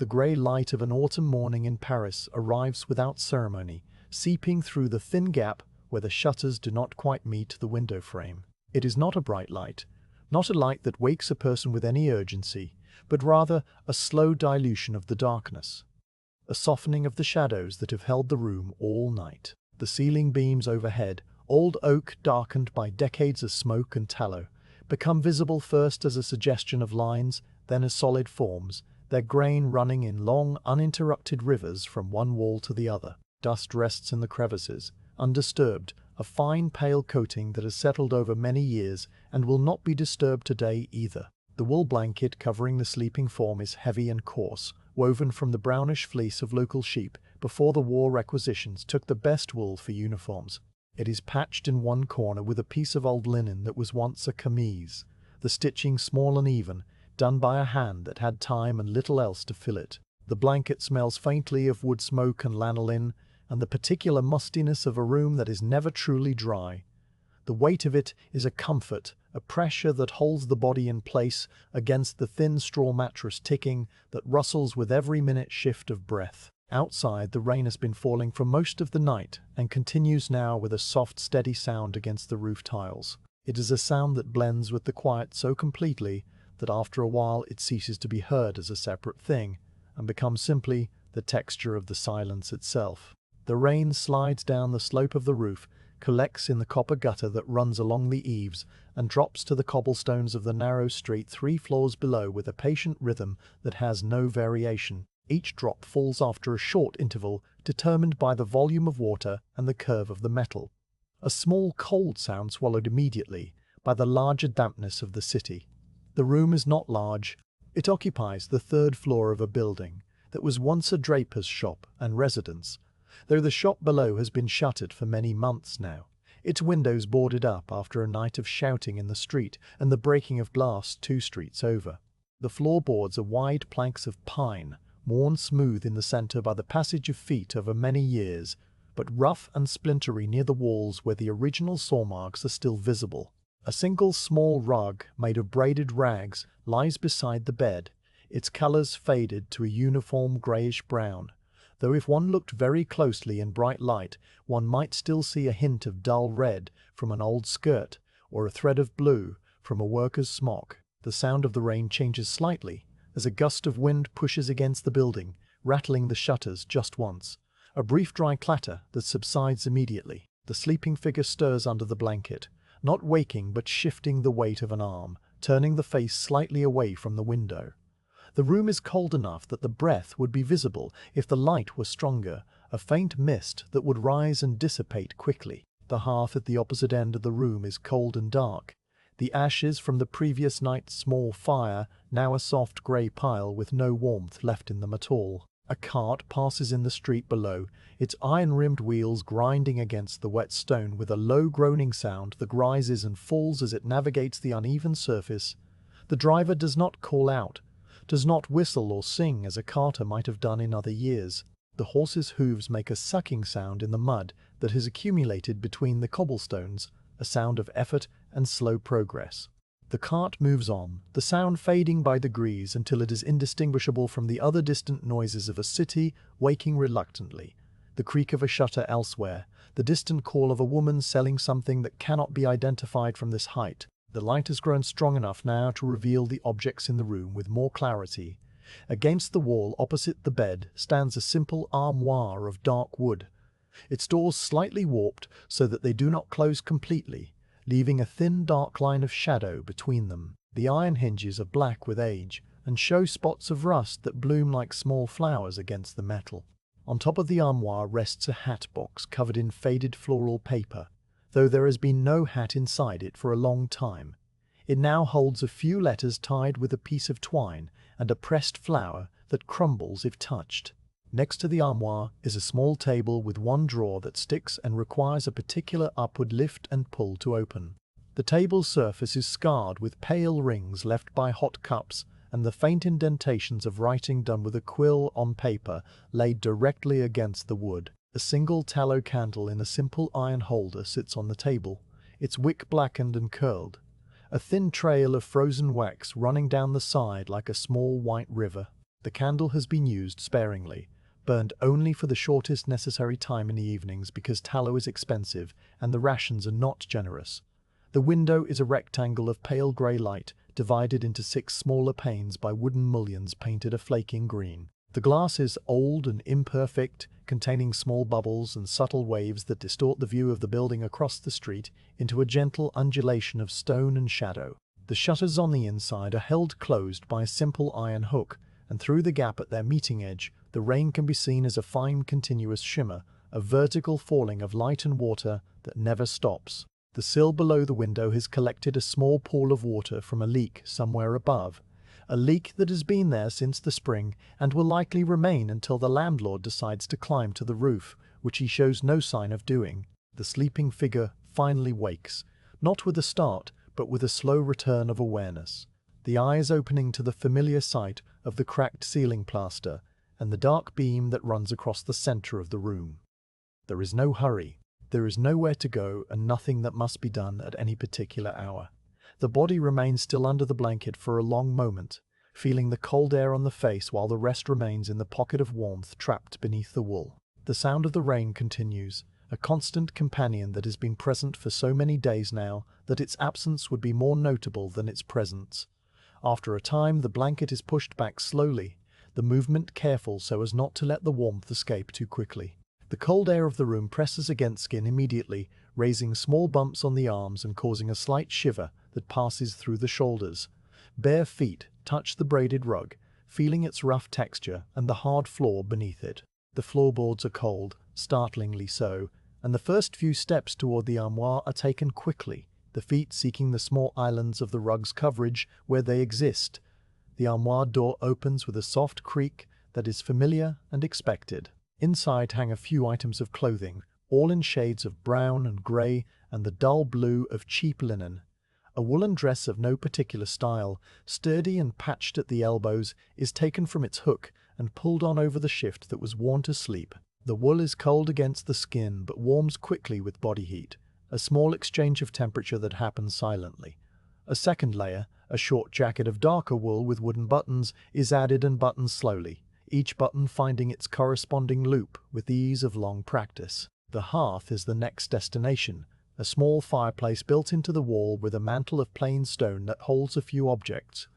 The grey light of an autumn morning in Paris arrives without ceremony, seeping through the thin gap where the shutters do not quite meet the window frame. It is not a bright light, not a light that wakes a person with any urgency, but rather a slow dilution of the darkness, a softening of the shadows that have held the room all night. The ceiling beams overhead, old oak darkened by decades of smoke and tallow, become visible first as a suggestion of lines, then as solid forms, their grain running in long, uninterrupted rivers from one wall to the other. Dust rests in the crevices, undisturbed, a fine pale coating that has settled over many years and will not be disturbed today either. The wool blanket covering the sleeping form is heavy and coarse, woven from the brownish fleece of local sheep before the war requisitions took the best wool for uniforms. It is patched in one corner with a piece of old linen that was once a camise, the stitching small and even, done by a hand that had time and little else to fill it. The blanket smells faintly of wood smoke and lanolin, and the particular mustiness of a room that is never truly dry. The weight of it is a comfort, a pressure that holds the body in place against the thin straw mattress ticking that rustles with every minute shift of breath. Outside, the rain has been falling for most of the night and continues now with a soft, steady sound against the roof tiles. It is a sound that blends with the quiet so completely that after a while it ceases to be heard as a separate thing and becomes simply the texture of the silence itself. The rain slides down the slope of the roof, collects in the copper gutter that runs along the eaves, and drops to the cobblestones of the narrow street 3 floors below with a patient rhythm that has no variation. Each drop falls after a short interval determined by the volume of water and the curve of the metal. A small cold sound swallowed immediately by the larger dampness of the city. The room is not large. It occupies the 3rd floor of a building that was once a draper's shop and residence, though the shop below has been shuttered for many months now, its windows boarded up after a night of shouting in the street and the breaking of glass 2 streets over. The floorboards are wide planks of pine, worn smooth in the center by the passage of feet over many years, but rough and splintery near the walls where the original saw marks are still visible. A single small rug made of braided rags lies beside the bed, its colors faded to a uniform grayish-brown, though if one looked very closely in bright light, one might still see a hint of dull red from an old skirt or a thread of blue from a worker's smock. The sound of the rain changes slightly as a gust of wind pushes against the building, rattling the shutters just once. A brief dry clatter that subsides immediately. The sleeping figure stirs under the blanket, not waking but shifting the weight of an arm, turning the face slightly away from the window. The room is cold enough that the breath would be visible if the light were stronger, a faint mist that would rise and dissipate quickly. The hearth at the opposite end of the room is cold and dark. The ashes from the previous night's small fire, now a soft grey pile with no warmth left in them at all. A cart passes in the street below, its iron-rimmed wheels grinding against the wet stone with a low groaning sound that rises and falls as it navigates the uneven surface. The driver does not call out, does not whistle or sing as a carter might have done in other years. The horse's hooves make a sucking sound in the mud that has accumulated between the cobblestones, a sound of effort and slow progress. The cart moves on, the sound fading by degrees until it is indistinguishable from the other distant noises of a city waking reluctantly, the creak of a shutter elsewhere, the distant call of a woman selling something that cannot be identified from this height. The light has grown strong enough now to reveal the objects in the room with more clarity. Against the wall opposite the bed stands a simple armoire of dark wood, its doors slightly warped so that they do not close completely, leaving a thin dark line of shadow between them. The iron hinges are black with age and show spots of rust that bloom like small flowers against the metal. On top of the armoire rests a hat box covered in faded floral paper, though there has been no hat inside it for a long time. It now holds a few letters tied with a piece of twine and a pressed flower that crumbles if touched. Next to the armoire is a small table with one drawer that sticks and requires a particular upward lift and pull to open. The table's surface is scarred with pale rings left by hot cups and the faint indentations of writing done with a quill on paper laid directly against the wood. A single tallow candle in a simple iron holder sits on the table, its wick blackened and curled, a thin trail of frozen wax running down the side like a small white river. The candle has been used sparingly, burned only for the shortest necessary time in the evenings because tallow is expensive and the rations are not generous. The window is a rectangle of pale grey light, divided into 6 smaller panes by wooden mullions painted a flaking green. The glass is old and imperfect, containing small bubbles and subtle waves that distort the view of the building across the street into a gentle undulation of stone and shadow. The shutters on the inside are held closed by a simple iron hook, and through the gap at their meeting edge, the rain can be seen as a fine continuous shimmer, a vertical falling of light and water that never stops. The sill below the window has collected a small pool of water from a leak somewhere above, a leak that has been there since the spring and will likely remain until the landlord decides to climb to the roof, which he shows no sign of doing. The sleeping figure finally wakes, not with a start, but with a slow return of awareness, the eyes opening to the familiar sight of the cracked ceiling plaster and the dark beam that runs across the center of the room. There is no hurry. There is nowhere to go and nothing that must be done at any particular hour. The body remains still under the blanket for a long moment, feeling the cold air on the face while the rest remains in the pocket of warmth trapped beneath the wool. The sound of the rain continues, a constant companion that has been present for so many days now that its absence would be more notable than its presence. After a time, the blanket is pushed back slowly, the movement careful so as not to let the warmth escape too quickly. The cold air of the room presses against skin immediately, raising small bumps on the arms and causing a slight shiver that passes through the shoulders. Bare feet touch the braided rug, feeling its rough texture and the hard floor beneath it. The floorboards are cold, startlingly so, and the first few steps toward the armoire are taken quickly, the feet seeking the small islands of the rug's coverage where they exist. The armoire door opens with a soft creak that is familiar and expected. Inside hang a few items of clothing, all in shades of brown and grey and the dull blue of cheap linen. A woolen dress of no particular style, sturdy and patched at the elbows, is taken from its hook and pulled on over the shift that was worn to sleep. The wool is cold against the skin but warms quickly with body heat, a small exchange of temperature that happens silently. A second layer, a short jacket of darker wool with wooden buttons, is added and buttons slowly, each button finding its corresponding loop with the ease of long practice. The hearth is the next destination, a small fireplace built into the wall with a mantel of plain stone that holds a few objects.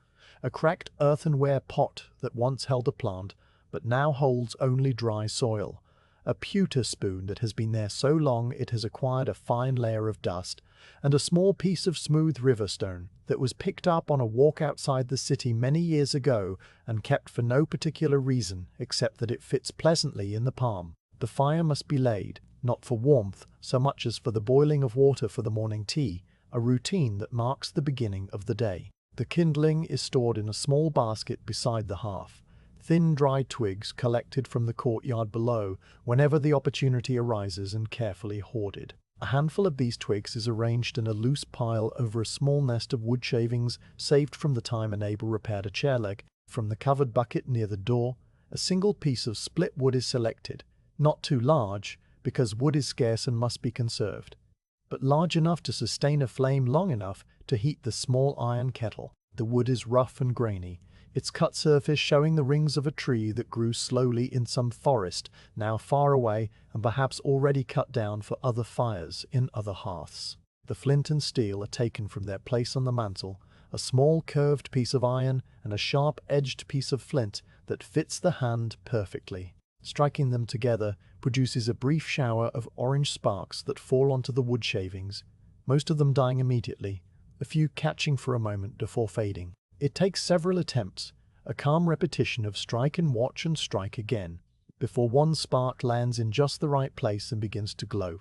A cracked earthenware pot that once held a plant, but now holds only dry soil. A pewter spoon that has been there so long it has acquired a fine layer of dust, and a small piece of smooth river stone that was picked up on a walk outside the city many years ago and kept for no particular reason except that it fits pleasantly in the palm. The fire must be laid, not for warmth so much as for the boiling of water for the morning tea, a routine that marks the beginning of the day. The kindling is stored in a small basket beside the hearth, thin dry twigs collected from the courtyard below whenever the opportunity arises and carefully hoarded. A handful of these twigs is arranged in a loose pile over a small nest of wood shavings saved from the time a neighbor repaired a chair leg. From the covered bucket near the door, a single piece of split wood is selected, not too large, because wood is scarce and must be conserved, but large enough to sustain a flame long enough to heat the small iron kettle. The wood is rough and grainy, its cut surface showing the rings of a tree that grew slowly in some forest, now far away and perhaps already cut down for other fires in other hearths. The flint and steel are taken from their place on the mantel, a small curved piece of iron and a sharp-edged piece of flint that fits the hand perfectly. Striking them together produces a brief shower of orange sparks that fall onto the wood shavings, most of them dying immediately, a few catching for a moment before fading. It takes several attempts, a calm repetition of strike and watch and strike again, before one spark lands in just the right place and begins to glow.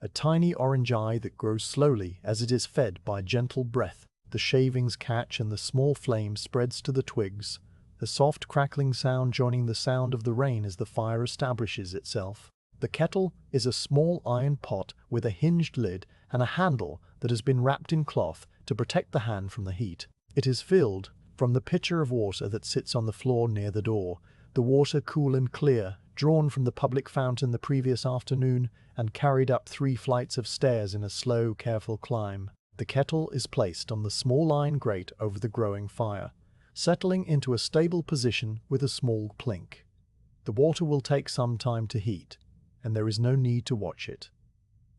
A tiny orange eye that grows slowly as it is fed by gentle breath. The shavings catch and the small flame spreads to the twigs, a soft crackling sound joining the sound of the rain as the fire establishes itself. The kettle is a small iron pot with a hinged lid and a handle that has been wrapped in cloth to protect the hand from the heat. It is filled from the pitcher of water that sits on the floor near the door, the water cool and clear, drawn from the public fountain the previous afternoon and carried up 3 flights of stairs in a slow, careful climb. The kettle is placed on the small iron grate over the growing fire. settling into a stable position with a small plink. The water will take some time to heat, and there is no need to watch it.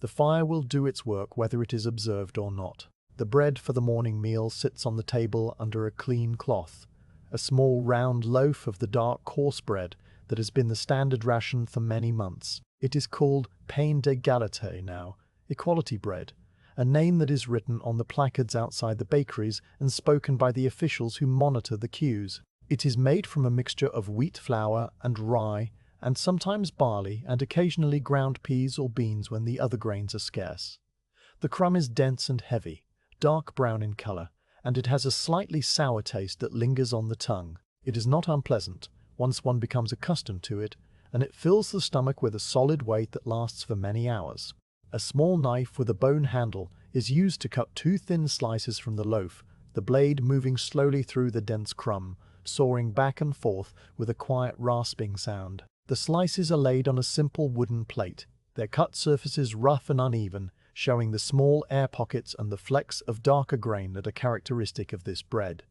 The fire will do its work whether it is observed or not. The bread for the morning meal sits on the table under a clean cloth, a small round loaf of the dark coarse bread that has been the standard ration for many months. It is called pain d'égalité now, equality bread, a name that is written on the placards outside the bakeries and spoken by the officials who monitor the queues. It is made from a mixture of wheat flour and rye, and sometimes barley and occasionally ground peas or beans when the other grains are scarce. The crumb is dense and heavy, dark brown in color, and it has a slightly sour taste that lingers on the tongue. It is not unpleasant once one becomes accustomed to it, and it fills the stomach with a solid weight that lasts for many hours. A small knife with a bone handle is used to cut 2 thin slices from the loaf, the blade moving slowly through the dense crumb, soaring back and forth with a quiet rasping sound. The slices are laid on a simple wooden plate, their cut surfaces rough and uneven, showing the small air pockets and the flecks of darker grain that are characteristic of this bread.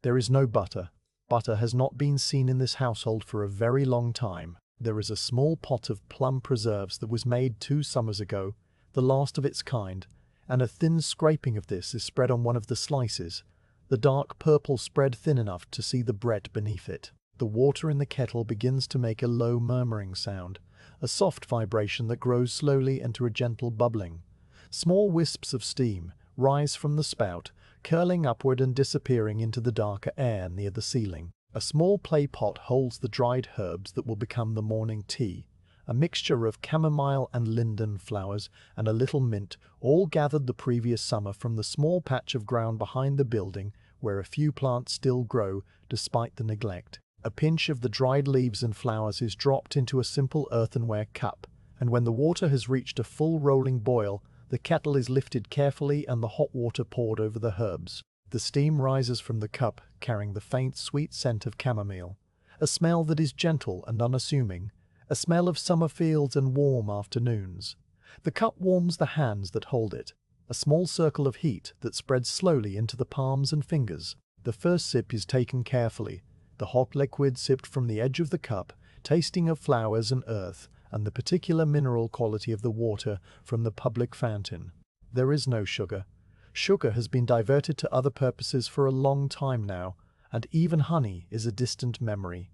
There is no butter. Butter has not been seen in this household for a very long time. There is a small pot of plum preserves that was made 2 summers ago, the last of its kind, and a thin scraping of this is spread on one of the slices, the dark purple spread thin enough to see the bread beneath it. The water in the kettle begins to make a low murmuring sound, a soft vibration that grows slowly into a gentle bubbling. Small wisps of steam rise from the spout, curling upward and disappearing into the darker air near the ceiling. A small clay pot holds the dried herbs that will become the morning tea, a mixture of chamomile and linden flowers and a little mint, all gathered the previous summer from the small patch of ground behind the building where a few plants still grow despite the neglect. A pinch of the dried leaves and flowers is dropped into a simple earthenware cup, and when the water has reached a full rolling boil, the kettle is lifted carefully and the hot water poured over the herbs. The steam rises from the cup, carrying the faint, sweet scent of chamomile, a smell that is gentle and unassuming, a smell of summer fields and warm afternoons. The cup warms the hands that hold it, a small circle of heat that spreads slowly into the palms and fingers. The first sip is taken carefully, the hot liquid sipped from the edge of the cup, tasting of flowers and earth, and the particular mineral quality of the water from the public fountain. There is no sugar. Sugar has been diverted to other purposes for a long time now, and even honey is a distant memory.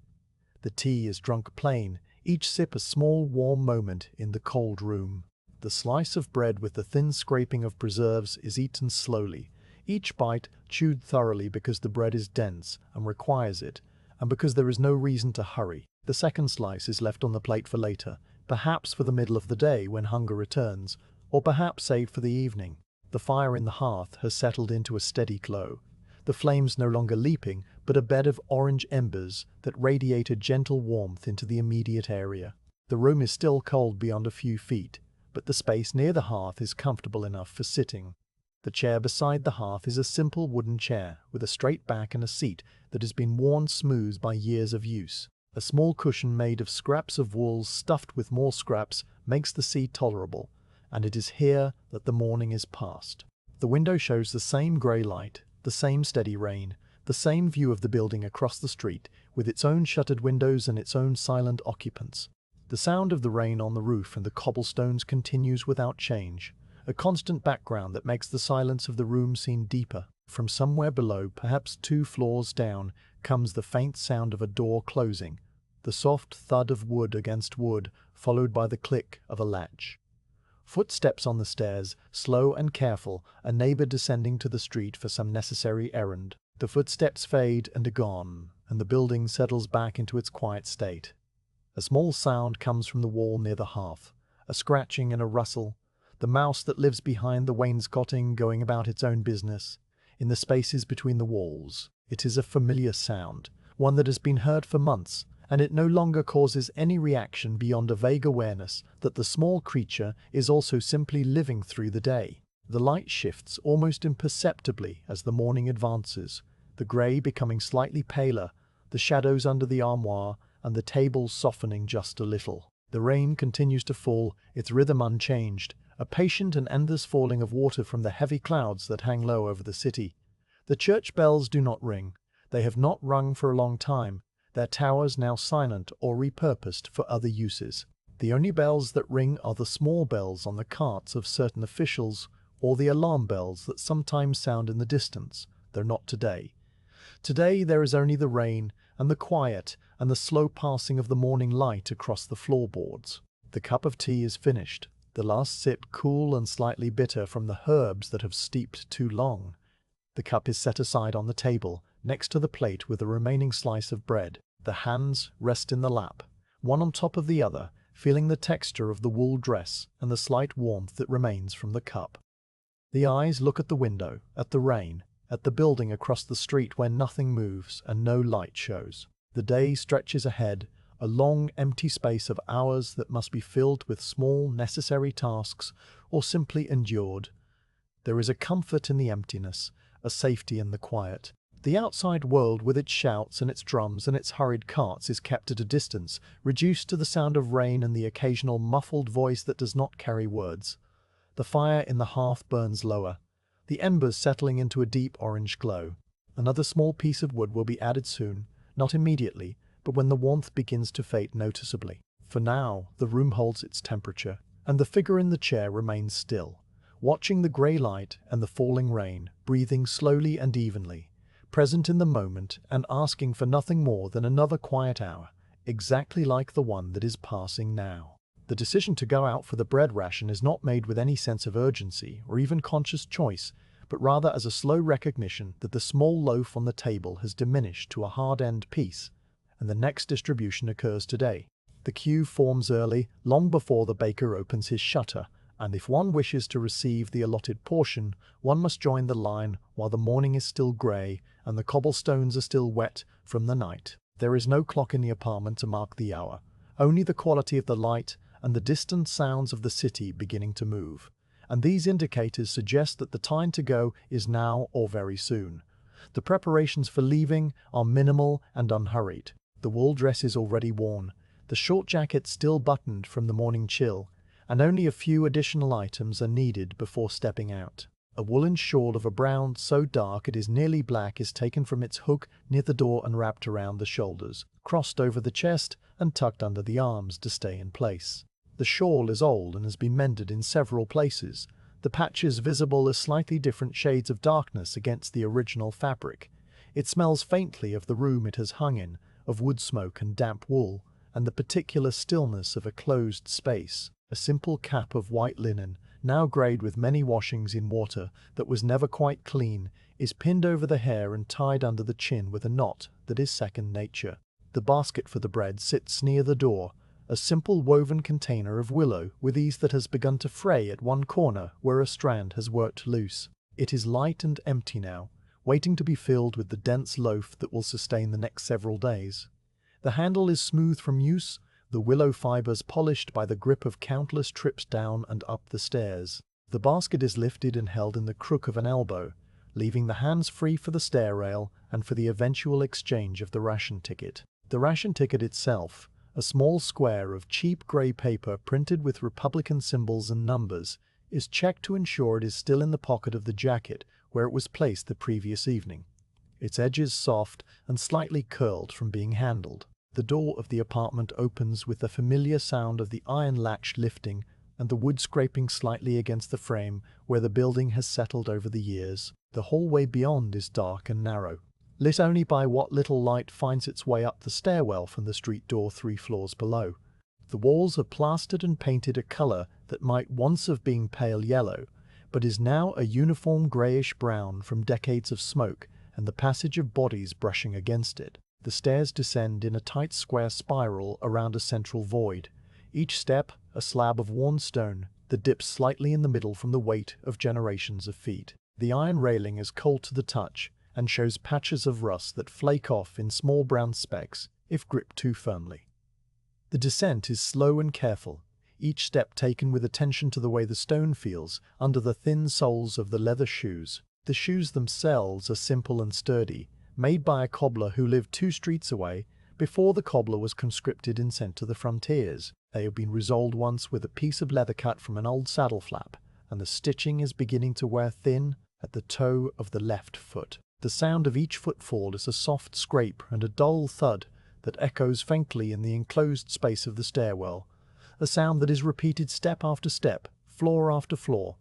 The tea is drunk plain, each sip a small warm moment in the cold room. The slice of bread with the thin scraping of preserves is eaten slowly, each bite chewed thoroughly because the bread is dense and requires it, and because there is no reason to hurry. The second slice is left on the plate for later, perhaps for the middle of the day when hunger returns, or perhaps saved for the evening. The fire in the hearth has settled into a steady glow, the flames no longer leaping, but a bed of orange embers that radiate a gentle warmth into the immediate area. The room is still cold beyond a few feet, but the space near the hearth is comfortable enough for sitting. The chair beside the hearth is a simple wooden chair with a straight back and a seat that has been worn smooth by years of use. A small cushion made of scraps of wool stuffed with more scraps makes the seat tolerable, and it is here that the morning is passed. The window shows the same grey light, the same steady rain, the same view of the building across the street, with its own shuttered windows and its own silent occupants. The sound of the rain on the roof and the cobblestones continues without change, a constant background that makes the silence of the room seem deeper. From somewhere below, perhaps 2 floors down, comes the faint sound of a door closing, the soft thud of wood against wood, followed by the click of a latch. Footsteps on the stairs, slow and careful, a neighbor descending to the street for some necessary errand. The footsteps fade and are gone, and the building settles back into its quiet state. A small sound comes from the wall near the hearth, a scratching and a rustle, the mouse that lives behind the wainscoting going about its own business, in the spaces between the walls. It is a familiar sound, one that has been heard for months, and it no longer causes any reaction beyond a vague awareness that the small creature is also simply living through the day. The light shifts almost imperceptibly as the morning advances, the grey becoming slightly paler, the shadows under the armoire and the table softening just a little. The rain continues to fall, its rhythm unchanged, a patient and endless falling of water from the heavy clouds that hang low over the city. The church bells do not ring. They have not rung for a long time, their towers now silent or repurposed for other uses. The only bells that ring are the small bells on the carts of certain officials or the alarm bells that sometimes sound in the distance, though not today. Today there is only the rain and the quiet and the slow passing of the morning light across the floorboards. The cup of tea is finished, the last sip cool and slightly bitter from the herbs that have steeped too long. The cup is set aside on the table, next to the plate with the remaining slice of bread. The hands rest in the lap, one on top of the other, feeling the texture of the wool dress and the slight warmth that remains from the cup. The eyes look at the window, at the rain, at the building across the street where nothing moves and no light shows. The day stretches ahead, a long empty space of hours that must be filled with small necessary tasks or simply endured. There is a comfort in the emptiness, a safety in the quiet. The outside world with its shouts and its drums and its hurried carts is kept at a distance, reduced to the sound of rain and the occasional muffled voice that does not carry words. The fire in the hearth burns lower, the embers settling into a deep orange glow. Another small piece of wood will be added soon, not immediately, but when the warmth begins to fade noticeably. For now, the room holds its temperature, and the figure in the chair remains still, watching the grey light and the falling rain, breathing slowly and evenly, present in the moment and asking for nothing more than another quiet hour, exactly like the one that is passing now. The decision to go out for the bread ration is not made with any sense of urgency or even conscious choice, but rather as a slow recognition that the small loaf on the table has diminished to a hard-end piece, and the next distribution occurs today. The queue forms early, long before the baker opens his shutter, and if one wishes to receive the allotted portion, one must join the line while the morning is still grey and the cobblestones are still wet from the night. There is no clock in the apartment to mark the hour, only the quality of the light and the distant sounds of the city beginning to move, and these indicators suggest that the time to go is now or very soon. The preparations for leaving are minimal and unhurried. The wool dress is already worn, the short jacket still buttoned from the morning chill, and only a few additional items are needed before stepping out. A woolen shawl of a brown so dark it is nearly black is taken from its hook near the door and wrapped around the shoulders, crossed over the chest and tucked under the arms to stay in place. The shawl is old and has been mended in several places, the patches visible as slightly different shades of darkness against the original fabric. It smells faintly of the room it has hung in, of wood smoke and damp wool, and the particular stillness of a closed space. A simple cap of white linen, now greyed with many washings in water that was never quite clean, is pinned over the hair and tied under the chin with a knot that is second nature. The basket for the bread sits near the door, a simple woven container of willow with ease that has begun to fray at one corner where a strand has worked loose. It is light and empty now, waiting to be filled with the dense loaf that will sustain the next several days. The handle is smooth from use, the willow fibers polished by the grip of countless trips down and up the stairs. The basket is lifted and held in the crook of an elbow, leaving the hands free for the stair rail and for the eventual exchange of the ration ticket. The ration ticket itself, a small square of cheap grey paper printed with Republican symbols and numbers, is checked to ensure it is still in the pocket of the jacket where it was placed the previous evening. Its edges soft and slightly curled from being handled. The door of the apartment opens with the familiar sound of the iron latch lifting and the wood scraping slightly against the frame where the building has settled over the years. The hallway beyond is dark and narrow, lit only by what little light finds its way up the stairwell from the street door 3 floors below. The walls are plastered and painted a colour that might once have been pale yellow, but is now a uniform greyish-brown from decades of smoke and the passage of bodies brushing against it. The stairs descend in a tight square spiral around a central void, each step a slab of worn stone that dips slightly in the middle from the weight of generations of feet. The iron railing is cold to the touch and shows patches of rust that flake off in small brown specks if gripped too firmly. The descent is slow and careful, each step taken with attention to the way the stone feels under the thin soles of the leather shoes. The shoes themselves are simple and sturdy, made by a cobbler who lived 2 streets away before the cobbler was conscripted and sent to the frontiers. They have been resoled once with a piece of leather cut from an old saddle flap, and the stitching is beginning to wear thin at the toe of the left foot. The sound of each footfall is a soft scrape and a dull thud that echoes faintly in the enclosed space of the stairwell, a sound that is repeated step after step, floor after floor,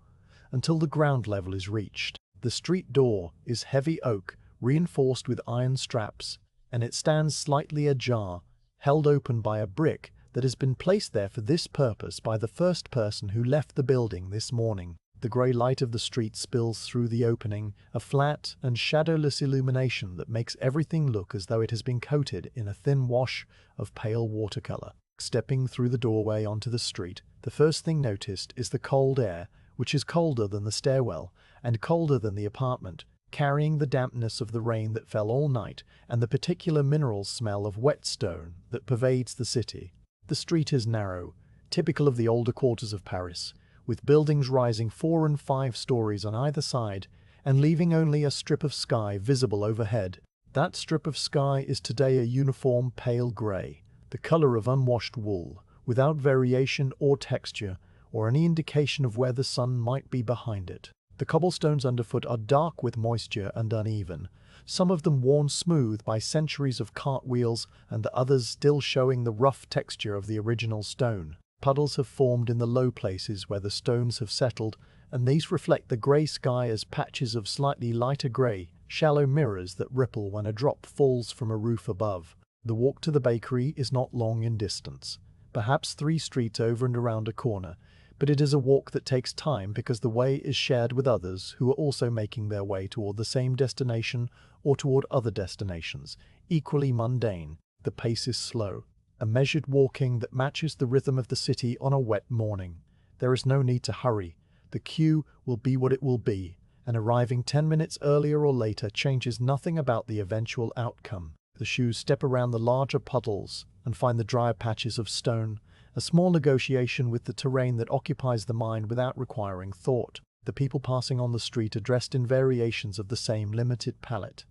until the ground level is reached. The street door is heavy oak, reinforced with iron straps, and it stands slightly ajar, held open by a brick that has been placed there for this purpose by the first person who left the building this morning. The grey light of the street spills through the opening, a flat and shadowless illumination that makes everything look as though it has been coated in a thin wash of pale watercolor. Stepping through the doorway onto the street, the first thing noticed is the cold air, which is colder than the stairwell and colder than the apartment, carrying the dampness of the rain that fell all night and the particular mineral smell of wet stone that pervades the city. The street is narrow, typical of the older quarters of Paris, with buildings rising 4 and 5 stories on either side and leaving only a strip of sky visible overhead. That strip of sky is today a uniform pale grey, the color of unwashed wool, without variation or texture or any indication of where the sun might be behind it. The cobblestones underfoot are dark with moisture and uneven, some of them worn smooth by centuries of cartwheels and the others still showing the rough texture of the original stone. Puddles have formed in the low places where the stones have settled, and these reflect the grey sky as patches of slightly lighter grey, shallow mirrors that ripple when a drop falls from a roof above. The walk to the bakery is not long in distance, perhaps 3 streets over and around a corner, but it is a walk that takes time because the way is shared with others who are also making their way toward the same destination or toward other destinations, equally mundane. The pace is slow, a measured walking that matches the rhythm of the city on a wet morning. There is no need to hurry. The queue will be what it will be, and arriving 10 minutes earlier or later changes nothing about the eventual outcome. The shoes step around the larger puddles and find the drier patches of stone, a small negotiation with the terrain that occupies the mind without requiring thought. The people passing on the street are dressed in variations of the same limited palette.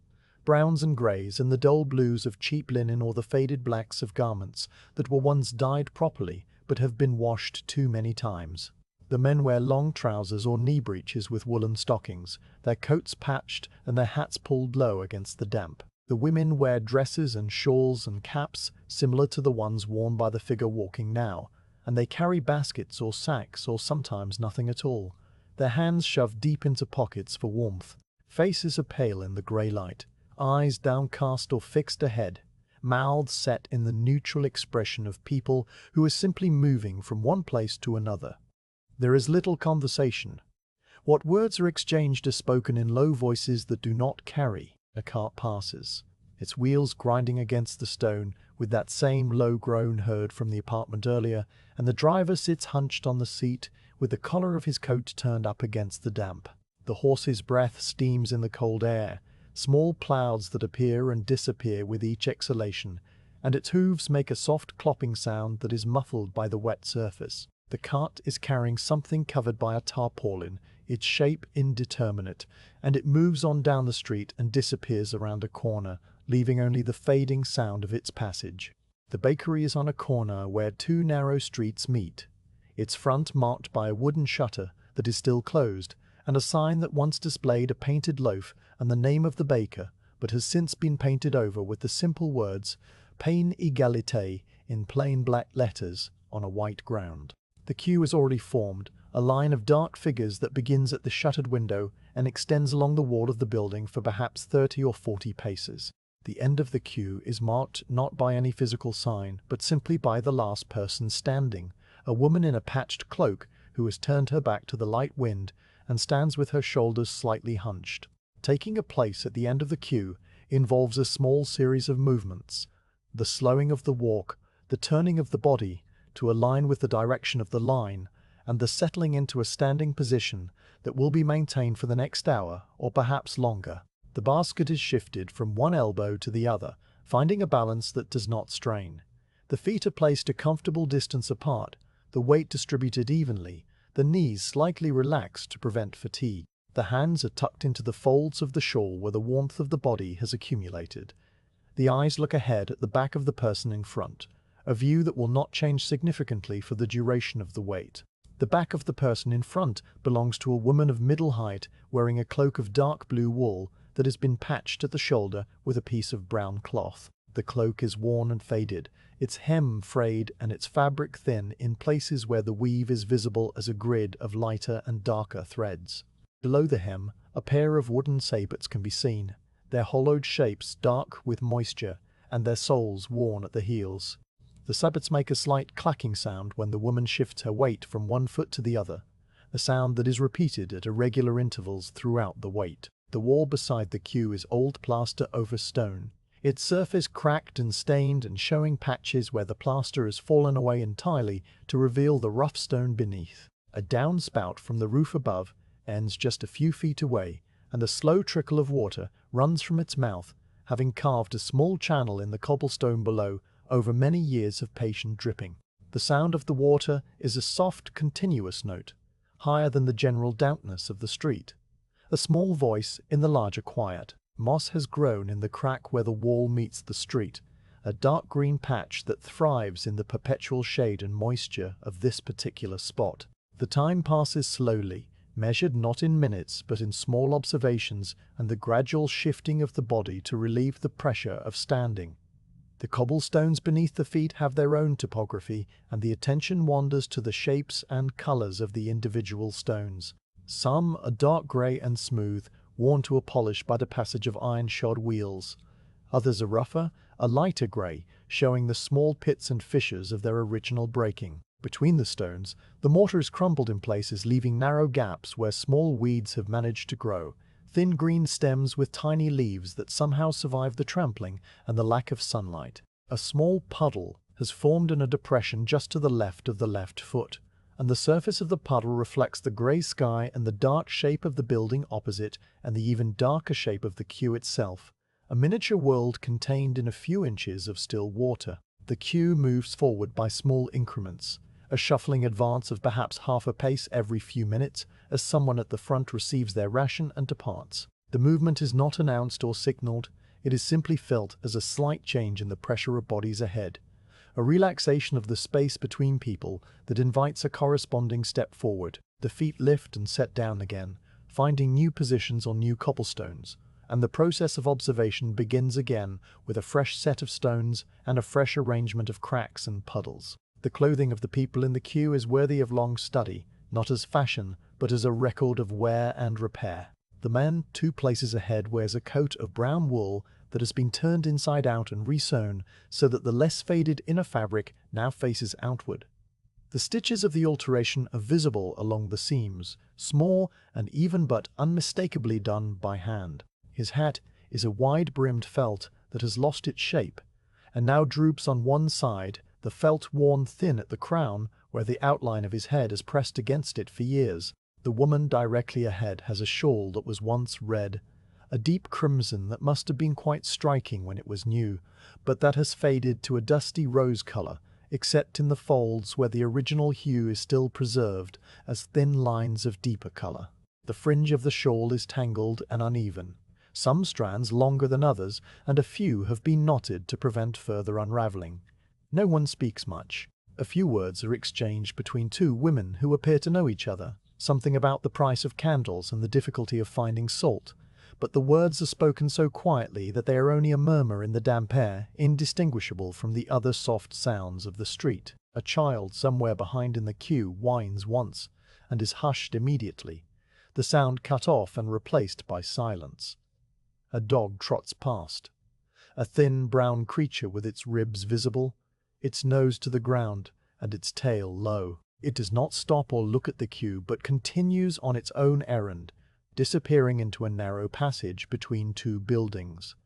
Browns and greys and the dull blues of cheap linen or the faded blacks of garments that were once dyed properly but have been washed too many times. The men wear long trousers or knee breeches with woolen stockings, their coats patched and their hats pulled low against the damp. The women wear dresses and shawls and caps similar to the ones worn by the figure walking now, and they carry baskets or sacks or sometimes nothing at all, their hands shoved deep into pockets for warmth. Faces are pale in the grey light, eyes downcast or fixed ahead, mouths set in the neutral expression of people who are simply moving from one place to another. There is little conversation. What words are exchanged are spoken in low voices that do not carry. A cart passes, its wheels grinding against the stone with that same low groan heard from the apartment earlier, and the driver sits hunched on the seat with the collar of his coat turned up against the damp. The horse's breath steams in the cold air, small clouds that appear and disappear with each exhalation, and its hooves make a soft clopping sound that is muffled by the wet surface. The cart is carrying something covered by a tarpaulin, its shape indeterminate, and it moves on down the street and disappears around a corner, leaving only the fading sound of its passage. The bakery is on a corner where 2 narrow streets meet, its front marked by a wooden shutter that is still closed, and a sign that once displayed a painted loaf and the name of the baker, but has since been painted over with the simple words Pain Égalité in plain black letters on a white ground. The queue is already formed, a line of dark figures that begins at the shuttered window and extends along the wall of the building for perhaps 30 or 40 paces. The end of the queue is marked not by any physical sign, but simply by the last person standing, a woman in a patched cloak who has turned her back to the light wind and stands with her shoulders slightly hunched. Taking a place at the end of the queue involves a small series of movements, the slowing of the walk, the turning of the body to align with the direction of the line, and the settling into a standing position that will be maintained for the next hour or perhaps longer. The basket is shifted from one elbow to the other, finding a balance that does not strain. The feet are placed a comfortable distance apart, the weight distributed evenly, the knees slightly relaxed to prevent fatigue. The hands are tucked into the folds of the shawl where the warmth of the body has accumulated. The eyes look ahead at the back of the person in front, a view that will not change significantly for the duration of the wait. The back of the person in front belongs to a woman of middle height wearing a cloak of dark blue wool that has been patched at the shoulder with a piece of brown cloth. The cloak is worn and faded, its hem frayed and its fabric thin in places where the weave is visible as a grid of lighter and darker threads. Below the hem, a pair of wooden sabots can be seen, their hollowed shapes dark with moisture and their soles worn at the heels. The sabots make a slight clacking sound when the woman shifts her weight from one foot to the other, a sound that is repeated at irregular intervals throughout the weight. The wall beside the queue is old plaster over stone, its surface cracked and stained and showing patches where the plaster has fallen away entirely to reveal the rough stone beneath. A downspout from the roof above ends just a few feet away, and a slow trickle of water runs from its mouth, having carved a small channel in the cobblestone below over many years of patient dripping. The sound of the water is a soft, continuous note, higher than the general dampness of the street. A small voice in the larger quiet. Moss has grown in the crack where the wall meets the street, a dark green patch that thrives in the perpetual shade and moisture of this particular spot. The time passes slowly, measured not in minutes but in small observations and the gradual shifting of the body to relieve the pressure of standing. The cobblestones beneath the feet have their own topography, and the attention wanders to the shapes and colors of the individual stones. Some are dark gray and smooth, worn to a polish by the passage of iron-shod wheels. Others are rougher, a lighter gray, showing the small pits and fissures of their original breaking. Between the stones, the mortar is crumbled in places, leaving narrow gaps where small weeds have managed to grow. Thin green stems with tiny leaves that somehow survive the trampling and the lack of sunlight. A small puddle has formed in a depression just to the left of the left foot, and the surface of the puddle reflects the grey sky and the dark shape of the building opposite and the even darker shape of the queue itself, a miniature world contained in a few inches of still water. The queue moves forward by small increments, a shuffling advance of perhaps half a pace every few minutes as someone at the front receives their ration and departs. The movement is not announced or signaled, it is simply felt as a slight change in the pressure of bodies ahead, a relaxation of the space between people that invites a corresponding step forward. The feet lift and set down again, finding new positions on new cobblestones, and the process of observation begins again with a fresh set of stones and a fresh arrangement of cracks and puddles. The clothing of the people in the queue is worthy of long study, not as fashion, but as a record of wear and repair. The man 2 places ahead wears a coat of brown wool that has been turned inside out and resewn so that the less faded inner fabric now faces outward. The stitches of the alteration are visible along the seams, small and even but unmistakably done by hand. His hat is a wide-brimmed felt that has lost its shape, and now droops on one side, the felt worn thin at the crown where the outline of his head has pressed against it for years. The woman directly ahead has a shawl that was once red, a deep crimson that must have been quite striking when it was new, but that has faded to a dusty rose color, except in the folds where the original hue is still preserved as thin lines of deeper color. The fringe of the shawl is tangled and uneven, some strands longer than others, and a few have been knotted to prevent further unraveling. No one speaks much. A few words are exchanged between 2 women who appear to know each other, something about the price of candles and the difficulty of finding salt, but the words are spoken so quietly that they are only a murmur in the damp air, indistinguishable from the other soft sounds of the street. A child somewhere behind in the queue whines once, and is hushed immediately, the sound cut off and replaced by silence. A dog trots past, a thin brown creature with its ribs visible, its nose to the ground, and its tail low. It does not stop or look at the queue, but continues on its own errand, disappearing into a narrow passage between 2 buildings.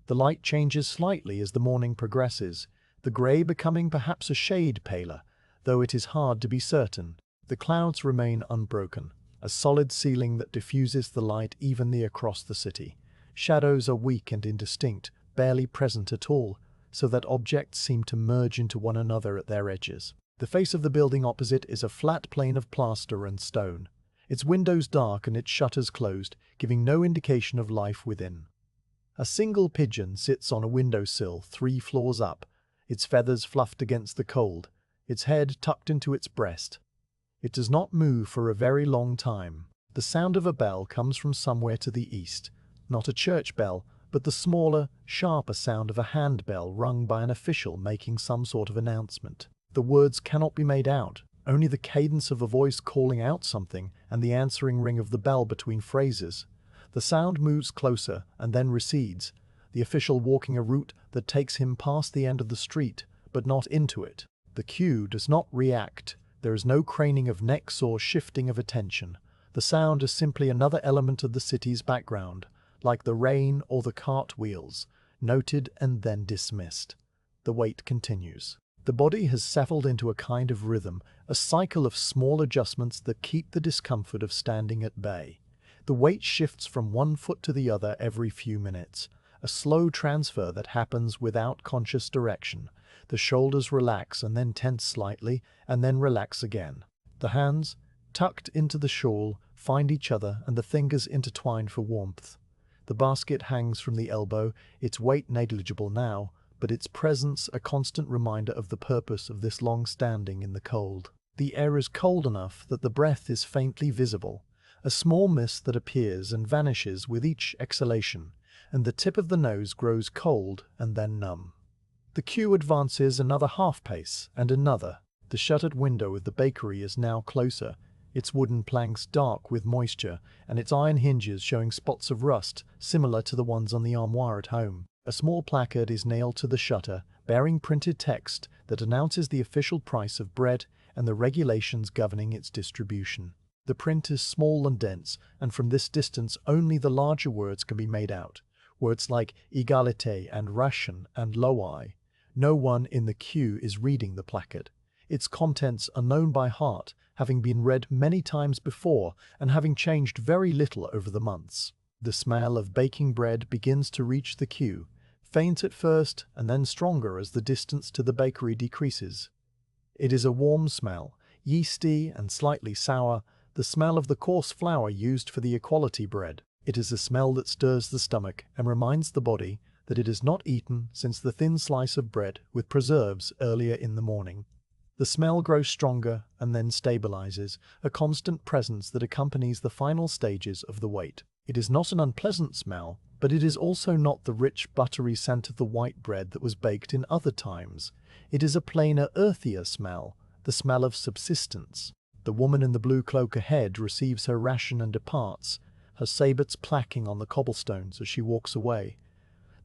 The light changes slightly as the morning progresses, the grey becoming perhaps a shade paler, though it is hard to be certain. The clouds remain unbroken, a solid ceiling that diffuses the light evenly across the city. Shadows are weak and indistinct, barely present at all, so that objects seem to merge into one another at their edges. The face of the building opposite is a flat plane of plaster and stone, its windows dark and its shutters closed, giving no indication of life within. A single pigeon sits on a windowsill 3 floors up, its feathers fluffed against the cold, its head tucked into its breast. It does not move for a very long time. The sound of a bell comes from somewhere to the east, not a church bell, but the smaller, sharper sound of a handbell rung by an official making some sort of announcement. The words cannot be made out, only the cadence of a voice calling out something and the answering ring of the bell between phrases. The sound moves closer and then recedes, the official walking a route that takes him past the end of the street, but not into it. The cue does not react. There is no craning of necks or shifting of attention. The sound is simply another element of the city's background, like the rain or the cart wheels, noted and then dismissed. The wait continues. The body has settled into a kind of rhythm, a cycle of small adjustments that keep the discomfort of standing at bay. The weight shifts from one foot to the other every few minutes, a slow transfer that happens without conscious direction. The shoulders relax and then tense slightly, and then relax again. The hands, tucked into the shawl, find each other and the fingers intertwine for warmth. The basket hangs from the elbow, its weight negligible now, but its presence a constant reminder of the purpose of this long standing in the cold. The air is cold enough that the breath is faintly visible, a small mist that appears and vanishes with each exhalation, and the tip of the nose grows cold and then numb. The queue advances another half-pace, and another. The shuttered window of the bakery is now closer, its wooden planks dark with moisture, and its iron hinges showing spots of rust similar to the ones on the armoire at home. A small placard is nailed to the shutter, bearing printed text that announces the official price of bread and the regulations governing its distribution. The print is small and dense, and from this distance only the larger words can be made out. Words like égalité and ration and loi. No one in the queue is reading the placard. Its contents are known by heart, having been read many times before and having changed very little over the months. The smell of baking bread begins to reach the queue, faint at first and then stronger as the distance to the bakery decreases. It is a warm smell, yeasty and slightly sour, the smell of the coarse flour used for the equality bread. It is a smell that stirs the stomach and reminds the body that it has not eaten since the thin slice of bread with preserves earlier in the morning. The smell grows stronger and then stabilizes, a constant presence that accompanies the final stages of the wait. It is not an unpleasant smell, but it is also not the rich buttery scent of the white bread that was baked in other times. It is a plainer, earthier smell, the smell of subsistence. The woman in the blue cloak ahead receives her ration and departs, her sabots clacking on the cobblestones as she walks away.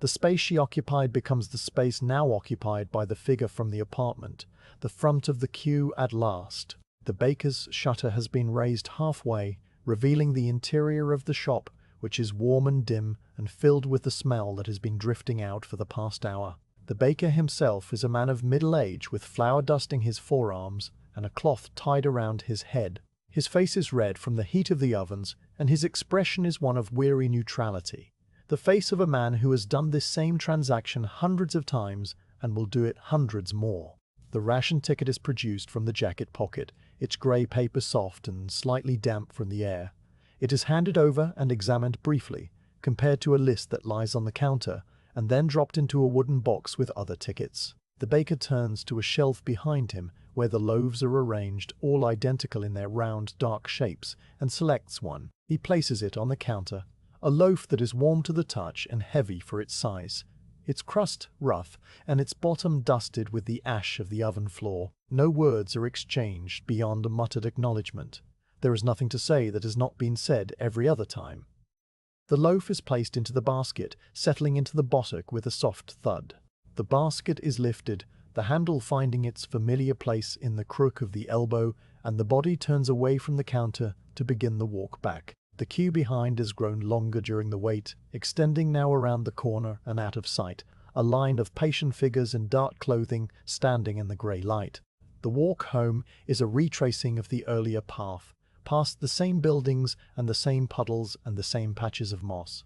The space she occupied becomes the space now occupied by the figure from the apartment, the front of the queue at last. The baker's shutter has been raised halfway, revealing the interior of the shop, which is warm and dim and filled with the smell that has been drifting out for the past hour. The baker himself is a man of middle age with flour dusting his forearms and a cloth tied around his head. His face is red from the heat of the ovens, and his expression is one of weary neutrality. The face of a man who has done this same transaction hundreds of times and will do it hundreds more. The ration ticket is produced from the jacket pocket, its grey paper soft and slightly damp from the air. It is handed over and examined briefly, compared to a list that lies on the counter, and then dropped into a wooden box with other tickets. The baker turns to a shelf behind him where the loaves are arranged, all identical in their round, dark shapes, and selects one. He places it on the counter, a loaf that is warm to the touch and heavy for its size. Its crust rough, and its bottom dusted with the ash of the oven floor. No words are exchanged beyond a muttered acknowledgement. There is nothing to say that has not been said every other time. The loaf is placed into the basket, settling into the bottock with a soft thud. The basket is lifted, the handle finding its familiar place in the crook of the elbow, and the body turns away from the counter to begin the walk back. The queue behind has grown longer during the wait, extending now around the corner and out of sight, a line of patient figures in dark clothing standing in the grey light. The walk home is a retracing of the earlier path, past the same buildings and the same puddles and the same patches of moss.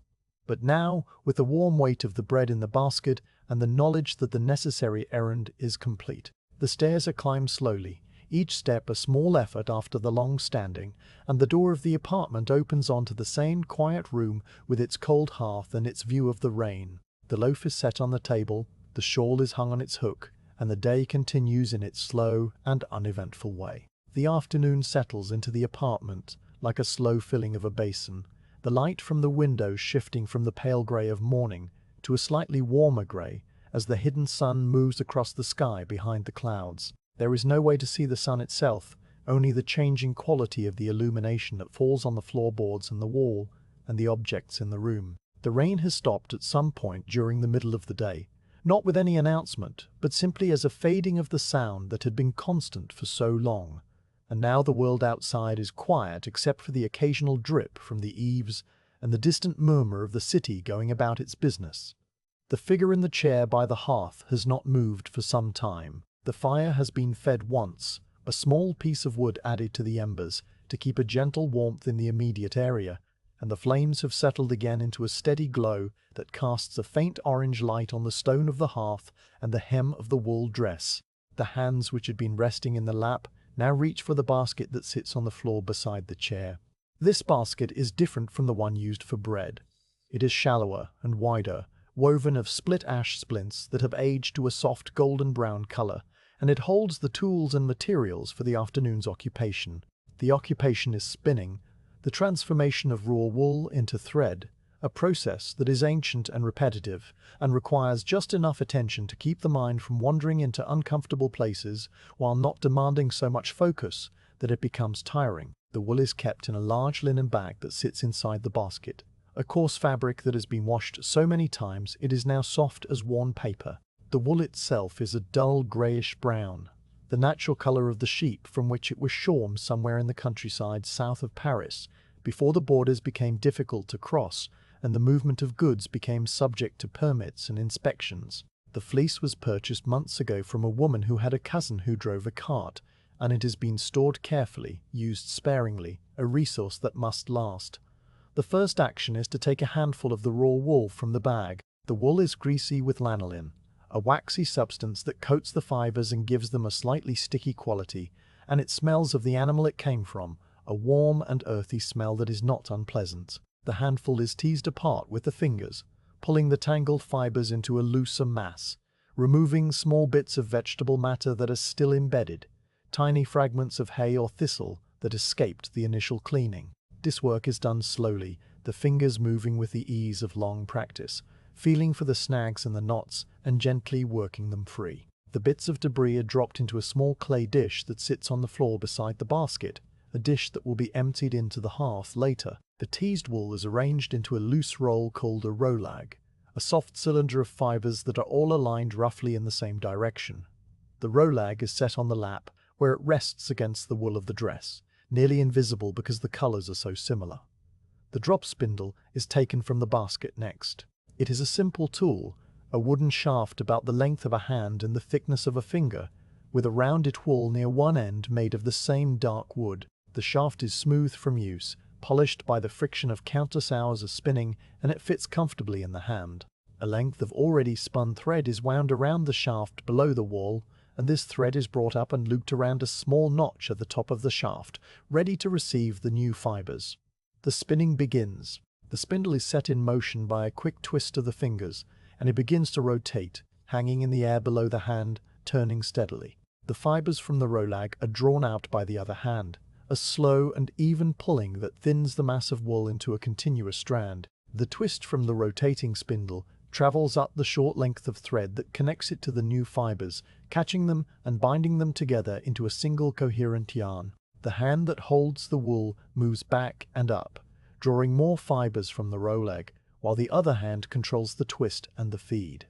But now, with the warm weight of the bread in the basket and the knowledge that the necessary errand is complete, the stairs are climbed slowly, each step a small effort after the long standing, and the door of the apartment opens onto the same quiet room with its cold hearth and its view of the rain. The loaf is set on the table, the shawl is hung on its hook, and the day continues in its slow and uneventful way. The afternoon settles into the apartment like a slow filling of a basin. the light from the windows shifting from the pale grey of morning to a slightly warmer grey as the hidden sun moves across the sky behind the clouds. There is no way to see the sun itself, only the changing quality of the illumination that falls on the floorboards and the wall and the objects in the room. The rain has stopped at some point during the middle of the day, not with any announcement, but simply as a fading of the sound that had been constant for so long. And now the world outside is quiet except for the occasional drip from the eaves and the distant murmur of the city going about its business. The figure in the chair by the hearth has not moved for some time. The fire has been fed once, a small piece of wood added to the embers to keep a gentle warmth in the immediate area, and the flames have settled again into a steady glow that casts a faint orange light on the stone of the hearth and the hem of the wool dress. The hands which had been resting in the lap now reach for the basket that sits on the floor beside the chair. This basket is different from the one used for bread. It is shallower and wider, woven of split ash splints that have aged to a soft golden brown color, and it holds the tools and materials for the afternoon's occupation. The occupation is spinning, the transformation of raw wool into thread, a process that is ancient and repetitive and requires just enough attention to keep the mind from wandering into uncomfortable places while not demanding so much focus that it becomes tiring. The wool is kept in a large linen bag that sits inside the basket, a coarse fabric that has been washed so many times it is now soft as worn paper. The wool itself is a dull greyish brown, the natural colour of the sheep from which it was shorn somewhere in the countryside south of Paris, before the borders became difficult to cross and the movement of goods became subject to permits and inspections. The fleece was purchased months ago from a woman who had a cousin who drove a cart, and it has been stored carefully, used sparingly, a resource that must last. The first action is to take a handful of the raw wool from the bag. The wool is greasy with lanolin, a waxy substance that coats the fibers and gives them a slightly sticky quality, and it smells of the animal it came from, a warm and earthy smell that is not unpleasant. The handful is teased apart with the fingers, pulling the tangled fibers into a looser mass, removing small bits of vegetable matter that are still embedded, tiny fragments of hay or thistle that escaped the initial cleaning. This work is done slowly, the fingers moving with the ease of long practice, feeling for the snags and the knots and gently working them free. The bits of debris are dropped into a small clay dish that sits on the floor beside the basket, a dish that will be emptied into the hearth later. The teased wool is arranged into a loose roll called a rolag, a soft cylinder of fibers that are all aligned roughly in the same direction. The rolag is set on the lap, where it rests against the wool of the dress, nearly invisible because the colors are so similar. The drop spindle is taken from the basket next. It is a simple tool, a wooden shaft about the length of a hand and the thickness of a finger, with a rounded whorl near one end made of the same dark wood. The shaft is smooth from use, polished by the friction of countless hours of spinning, and it fits comfortably in the hand. A length of already spun thread is wound around the shaft below the whorl, and this thread is brought up and looped around a small notch at the top of the shaft, ready to receive the new fibers. The spinning begins. The spindle is set in motion by a quick twist of the fingers, and it begins to rotate, hanging in the air below the hand, turning steadily. The fibers from the rolag are drawn out by the other hand, a slow and even pulling that thins the mass of wool into a continuous strand. The twist from the rotating spindle travels up the short length of thread that connects it to the new fibers, catching them and binding them together into a single coherent yarn. The hand that holds the wool moves back and up, drawing more fibers from the rolag, while the other hand controls the twist and the feed.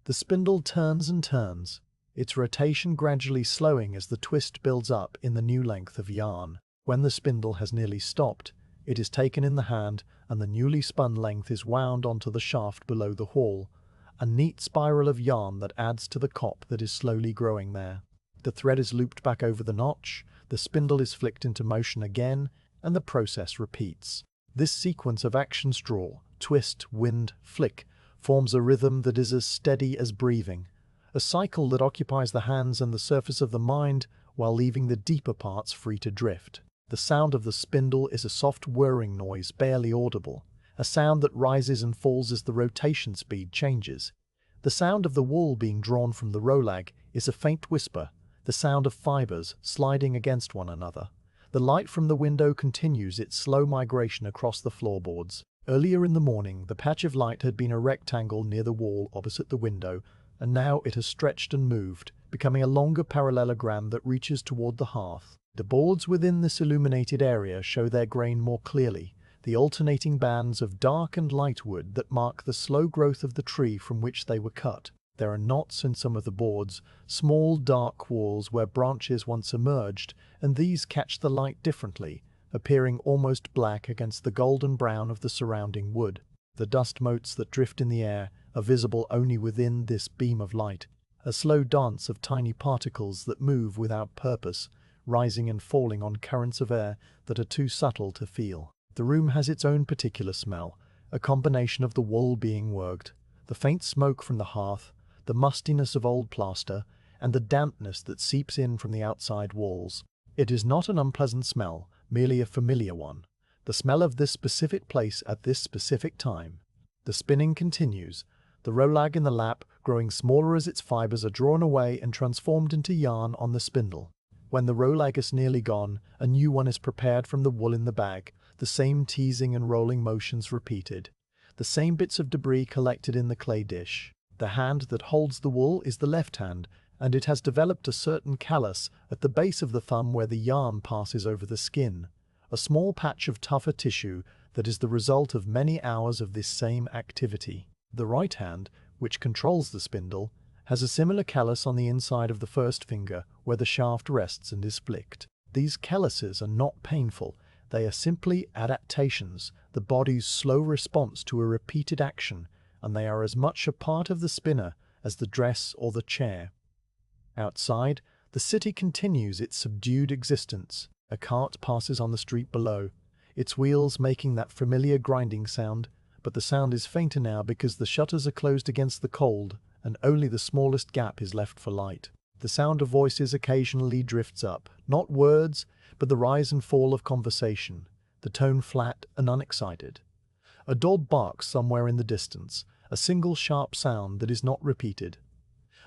The spindle turns and turns, its rotation gradually slowing as the twist builds up in the new length of yarn. When the spindle has nearly stopped, it is taken in the hand and the newly spun length is wound onto the shaft below the whorl, a neat spiral of yarn that adds to the cop that is slowly growing there. The thread is looped back over the notch, the spindle is flicked into motion again, and the process repeats. This sequence of actions, draw, twist, wind, flick, forms a rhythm that is as steady as breathing, a cycle that occupies the hands and the surface of the mind while leaving the deeper parts free to drift. The sound of the spindle is a soft whirring noise, barely audible, a sound that rises and falls as the rotation speed changes. The sound of the wool being drawn from the rolag is a faint whisper, the sound of fibers sliding against one another. The light from the window continues its slow migration across the floorboards. Earlier in the morning, the patch of light had been a rectangle near the wall opposite the window, and now it has stretched and moved, becoming a longer parallelogram that reaches toward the hearth. The boards within this illuminated area show their grain more clearly, the alternating bands of dark and light wood that mark the slow growth of the tree from which they were cut. There are knots in some of the boards, small dark walls where branches once emerged, and these catch the light differently, appearing almost black against the golden brown of the surrounding wood. The dust motes that drift in the air are visible only within this beam of light, a slow dance of tiny particles that move without purpose, rising and falling on currents of air that are too subtle to feel. The room has its own particular smell, a combination of the wool being worked, the faint smoke from the hearth, the mustiness of old plaster, and the dampness that seeps in from the outside walls. It is not an unpleasant smell, merely a familiar one, the smell of this specific place at this specific time. The spinning continues, the rolag in the lap growing smaller as its fibers are drawn away and transformed into yarn on the spindle. When the rolag is nearly gone, a new one is prepared from the wool in the bag, the same teasing and rolling motions repeated, the same bits of debris collected in the clay dish. The hand that holds the wool is the left hand, and it has developed a certain callus at the base of the thumb where the yarn passes over the skin, a small patch of tougher tissue that is the result of many hours of this same activity. The right hand, which controls the spindle, has a similar callus on the inside of the first finger where the shaft rests and is flicked. These calluses are not painful, they are simply adaptations, the body's slow response to a repeated action, and they are as much a part of the spinner as the dress or the chair. Outside, the city continues its subdued existence. A cart passes on the street below, its wheels making that familiar grinding sound, but the sound is fainter now because the shutters are closed against the cold, and only the smallest gap is left for light. The sound of voices occasionally drifts up, not words, but the rise and fall of conversation, the tone flat and unexcited. A dog barks somewhere in the distance, a single sharp sound that is not repeated.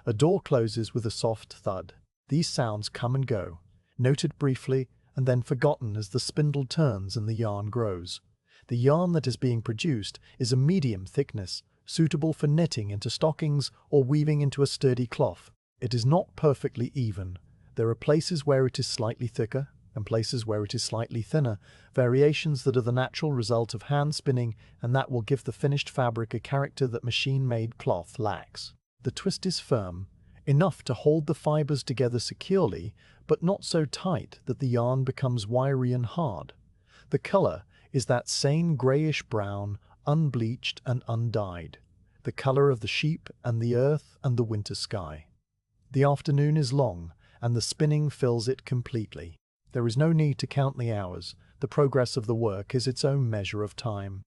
A door closes with a soft thud. These sounds come and go, noted briefly and then forgotten as the spindle turns and the yarn grows. The yarn that is being produced is a medium thickness, suitable for knitting into stockings or weaving into a sturdy cloth. It is not perfectly even. There are places where it is slightly thicker and places where it is slightly thinner, variations that are the natural result of hand spinning and that will give the finished fabric a character that machine-made cloth lacks. The twist is firm, enough to hold the fibers together securely, but not so tight that the yarn becomes wiry and hard. The color is that same grayish-brown, unbleached and undyed, the color of the sheep and the earth and the winter sky. The afternoon is long, and the spinning fills it completely. There is no need to count the hours. The progress of the work is its own measure of time.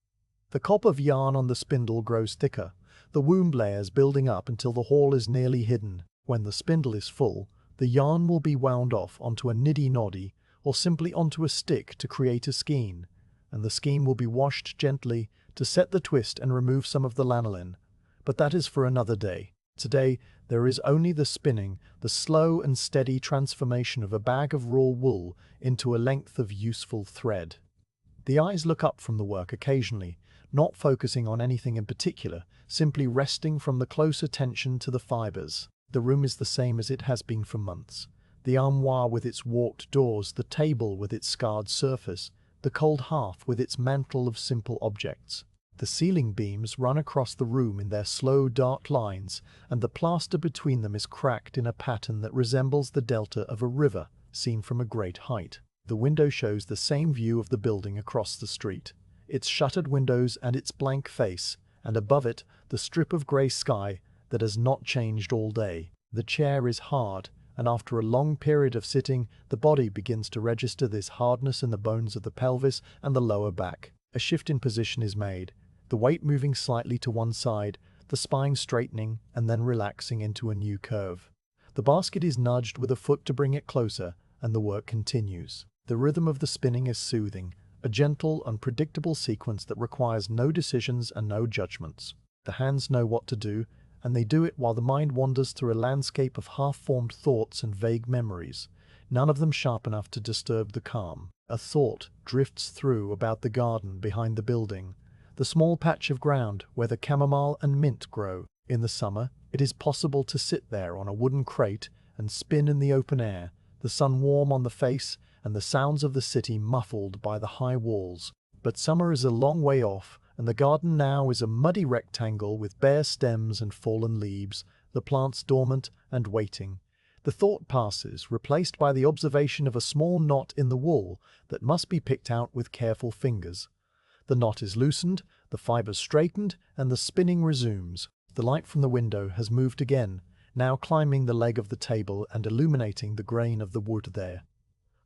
The cop of yarn on the spindle grows thicker, the womb layers building up until the haul is nearly hidden. When the spindle is full, the yarn will be wound off onto a niddy-noddy or simply onto a stick to create a skein, and the skein will be washed gently to set the twist and remove some of the lanolin. But that is for another day. Today, there is only the spinning, the slow and steady transformation of a bag of raw wool into a length of useful thread. The eyes look up from the work occasionally, not focusing on anything in particular, simply resting from the close attention to the fibers. The room is the same as it has been for months. The armoire with its warped doors, the table with its scarred surface, the cold hearth with its mantle of simple objects. The ceiling beams run across the room in their slow dark lines, and the plaster between them is cracked in a pattern that resembles the delta of a river seen from a great height. The window shows the same view of the building across the street, its shuttered windows and its blank face, and above it the strip of grey sky that has not changed all day. The chair is hard, and after a long period of sitting, the body begins to register this hardness in the bones of the pelvis and the lower back. A shift in position is made, the weight moving slightly to one side, the spine straightening and then relaxing into a new curve. The basket is nudged with a foot to bring it closer, and the work continues. The rhythm of the spinning is soothing, a gentle, unpredictable sequence that requires no decisions and no judgments. The hands know what to do, and they do it while the mind wanders through a landscape of half-formed thoughts and vague memories, none of them sharp enough to disturb the calm. A thought drifts through about the garden behind the building, the small patch of ground where the chamomile and mint grow. In the summer, it is possible to sit there on a wooden crate and spin in the open air, the sun warm on the face and the sounds of the city muffled by the high walls. But summer is a long way off, and the garden now is a muddy rectangle with bare stems and fallen leaves, the plants dormant and waiting. The thought passes, replaced by the observation of a small knot in the wool that must be picked out with careful fingers. The knot is loosened, the fibers straightened, and the spinning resumes. The light from the window has moved again, now climbing the leg of the table and illuminating the grain of the wood there.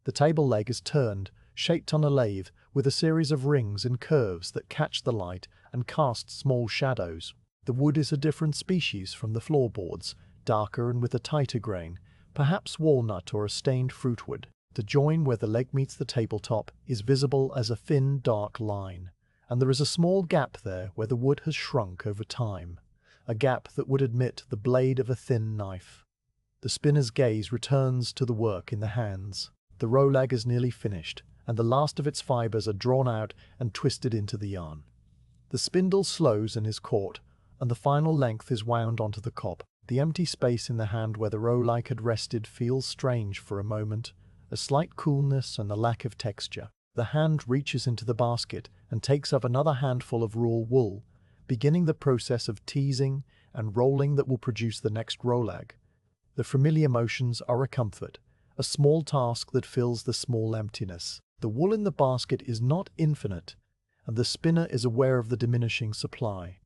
The table leg is turned, shaped on a lathe, with a series of rings and curves that catch the light and cast small shadows. The wood is a different species from the floorboards, darker and with a tighter grain, perhaps walnut or a stained fruitwood. The join where the leg meets the tabletop is visible as a thin, dark line, and there is a small gap there where the wood has shrunk over time, a gap that would admit the blade of a thin knife. The spinner's gaze returns to the work in the hands. The rowlag is nearly finished, and the last of its fibers are drawn out and twisted into the yarn. The spindle slows and is caught, and the final length is wound onto the cob. The empty space in the hand where the rowlag had rested feels strange for a moment, a slight coolness and a lack of texture. The hand reaches into the basket and takes up another handful of raw wool, beginning the process of teasing and rolling that will produce the next rowlag. The familiar motions are a comfort, a small task that fills the small emptiness. The wool in the basket is not infinite, and the spinner is aware of the diminishing supply.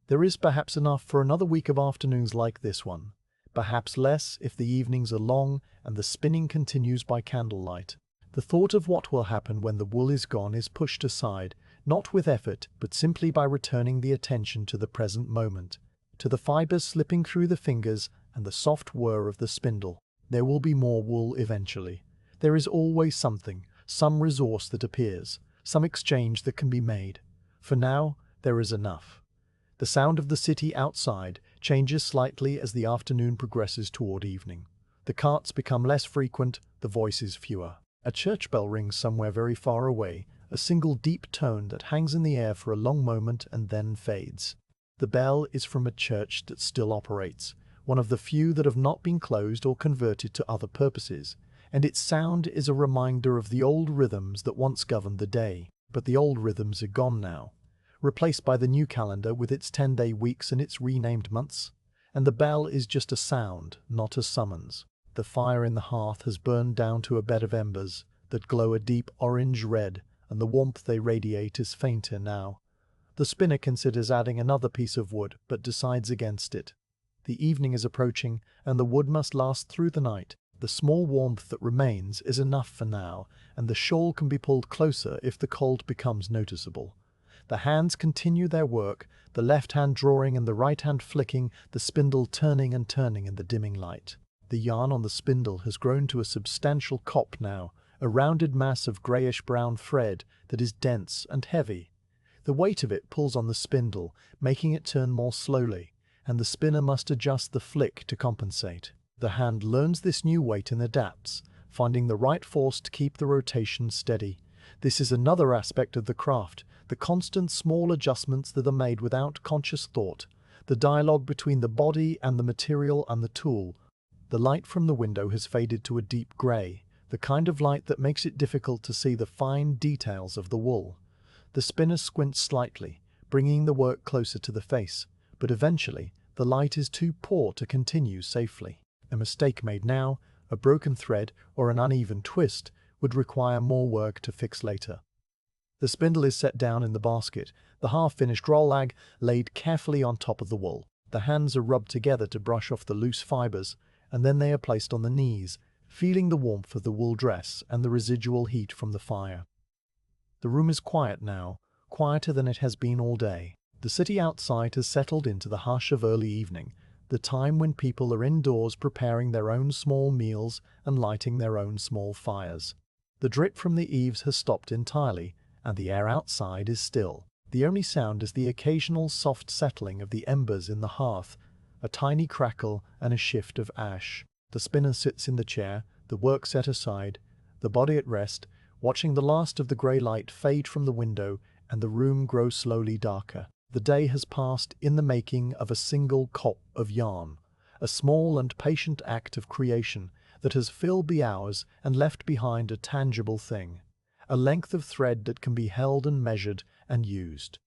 There is perhaps enough for another week of afternoons like this one, perhaps less if the evenings are long and the spinning continues by candlelight. The thought of what will happen when the wool is gone is pushed aside, not with effort, but simply by returning the attention to the present moment, to the fibers slipping through the fingers and the soft whir of the spindle. There will be more wool eventually. There is always something, some resource that appears, some exchange that can be made. For now, there is enough. The sound of the city outside changes slightly as the afternoon progresses toward evening. The carts become less frequent, the voices fewer. A church bell rings somewhere very far away, a single deep tone that hangs in the air for a long moment and then fades. The bell is from a church that still operates, one of the few that have not been closed or converted to other purposes, and its sound is a reminder of the old rhythms that once governed the day. But the old rhythms are gone now, replaced by the new calendar with its 10-day weeks and its renamed months, and the bell is just a sound, not a summons. The fire in the hearth has burned down to a bed of embers that glow a deep orange red, and the warmth they radiate is fainter now. The spinner considers adding another piece of wood, but decides against it. The evening is approaching, and the wood must last through the night. The small warmth that remains is enough for now, and the shawl can be pulled closer if the cold becomes noticeable. The hands continue their work, the left hand drawing and the right hand flicking, the spindle turning and turning in the dimming light. The yarn on the spindle has grown to a substantial cop now, a rounded mass of greyish-brown thread that is dense and heavy. The weight of it pulls on the spindle, making it turn more slowly, and the spinner must adjust the flick to compensate. The hand learns this new weight and adapts, finding the right force to keep the rotation steady. This is another aspect of the craft, the constant small adjustments that are made without conscious thought, the dialogue between the body and the material and the tool. The light from the window has faded to a deep grey, the kind of light that makes it difficult to see the fine details of the wool. The spinner squints slightly, bringing the work closer to the face, but eventually the light is too poor to continue safely. A mistake made now, a broken thread or an uneven twist, would require more work to fix later. The spindle is set down in the basket, the half-finished rowlag laid carefully on top of the wool. The hands are rubbed together to brush off the loose fibers, and then they are placed on the knees, feeling the warmth of the wool dress and the residual heat from the fire. The room is quiet now, quieter than it has been all day. The city outside has settled into the hush of early evening, the time when people are indoors preparing their own small meals and lighting their own small fires. The drip from the eaves has stopped entirely, and the air outside is still. The only sound is the occasional soft settling of the embers in the hearth, a tiny crackle and a shift of ash. The spinner sits in the chair, the work set aside, the body at rest, watching the last of the grey light fade from the window and the room grow slowly darker. The day has passed in the making of a single cop of yarn, a small and patient act of creation that has filled the hours and left behind a tangible thing, a length of thread that can be held and measured and used.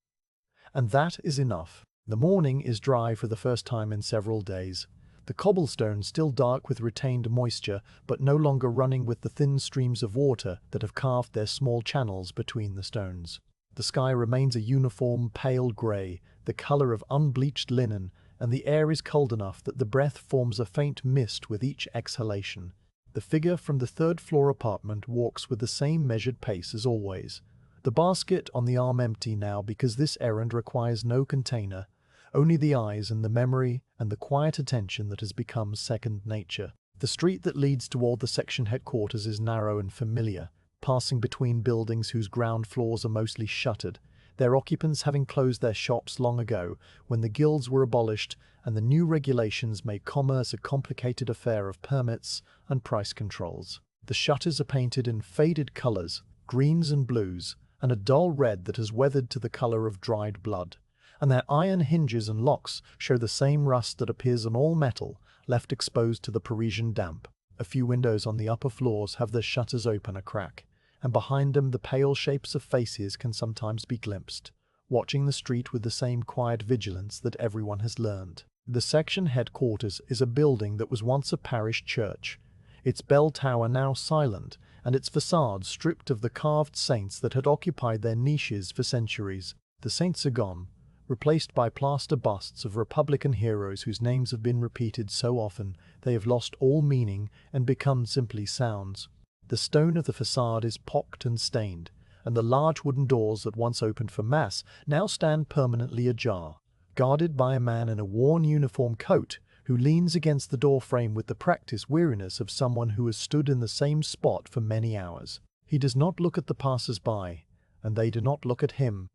And that is enough. The morning is dry for the first time in several days. The cobblestone still dark with retained moisture, but no longer running with the thin streams of water that have carved their small channels between the stones. The sky remains a uniform pale grey, the colour of unbleached linen, and the air is cold enough that the breath forms a faint mist with each exhalation. The figure from the third-floor apartment walks with the same measured pace as always, the basket on the arm empty now because this errand requires no container, only the eyes and the memory and the quiet attention that has become second nature. The street that leads toward the section headquarters is narrow and familiar, passing between buildings whose ground floors are mostly shuttered, their occupants having closed their shops long ago when the guilds were abolished and the new regulations made commerce a complicated affair of permits and price controls. The shutters are painted in faded colors, greens and blues, and a dull red that has weathered to the color of dried blood, and their iron hinges and locks show the same rust that appears on all metal left exposed to the Parisian damp. A few windows on the upper floors have their shutters open a crack, and behind them the pale shapes of faces can sometimes be glimpsed, watching the street with the same quiet vigilance that everyone has learned. The section headquarters is a building that was once a parish church, its bell tower now silent, and its facade stripped of the carved saints that had occupied their niches for centuries. The saints are gone, replaced by plaster busts of Republican heroes whose names have been repeated so often they have lost all meaning and become simply sounds. The stone of the facade is pocked and stained, and the large wooden doors that once opened for mass now stand permanently ajar, guarded by a man in a worn uniform coat who leans against the doorframe with the practiced weariness of someone who has stood in the same spot for many hours. He does not look at the passers-by, and they do not look at him.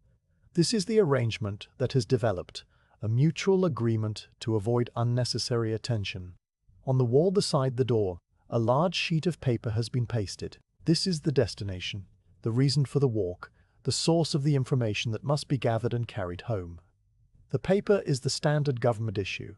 This is the arrangement that has developed, a mutual agreement to avoid unnecessary attention. On the wall beside the door, a large sheet of paper has been pasted. This is the destination, the reason for the walk, the source of the information that must be gathered and carried home. The paper is the standard government issue,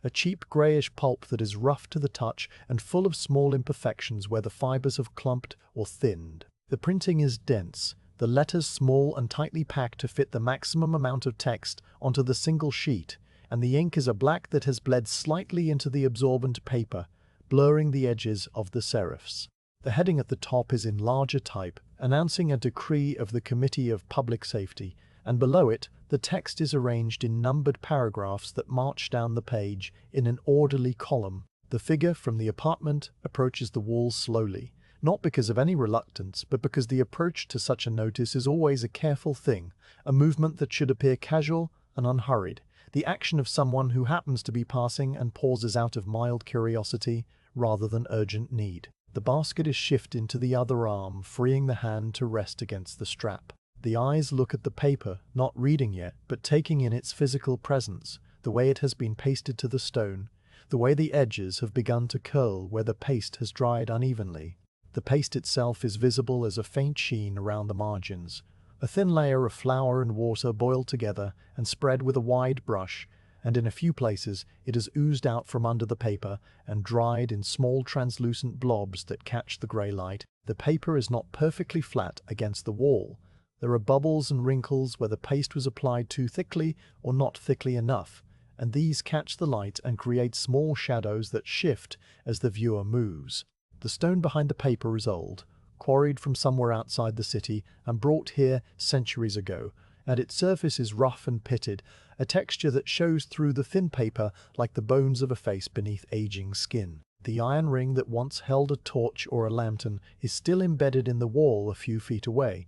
a cheap greyish pulp that is rough to the touch and full of small imperfections where the fibers have clumped or thinned. The printing is dense, the letters small and tightly packed to fit the maximum amount of text onto the single sheet, and the ink is a black that has bled slightly into the absorbent paper, blurring the edges of the serifs. The heading at the top is in larger type, announcing a decree of the Committee of Public Safety, and below it the text is arranged in numbered paragraphs that march down the page in an orderly column. The figure from the apartment approaches the wall slowly, not because of any reluctance, but because the approach to such a notice is always a careful thing, a movement that should appear casual and unhurried, the action of someone who happens to be passing and pauses out of mild curiosity rather than urgent need. The basket is shifted into the other arm, freeing the hand to rest against the strap. The eyes look at the paper, not reading yet, but taking in its physical presence, the way it has been pasted to the stone, the way the edges have begun to curl where the paste has dried unevenly. The paste itself is visible as a faint sheen around the margins, a thin layer of flour and water boiled together and spread with a wide brush, and in a few places it has oozed out from under the paper and dried in small translucent blobs that catch the grey light. The paper is not perfectly flat against the wall. There are bubbles and wrinkles where the paste was applied too thickly or not thickly enough, and these catch the light and create small shadows that shift as the viewer moves. The stone behind the paper is old, quarried from somewhere outside the city and brought here centuries ago, and its surface is rough and pitted, a texture that shows through the thin paper like the bones of a face beneath aging skin. The iron ring that once held a torch or a lantern is still embedded in the wall a few feet away,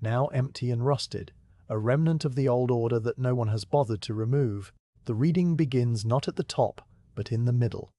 now empty and rusted, a remnant of the old order that no one has bothered to remove. The reading begins not at the top, but in the middle,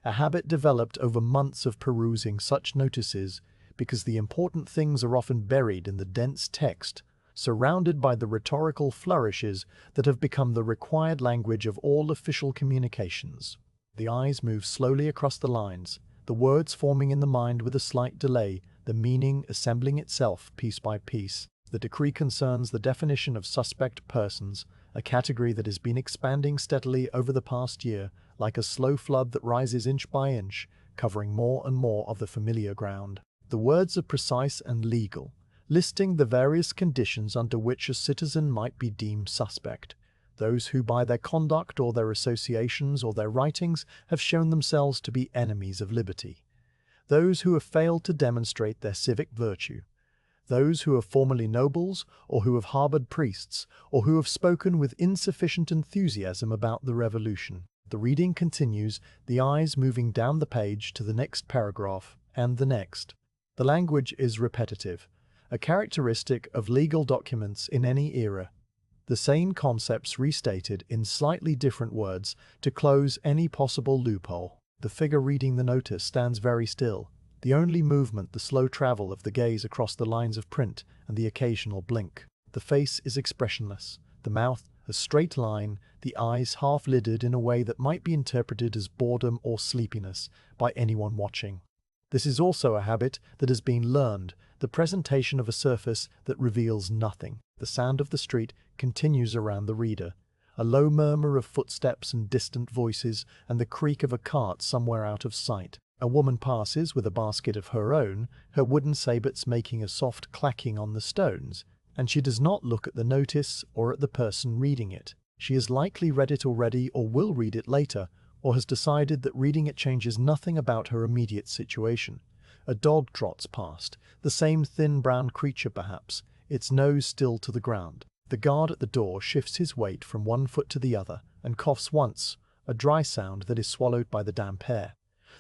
a habit developed over months of perusing such notices, because the important things are often buried in the dense text, surrounded by the rhetorical flourishes that have become the required language of all official communications. The eyes move slowly across the lines, the words forming in the mind with a slight delay, the meaning assembling itself piece by piece. The decree concerns the definition of suspect persons, a category that has been expanding steadily over the past year, like a slow flood that rises inch by inch, covering more and more of the familiar ground. The words are precise and legal, listing the various conditions under which a citizen might be deemed suspect. Those who by their conduct or their associations or their writings have shown themselves to be enemies of liberty. Those who have failed to demonstrate their civic virtue. Those who are formerly nobles, or who have harbored priests, or who have spoken with insufficient enthusiasm about the revolution. The reading continues, the eyes moving down the page to the next paragraph, and the next. The language is repetitive, a characteristic of legal documents in any era. The same concepts restated in slightly different words to close any possible loophole. The figure reading the notice stands very still, the only movement the slow travel of the gaze across the lines of print and the occasional blink. The face is expressionless, the mouth a straight line, the eyes half-lidded in a way that might be interpreted as boredom or sleepiness by anyone watching. This is also a habit that has been learned, the presentation of a surface that reveals nothing. The sound of the street continues around the reader, a low murmur of footsteps and distant voices and the creak of a cart somewhere out of sight. A woman passes with a basket of her own, her wooden sabots making a soft clacking on the stones, and she does not look at the notice or at the person reading it. She has likely read it already or will read it later, or has decided that reading it changes nothing about her immediate situation. A dog trots past, the same thin brown creature perhaps, its nose still to the ground. The guard at the door shifts his weight from one foot to the other and coughs once, a dry sound that is swallowed by the damp air.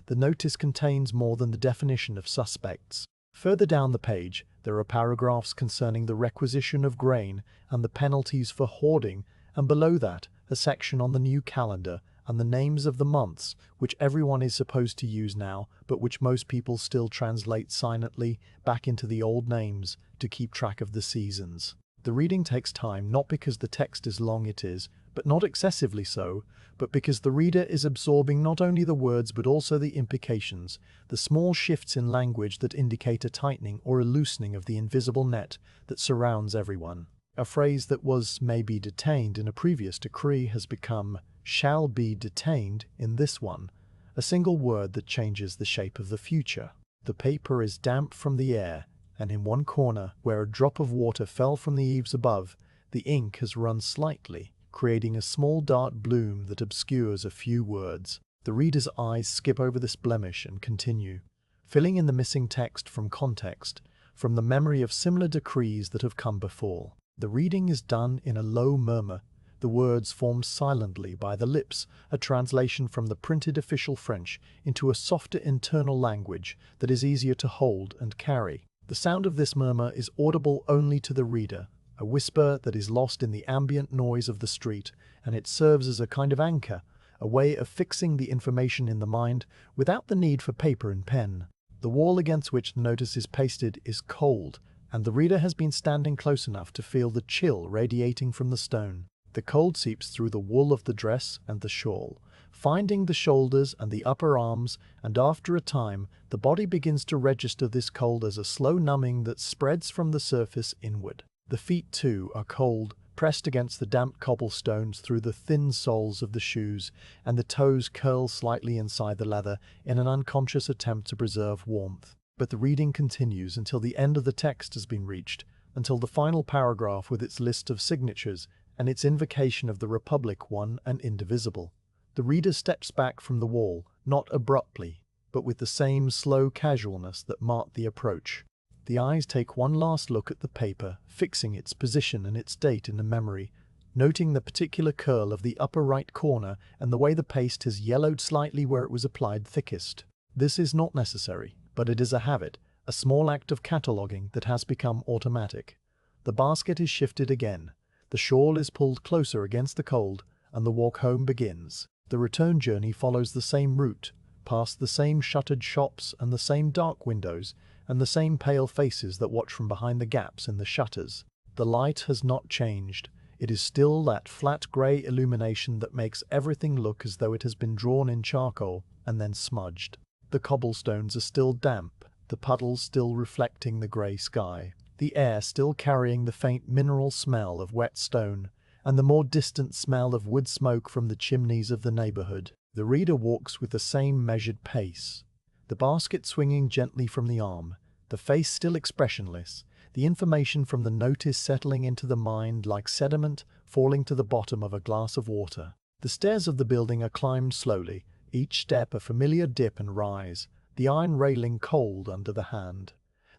The notice contains more than the definition of suspects. Further down the page, there are paragraphs concerning the requisition of grain and the penalties for hoarding, and below that, a section on the new calendar and the names of the months, which everyone is supposed to use now, but which most people still translate silently back into the old names to keep track of the seasons. The reading takes time not because the text is long it is, but not excessively so, but because the reader is absorbing not only the words but also the implications, the small shifts in language that indicate a tightening or a loosening of the invisible net that surrounds everyone. A phrase that was may be detained in a previous decree has become shall be detained in this one, a single word that changes the shape of the future. The paper is damp from the air, and in one corner, where a drop of water fell from the eaves above, the ink has run slightly, creating a small dark bloom that obscures a few words. The reader's eyes skip over this blemish and continue, filling in the missing text from context, from the memory of similar decrees that have come before. The reading is done in a low murmur, the words formed silently by the lips, a translation from the printed official French into a softer internal language that is easier to hold and carry. The sound of this murmur is audible only to the reader, a whisper that is lost in the ambient noise of the street, and it serves as a kind of anchor, a way of fixing the information in the mind without the need for paper and pen. The wall against which the notice is pasted is cold, and the reader has been standing close enough to feel the chill radiating from the stone. The cold seeps through the wool of the dress and the shawl, finding the shoulders and the upper arms, and after a time the body begins to register this cold as a slow numbing that spreads from the surface inward. The feet too are cold, pressed against the damp cobblestones through the thin soles of the shoes, and the toes curl slightly inside the leather in an unconscious attempt to preserve warmth. But the reading continues until the end of the text has been reached, until the final paragraph with its list of signatures and its invocation of the Republic one and indivisible. The reader steps back from the wall, not abruptly, but with the same slow casualness that marked the approach. The eyes take one last look at the paper, fixing its position and its date in the memory, noting the particular curl of the upper right corner and the way the paste has yellowed slightly where it was applied thickest. This is not necessary, but it is a habit, a small act of cataloguing that has become automatic. The basket is shifted again. The shawl is pulled closer against the cold, and the walk home begins. The return journey follows the same route, past the same shuttered shops and the same dark windows, and the same pale faces that watch from behind the gaps in the shutters. The light has not changed. It is still that flat grey illumination that makes everything look as though it has been drawn in charcoal and then smudged. The cobblestones are still damp, the puddles still reflecting the grey sky, the air still carrying the faint mineral smell of wet stone, and the more distant smell of wood smoke from the chimneys of the neighbourhood. The reader walks with the same measured pace, the basket swinging gently from the arm, the face still expressionless, the information from the notice settling into the mind like sediment falling to the bottom of a glass of water. The stairs of the building are climbed slowly, each step a familiar dip and rise, the iron railing cold under the hand.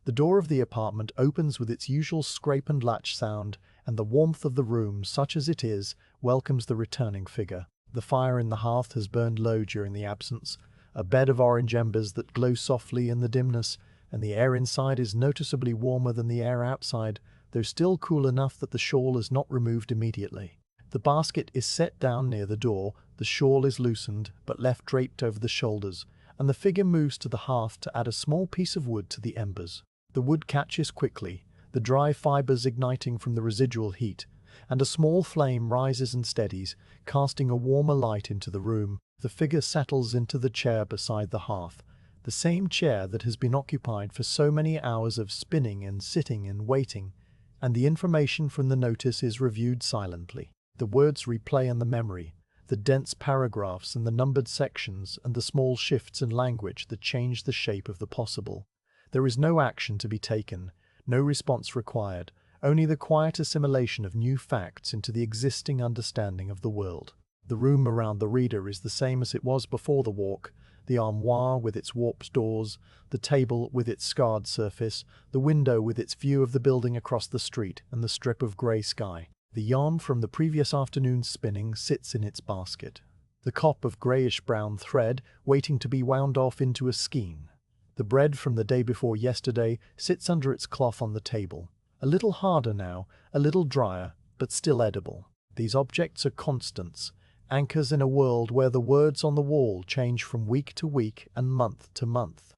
The door of the apartment opens with its usual scrape and latch sound, and the warmth of the room, such as it is, welcomes the returning figure. The fire in the hearth has burned low during the absence, a bed of orange embers that glow softly in the dimness, and the air inside is noticeably warmer than the air outside, though still cool enough that the shawl is not removed immediately. The basket is set down near the door, the shawl is loosened, but left draped over the shoulders, and the figure moves to the hearth to add a small piece of wood to the embers. The wood catches quickly, the dry fibers igniting from the residual heat, and a small flame rises and steadies, casting a warmer light into the room. The figure settles into the chair beside the hearth, the same chair that has been occupied for so many hours of spinning and sitting and waiting, and the information from the notice is reviewed silently. The words replay in the memory, the dense paragraphs and the numbered sections and the small shifts in language that change the shape of the possible. There is no action to be taken, no response required, only the quiet assimilation of new facts into the existing understanding of the world. The room around the reader is the same as it was before the walk, the armoire with its warped doors, the table with its scarred surface, the window with its view of the building across the street and the strip of grey sky. The yarn from the previous afternoon's spinning sits in its basket, the cop of greyish-brown thread waiting to be wound off into a skein. The bread from the day before yesterday sits under its cloth on the table, a little harder now, a little drier, but still edible. These objects are constants, anchors in a world where the words on the wall change from week to week and month to month.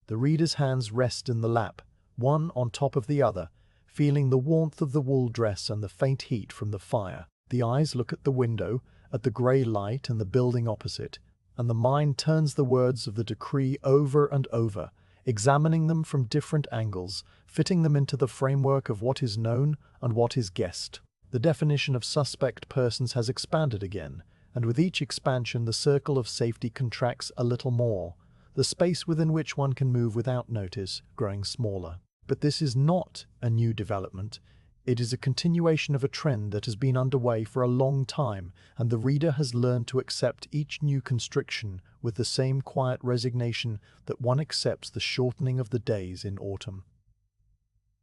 The reader's hands rest in the lap, one on top of the other, feeling the warmth of the wool dress and the faint heat from the fire. The eyes look at the window, at the grey light and the building opposite, and the mind turns the words of the decree over and over, examining them from different angles, fitting them into the framework of what is known and what is guessed. The definition of suspect persons has expanded again, and with each expansion the circle of safety contracts a little more, the space within which one can move without notice growing smaller. But this is not a new development. It is a continuation of a trend that has been underway for a long time, and the reader has learned to accept each new constriction with the same quiet resignation that one accepts the shortening of the days in autumn.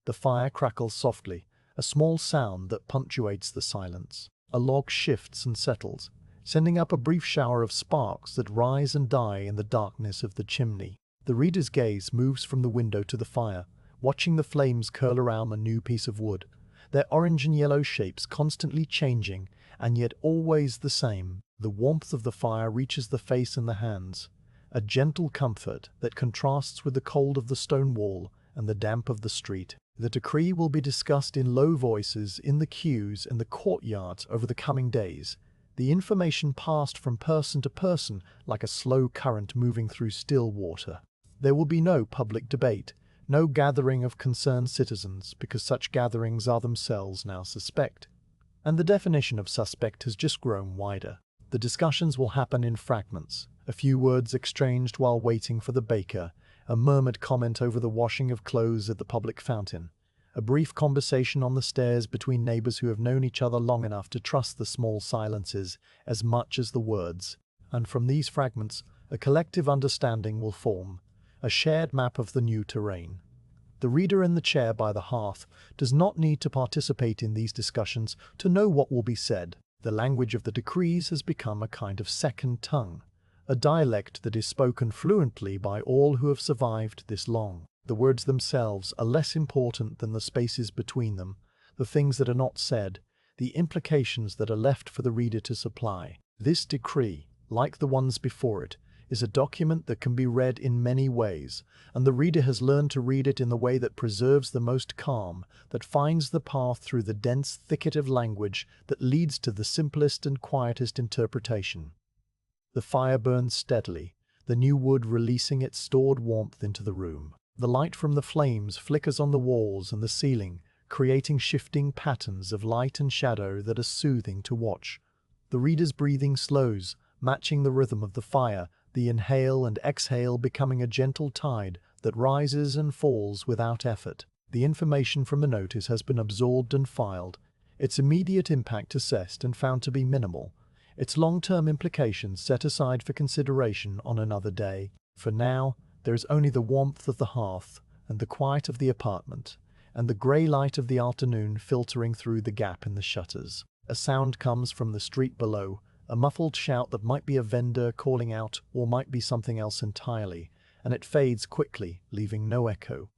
The fire crackles softly, a small sound that punctuates the silence. A log shifts and settles, sending up a brief shower of sparks that rise and die in the darkness of the chimney. The reader's gaze moves from the window to the fire, watching the flames curl around the new piece of wood, their orange and yellow shapes constantly changing and yet always the same. The warmth of the fire reaches the face and the hands, a gentle comfort that contrasts with the cold of the stone wall and the damp of the street. The decree will be discussed in low voices in the queues and the courtyards over the coming days, the information passed from person to person like a slow current moving through still water. There will be no public debate, no gathering of concerned citizens, because such gatherings are themselves now suspect. And the definition of suspect has just grown wider. The discussions will happen in fragments, a few words exchanged while waiting for the baker, a murmured comment over the washing of clothes at the public fountain, a brief conversation on the stairs between neighbors who have known each other long enough to trust the small silences as much as the words. And from these fragments, a collective understanding will form, a shared map of the new terrain. The reader in the chair by the hearth does not need to participate in these discussions to know what will be said. The language of the decrees has become a kind of second tongue, a dialect that is spoken fluently by all who have survived this long. The words themselves are less important than the spaces between them, the things that are not said, the implications that are left for the reader to supply. This decree, like the ones before it, is a document that can be read in many ways, and the reader has learned to read it in the way that preserves the most calm, that finds the path through the dense thicket of language that leads to the simplest and quietest interpretation. The fire burns steadily, the new wood releasing its stored warmth into the room. The light from the flames flickers on the walls and the ceiling, creating shifting patterns of light and shadow that are soothing to watch. The reader's breathing slows, matching the rhythm of the fire, the inhale and exhale becoming a gentle tide that rises and falls without effort. The information from the notice has been absorbed and filed, its immediate impact assessed and found to be minimal, its long-term implications set aside for consideration on another day. For now, there is only the warmth of the hearth and the quiet of the apartment, and the grey light of the afternoon filtering through the gap in the shutters. A sound comes from the street below, a muffled shout that might be a vendor calling out or might be something else entirely, and it fades quickly, leaving no echo.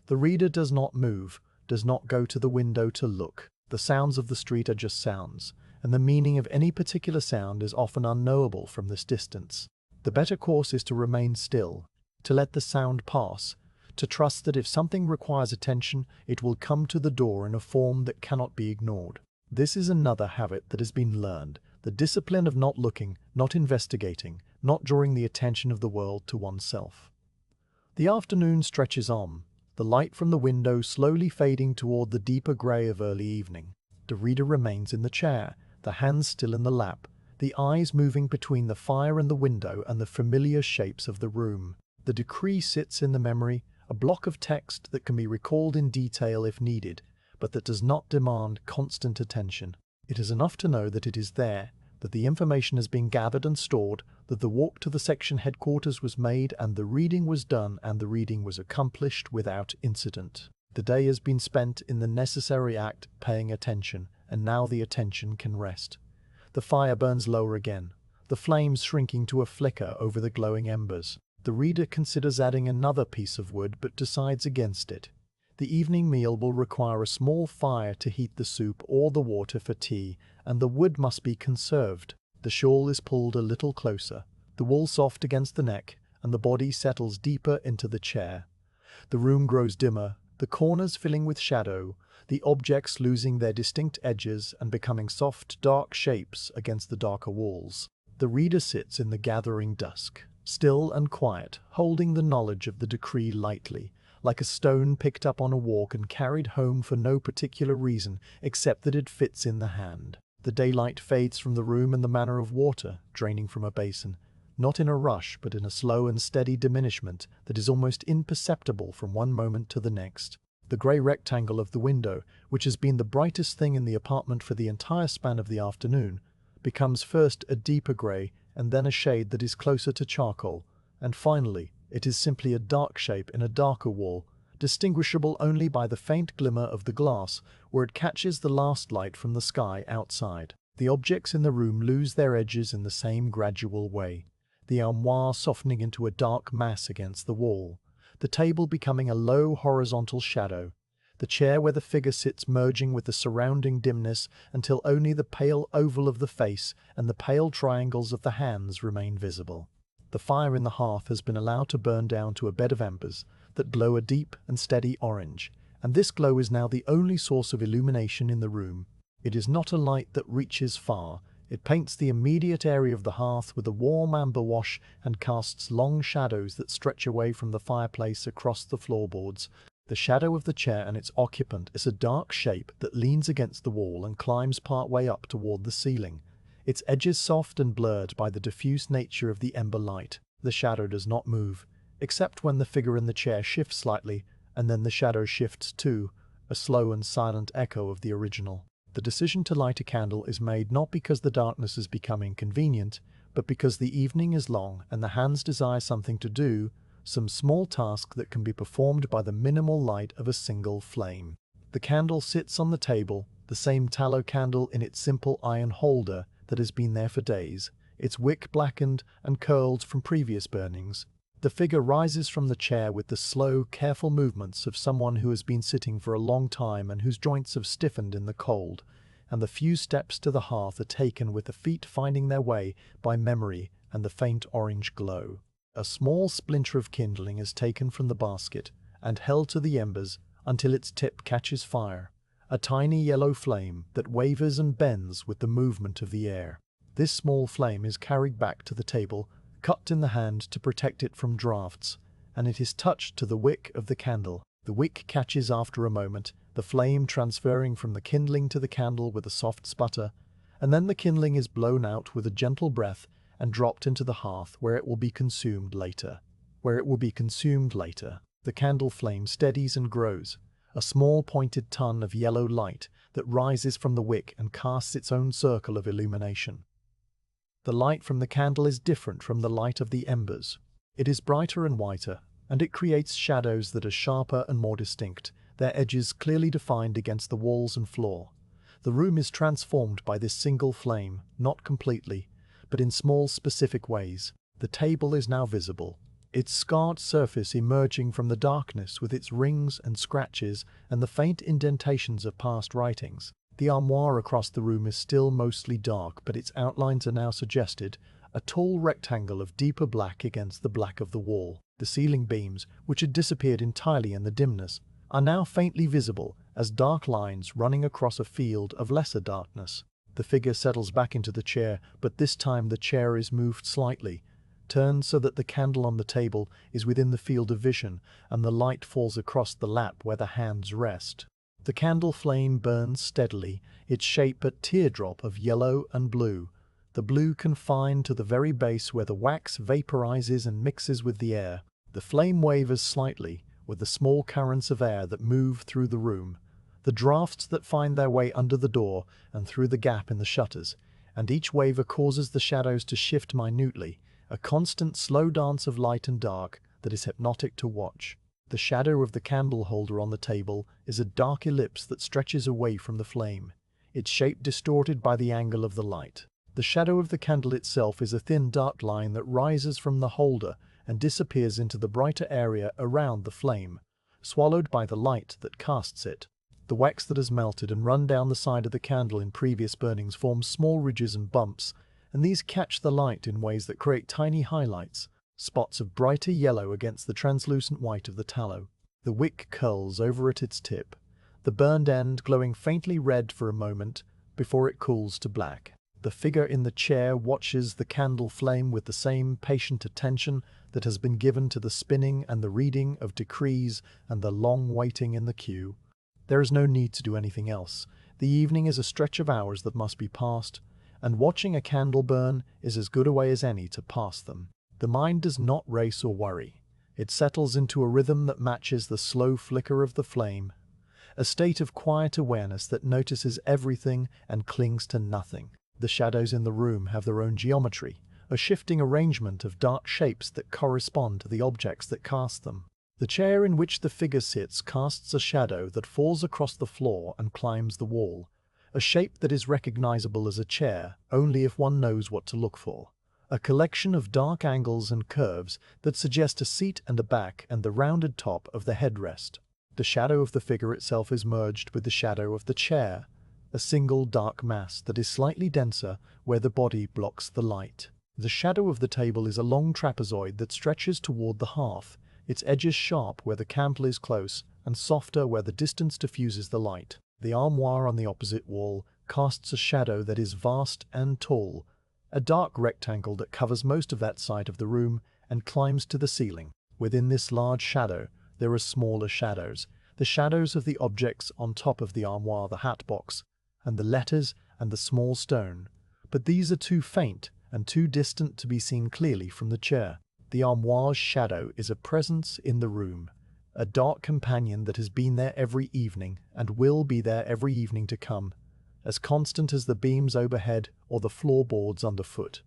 The reader does not move, does not go to the window to look. The sounds of the street are just sounds, and the meaning of any particular sound is often unknowable from this distance. The better course is to remain still, to let the sound pass, to trust that if something requires attention, it will come to the door in a form that cannot be ignored. This is another habit that has been learned, the discipline of not looking, not investigating, not drawing the attention of the world to oneself. The afternoon stretches on, the light from the window slowly fading toward the deeper grey of early evening. The reader remains in the chair, the hands still in the lap, the eyes moving between the fire and the window and the familiar shapes of the room. The decree sits in the memory, a block of text that can be recalled in detail if needed, but that does not demand constant attention. It is enough to know that it is there, that the information has been gathered and stored, that the walk to the section headquarters was made and the reading was done and the reading was accomplished without incident. The day has been spent in the necessary act paying attention, and now the attention can rest. The fire burns lower again, the flames shrinking to a flicker over the glowing embers. The reader considers adding another piece of wood but decides against it. The evening meal will require a small fire to heat the soup or the water for tea, and the wood must be conserved. The shawl is pulled a little closer, the wool soft against the neck, and the body settles deeper into the chair. The room grows dimmer, the corners filling with shadow, the objects losing their distinct edges and becoming soft, dark shapes against the darker walls. The reader sits in the gathering dusk, still and quiet, holding the knowledge of the decree lightly, like a stone picked up on a walk and carried home for no particular reason except that it fits in the hand. The daylight fades from the room in the manner of water draining from a basin, not in a rush but in a slow and steady diminishment that is almost imperceptible from one moment to the next. The grey rectangle of the window, which has been the brightest thing in the apartment for the entire span of the afternoon, becomes first a deeper grey and then a shade that is closer to charcoal, and finally it is simply a dark shape in a darker wall, distinguishable only by the faint glimmer of the glass where it catches the last light from the sky outside. The objects in the room lose their edges in the same gradual way, the armoire softening into a dark mass against the wall, the table becoming a low horizontal shadow, the chair where the figure sits merging with the surrounding dimness until only the pale oval of the face and the pale triangles of the hands remain visible. The fire in the hearth has been allowed to burn down to a bed of embers that glow a deep and steady orange, and this glow is now the only source of illumination in the room. It is not a light that reaches far. It paints the immediate area of the hearth with a warm amber wash and casts long shadows that stretch away from the fireplace across the floorboards. The shadow of the chair and its occupant is a dark shape that leans against the wall and climbs part way up toward the ceiling, its edges soft and blurred by the diffuse nature of the ember light. The shadow does not move, except when the figure in the chair shifts slightly, and then the shadow shifts too, a slow and silent echo of the original. The decision to light a candle is made not because the darkness is becoming inconvenient, but because the evening is long and the hands desire something to do, some small task that can be performed by the minimal light of a single flame. The candle sits on the table, the same tallow candle in its simple iron holder that has been there for days, its wick blackened and curled from previous burnings. The figure rises from the chair with the slow, careful movements of someone who has been sitting for a long time and whose joints have stiffened in the cold, and the few steps to the hearth are taken with the feet finding their way by memory and the faint orange glow. A small splinter of kindling is taken from the basket and held to the embers until its tip catches fire, a tiny yellow flame that wavers and bends with the movement of the air. This small flame is carried back to the table, cupped in the hand to protect it from draughts, and it is touched to the wick of the candle. The wick catches after a moment, the flame transferring from the kindling to the candle with a soft sputter, and then the kindling is blown out with a gentle breath and dropped into the hearth where it will be consumed later. The candle flame steadies and grows, a small pointed tongue of yellow light that rises from the wick and casts its own circle of illumination. The light from the candle is different from the light of the embers. It is brighter and whiter, and it creates shadows that are sharper and more distinct, their edges clearly defined against the walls and floor. The room is transformed by this single flame, not completely, but in small specific ways. The table is now visible, its scarred surface emerging from the darkness with its rings and scratches and the faint indentations of past writings. The armoire across the room is still mostly dark, but its outlines are now suggested, a tall rectangle of deeper black against the black of the wall. The ceiling beams, which had disappeared entirely in the dimness, are now faintly visible as dark lines running across a field of lesser darkness. The figure settles back into the chair, but this time the chair is moved slightly, turned so that the candle on the table is within the field of vision and the light falls across the lap where the hands rest. The candle flame burns steadily, its shape a teardrop of yellow and blue, the blue confined to the very base where the wax vaporizes and mixes with the air. The flame wavers slightly, with the small currents of air that move through the room, the draughts that find their way under the door and through the gap in the shutters, and each waver causes the shadows to shift minutely, a constant slow dance of light and dark that is hypnotic to watch. The shadow of the candle holder on the table is a dark ellipse that stretches away from the flame, its shape distorted by the angle of the light. The shadow of the candle itself is a thin dark line that rises from the holder and disappears into the brighter area around the flame, swallowed by the light that casts it. The wax that has melted and run down the side of the candle in previous burnings forms small ridges and bumps, and these catch the light in ways that create tiny highlights, spots of brighter yellow against the translucent white of the tallow. The wick curls over at its tip, the burned end glowing faintly red for a moment before it cools to black. The figure in the chair watches the candle flame with the same patient attention that has been given to the spinning and the reading of decrees and the long waiting in the queue. There is no need to do anything else. The evening is a stretch of hours that must be passed, and watching a candle burn is as good a way as any to pass them. The mind does not race or worry. It settles into a rhythm that matches the slow flicker of the flame, a state of quiet awareness that notices everything and clings to nothing. The shadows in the room have their own geometry, a shifting arrangement of dark shapes that correspond to the objects that cast them. The chair in which the figure sits casts a shadow that falls across the floor and climbs the wall, a shape that is recognizable as a chair only if one knows what to look for. A collection of dark angles and curves that suggest a seat and a back and the rounded top of the headrest. The shadow of the figure itself is merged with the shadow of the chair, a single dark mass that is slightly denser where the body blocks the light. The shadow of the table is a long trapezoid that stretches toward the hearth, its edges sharp where the candle is close and softer where the distance diffuses the light. The armoire on the opposite wall casts a shadow that is vast and tall, a dark rectangle that covers most of that side of the room and climbs to the ceiling. Within this large shadow, there are smaller shadows, the shadows of the objects on top of the armoire, the hat box, and the letters and the small stone, but these are too faint and too distant to be seen clearly from the chair. The armoire's shadow is a presence in the room, a dark companion that has been there every evening and will be there every evening to come, as constant as the beams overhead or the floorboards underfoot.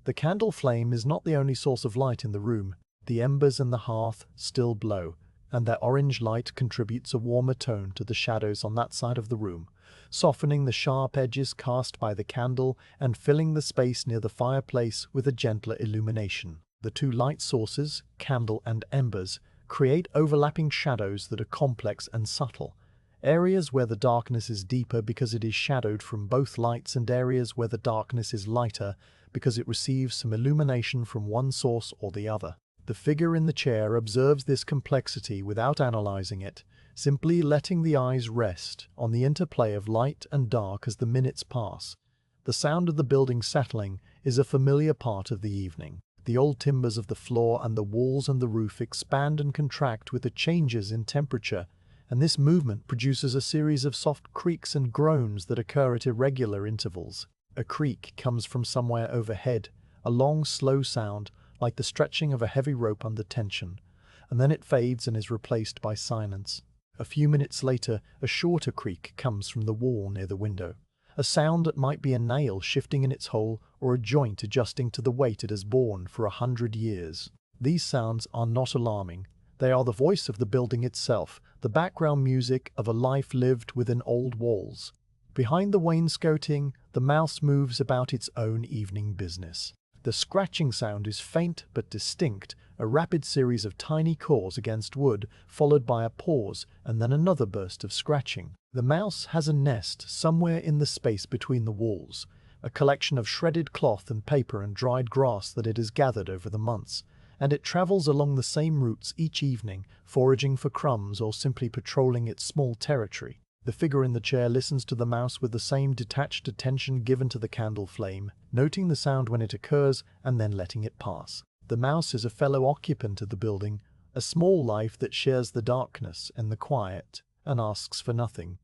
The candle flame is not the only source of light in the room. The embers in the hearth still blow, and their orange light contributes a warmer tone to the shadows on that side of the room, softening the sharp edges cast by the candle and filling the space near the fireplace with a gentler illumination. The two light sources, candle and embers, create overlapping shadows that are complex and subtle, areas where the darkness is deeper because it is shadowed from both lights and areas where the darkness is lighter because it receives some illumination from one source or the other. The figure in the chair observes this complexity without analyzing it, simply letting the eyes rest on the interplay of light and dark as the minutes pass. The sound of the building settling is a familiar part of the evening. The old timbers of the floor and the walls and the roof expand and contract with the changes in temperature, and this movement produces a series of soft creaks and groans that occur at irregular intervals. A creak comes from somewhere overhead, a long, slow sound like the stretching of a heavy rope under tension, and then it fades and is replaced by silence. A few minutes later, a shorter creak comes from the wall near the window, a sound that might be a nail shifting in its hole or a joint adjusting to the weight it has borne for 100 years. These sounds are not alarming. They are the voice of the building itself, the background music of a life lived within old walls. Behind the wainscoting, the mouse moves about its own evening business. The scratching sound is faint but distinct, a rapid series of tiny claws against wood, followed by a pause and then another burst of scratching. The mouse has a nest somewhere in the space between the walls, a collection of shredded cloth and paper and dried grass that it has gathered over the months, and it travels along the same routes each evening, foraging for crumbs or simply patrolling its small territory. The figure in the chair listens to the mouse with the same detached attention given to the candle flame, noting the sound when it occurs and then letting it pass. The mouse is a fellow occupant of the building, a small life that shares the darkness and the quiet and asks for nothing.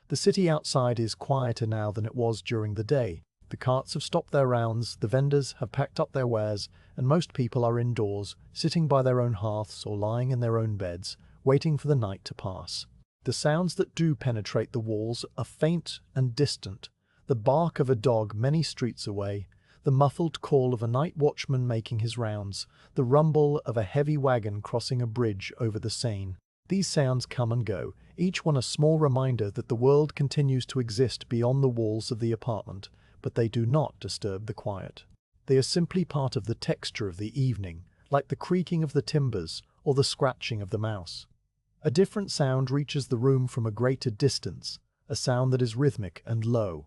The city outside is quieter now than it was during the day. The carts have stopped their rounds, the vendors have packed up their wares, and most people are indoors, sitting by their own hearths or lying in their own beds, waiting for the night to pass. The sounds that do penetrate the walls are faint and distant, the bark of a dog many streets away, the muffled call of a night watchman making his rounds, the rumble of a heavy wagon crossing a bridge over the Seine. These sounds come and go, each one a small reminder that the world continues to exist beyond the walls of the apartment, but they do not disturb the quiet. They are simply part of the texture of the evening, like the creaking of the timbers or the scratching of the mouse. A different sound reaches the room from a greater distance, a sound that is rhythmic and low,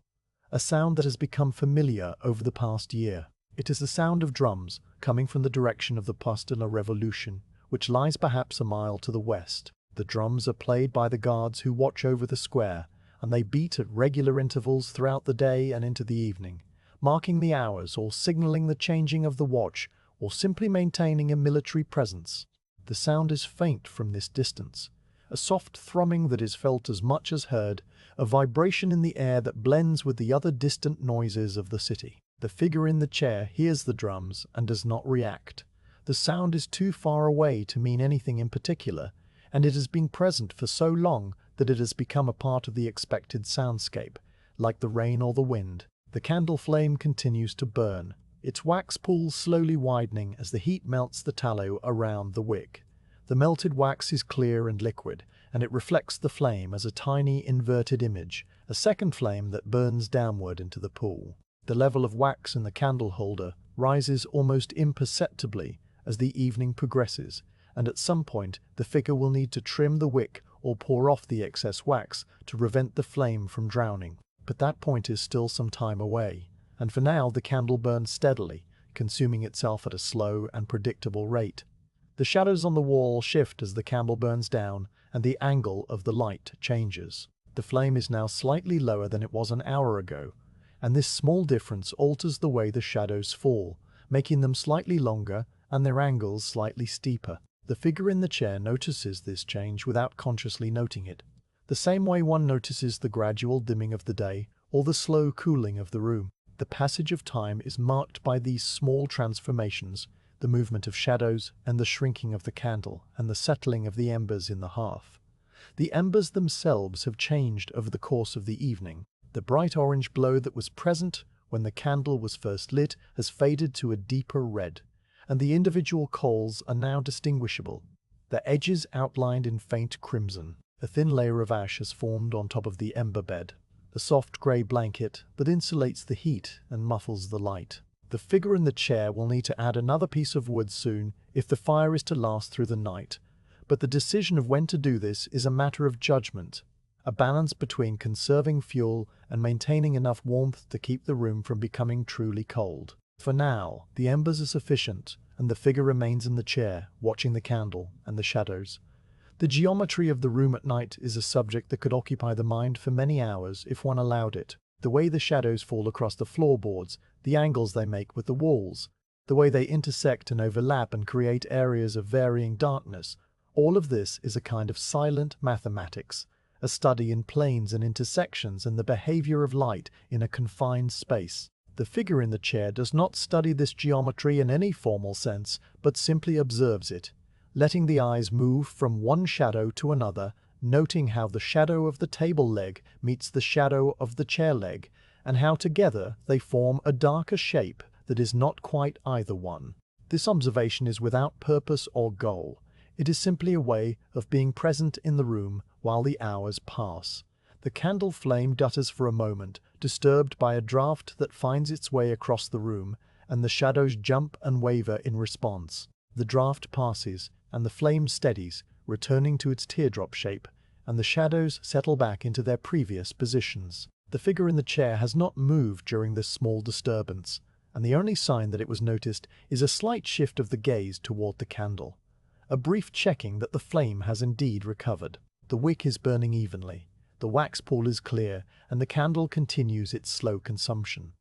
a sound that has become familiar over the past year. It is the sound of drums coming from the direction of the Place de la Révolution, which lies perhaps a mile to the west. The drums are played by the guards who watch over the square, and they beat at regular intervals throughout the day and into the evening, marking the hours or signaling the changing of the watch or simply maintaining a military presence. The sound is faint from this distance, a soft thrumming that is felt as much as heard, a vibration in the air that blends with the other distant noises of the city. The figure in the chair hears the drums and does not react. The sound is too far away to mean anything in particular, and it has been present for so long that it has become a part of the expected soundscape, like the rain or the wind. The candle flame continues to burn, its wax pools slowly widening as the heat melts the tallow around the wick. The melted wax is clear and liquid, and it reflects the flame as a tiny inverted image, a second flame that burns downward into the pool. The level of wax in the candle holder rises almost imperceptibly as the evening progresses, and at some point the figure will need to trim the wick or pour off the excess wax to prevent the flame from drowning. But that point is still some time away, and for now the candle burns steadily, consuming itself at a slow and predictable rate. The shadows on the wall shift as the candle burns down, and the angle of the light changes. The flame is now slightly lower than it was an hour ago, and this small difference alters the way the shadows fall, making them slightly longer and their angles slightly steeper. The figure in the chair notices this change without consciously noting it, the same way one notices the gradual dimming of the day or the slow cooling of the room. The passage of time is marked by these small transformations, the movement of shadows and the shrinking of the candle and the settling of the embers in the hearth. The embers themselves have changed over the course of the evening. The bright orange glow that was present when the candle was first lit has faded to a deeper red, and the individual coals are now distinguishable, their edges outlined in faint crimson. A thin layer of ash has formed on top of the ember bed, a soft grey blanket that insulates the heat and muffles the light. The figure in the chair will need to add another piece of wood soon if the fire is to last through the night, but the decision of when to do this is a matter of judgment, a balance between conserving fuel and maintaining enough warmth to keep the room from becoming truly cold. For now, the embers are sufficient, and the figure remains in the chair, watching the candle and the shadows. The geometry of the room at night is a subject that could occupy the mind for many hours if one allowed it. The way the shadows fall across the floorboards, the angles they make with the walls, the way they intersect and overlap and create areas of varying darkness. All of this is a kind of silent mathematics, a study in planes and intersections and the behavior of light in a confined space. The figure in the chair does not study this geometry in any formal sense, but simply observes it, letting the eyes move from one shadow to another, noting how the shadow of the table leg meets the shadow of the chair leg, and how together they form a darker shape that is not quite either one. This observation is without purpose or goal. It is simply a way of being present in the room while the hours pass. The candle flame gutters for a moment, disturbed by a draught that finds its way across the room, and the shadows jump and waver in response. The draught passes, and the flame steadies, returning to its teardrop shape, and the shadows settle back into their previous positions. The figure in the chair has not moved during this small disturbance, and the only sign that it was noticed is a slight shift of the gaze toward the candle, a brief checking that the flame has indeed recovered. The wick is burning evenly, the wax pool is clear, and the candle continues its slow consumption.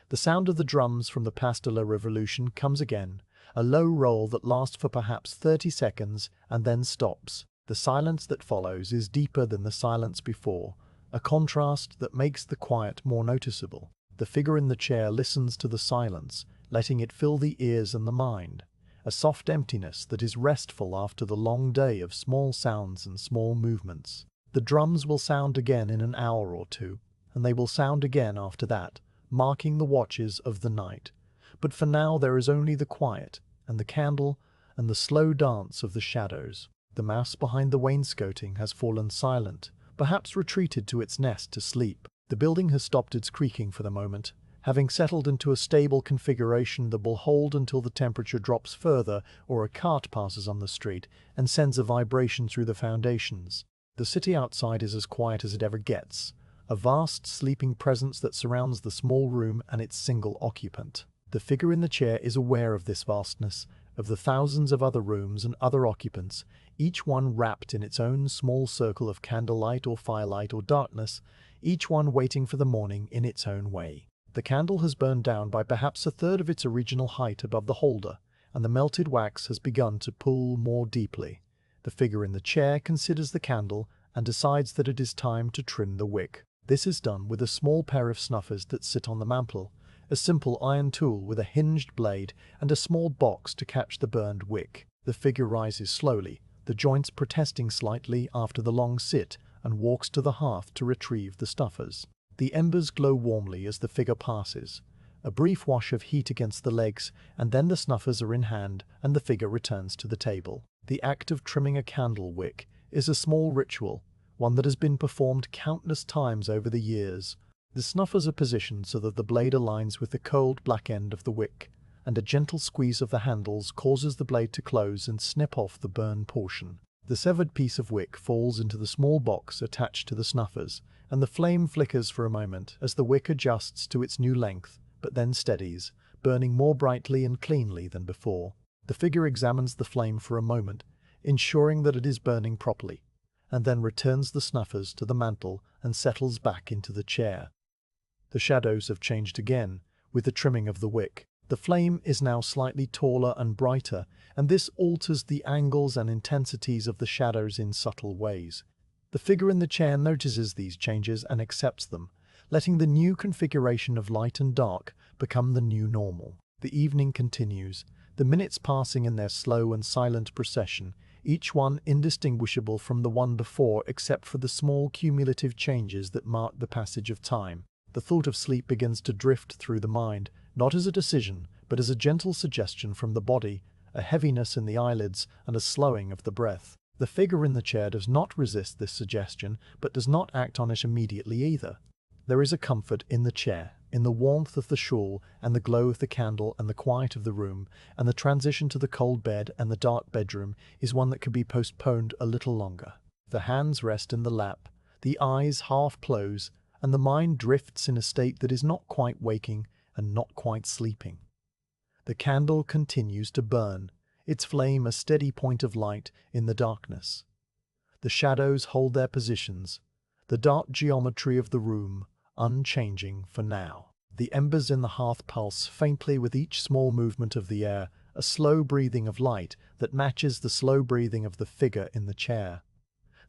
The sound of the drums from the Pastola Revolution comes again, a low roll that lasts for perhaps 30 seconds and then stops. The silence that follows is deeper than the silence before, a contrast that makes the quiet more noticeable. The figure in the chair listens to the silence, letting it fill the ears and the mind, a soft emptiness that is restful after the long day of small sounds and small movements. The drums will sound again in an hour or two, and they will sound again after that, marking the watches of the night. But for now there is only the quiet, and the candle, and the slow dance of the shadows. The mouse behind the wainscoting has fallen silent, perhaps retreated to its nest to sleep. The building has stopped its creaking for the moment, having settled into a stable configuration that will hold until the temperature drops further or a cart passes on the street and sends a vibration through the foundations. The city outside is as quiet as it ever gets, a vast sleeping presence that surrounds the small room and its single occupant. The figure in the chair is aware of this vastness, of the thousands of other rooms and other occupants, each one wrapped in its own small circle of candlelight or firelight or darkness, each one waiting for the morning in its own way. The candle has burned down by perhaps a third of its original height above the holder, and the melted wax has begun to pull more deeply. The figure in the chair considers the candle and decides that it is time to trim the wick. This is done with a small pair of snuffers that sit on the mantel, a simple iron tool with a hinged blade, and a small box to catch the burned wick. The figure rises slowly, the joints protesting slightly after the long sit, and walks to the hearth to retrieve the snuffers. The embers glow warmly as the figure passes. A brief wash of heat against the legs, and then the snuffers are in hand, and the figure returns to the table. The act of trimming a candle wick is a small ritual, one that has been performed countless times over the years. The snuffers are positioned so that the blade aligns with the cold black end of the wick, and a gentle squeeze of the handles causes the blade to close and snip off the burned portion. The severed piece of wick falls into the small box attached to the snuffers, and the flame flickers for a moment as the wick adjusts to its new length, but then steadies, burning more brightly and cleanly than before. The figure examines the flame for a moment, ensuring that it is burning properly, and then returns the snuffers to the mantel and settles back into the chair. The shadows have changed again, with the trimming of the wick. The flame is now slightly taller and brighter, and this alters the angles and intensities of the shadows in subtle ways. The figure in the chair notices these changes and accepts them, letting the new configuration of light and dark become the new normal. The evening continues, the minutes passing in their slow and silent procession, each one indistinguishable from the one before except for the small cumulative changes that mark the passage of time. The thought of sleep begins to drift through the mind, not as a decision, but as a gentle suggestion from the body, a heaviness in the eyelids and a slowing of the breath. The figure in the chair does not resist this suggestion, but does not act on it immediately either. There is a comfort in the chair, in the warmth of the shawl and the glow of the candle and the quiet of the room, and the transition to the cold bed and the dark bedroom is one that could be postponed a little longer. The hands rest in the lap, the eyes half close, and the mind drifts in a state that is not quite waking and not quite sleeping. The candle continues to burn, its flame a steady point of light in the darkness. The shadows hold their positions, the dark geometry of the room unchanging for now. The embers in the hearth pulse faintly with each small movement of the air, a slow breathing of light that matches the slow breathing of the figure in the chair.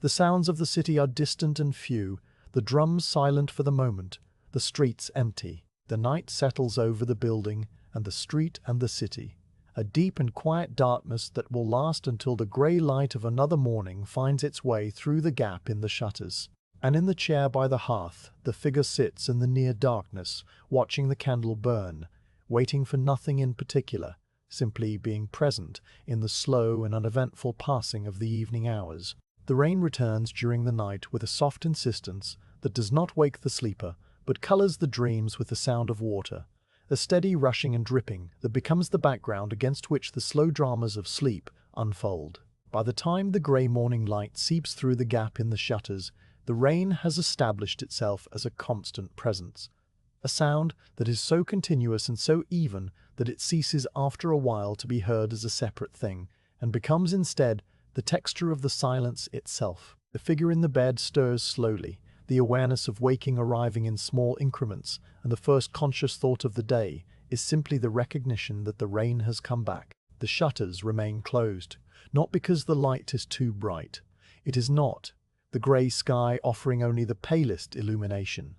The sounds of the city are distant and few, the drums silent for the moment, the streets empty. The night settles over the building and the street and the city, a deep and quiet darkness that will last until the grey light of another morning finds its way through the gap in the shutters. And in the chair by the hearth, the figure sits in the near darkness, watching the candle burn, waiting for nothing in particular, simply being present in the slow and uneventful passing of the evening hours. The rain returns during the night with a soft insistence that does not wake the sleeper, but colors the dreams with the sound of water, a steady rushing and dripping that becomes the background against which the slow dramas of sleep unfold. By the time the grey morning light seeps through the gap in the shutters, the rain has established itself as a constant presence, a sound that is so continuous and so even that it ceases after a while to be heard as a separate thing, and becomes instead the texture of the silence itself. The figure in the bed stirs slowly, the awareness of waking arriving in small increments, and the first conscious thought of the day is simply the recognition that the rain has come back. The shutters remain closed, not because the light is too bright. It is not, the grey sky offering only the palest illumination,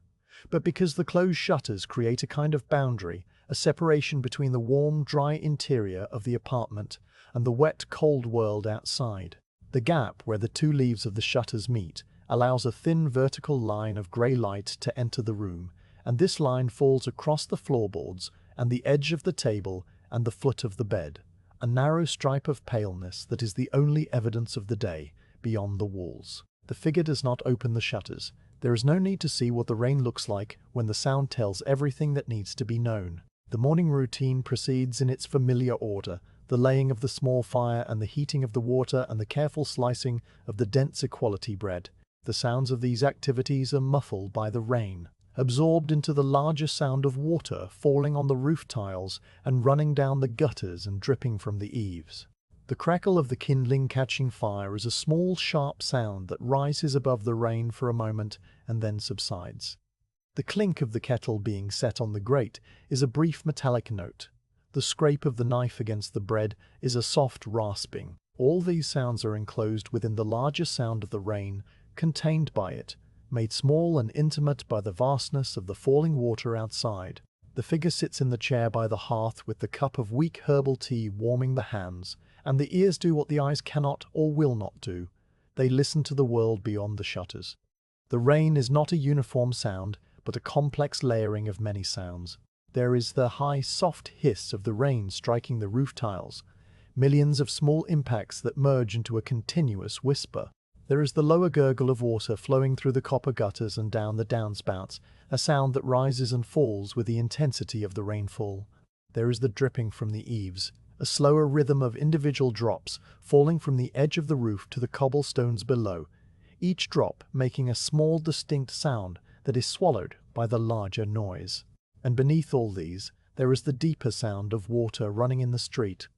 but because the closed shutters create a kind of boundary, a separation between the warm, dry interior of the apartment and the wet, cold world outside. The gap where the two leaves of the shutters meet allows a thin vertical line of grey light to enter the room, and this line falls across the floorboards and the edge of the table and the foot of the bed, a narrow stripe of paleness that is the only evidence of the day beyond the walls. The figure does not open the shutters. There is no need to see what the rain looks like when the sound tells everything that needs to be known. The morning routine proceeds in its familiar order, the laying of the small fire and the heating of the water and the careful slicing of the denser quality bread. The sounds of these activities are muffled by the rain, absorbed into the larger sound of water falling on the roof tiles and running down the gutters and dripping from the eaves. The crackle of the kindling catching fire is a small, sharp sound that rises above the rain for a moment and then subsides. The clink of the kettle being set on the grate is a brief metallic note. The scrape of the knife against the bread is a soft rasping. All these sounds are enclosed within the larger sound of the rain, contained by it, made small and intimate by the vastness of the falling water outside. The figure sits in the chair by the hearth with the cup of weak herbal tea warming the hands, and the ears do what the eyes cannot or will not do. They listen to the world beyond the shutters. The rain is not a uniform sound, but a complex layering of many sounds. There is the high, soft hiss of the rain striking the roof tiles, millions of small impacts that merge into a continuous whisper. There is the lower gurgle of water flowing through the copper gutters and down the downspouts, a sound that rises and falls with the intensity of the rainfall. There is the dripping from the eaves, a slower rhythm of individual drops falling from the edge of the roof to the cobblestones below, each drop making a small distinct sound that is swallowed by the larger noise. And beneath all these, there is the deeper sound of water running in the street,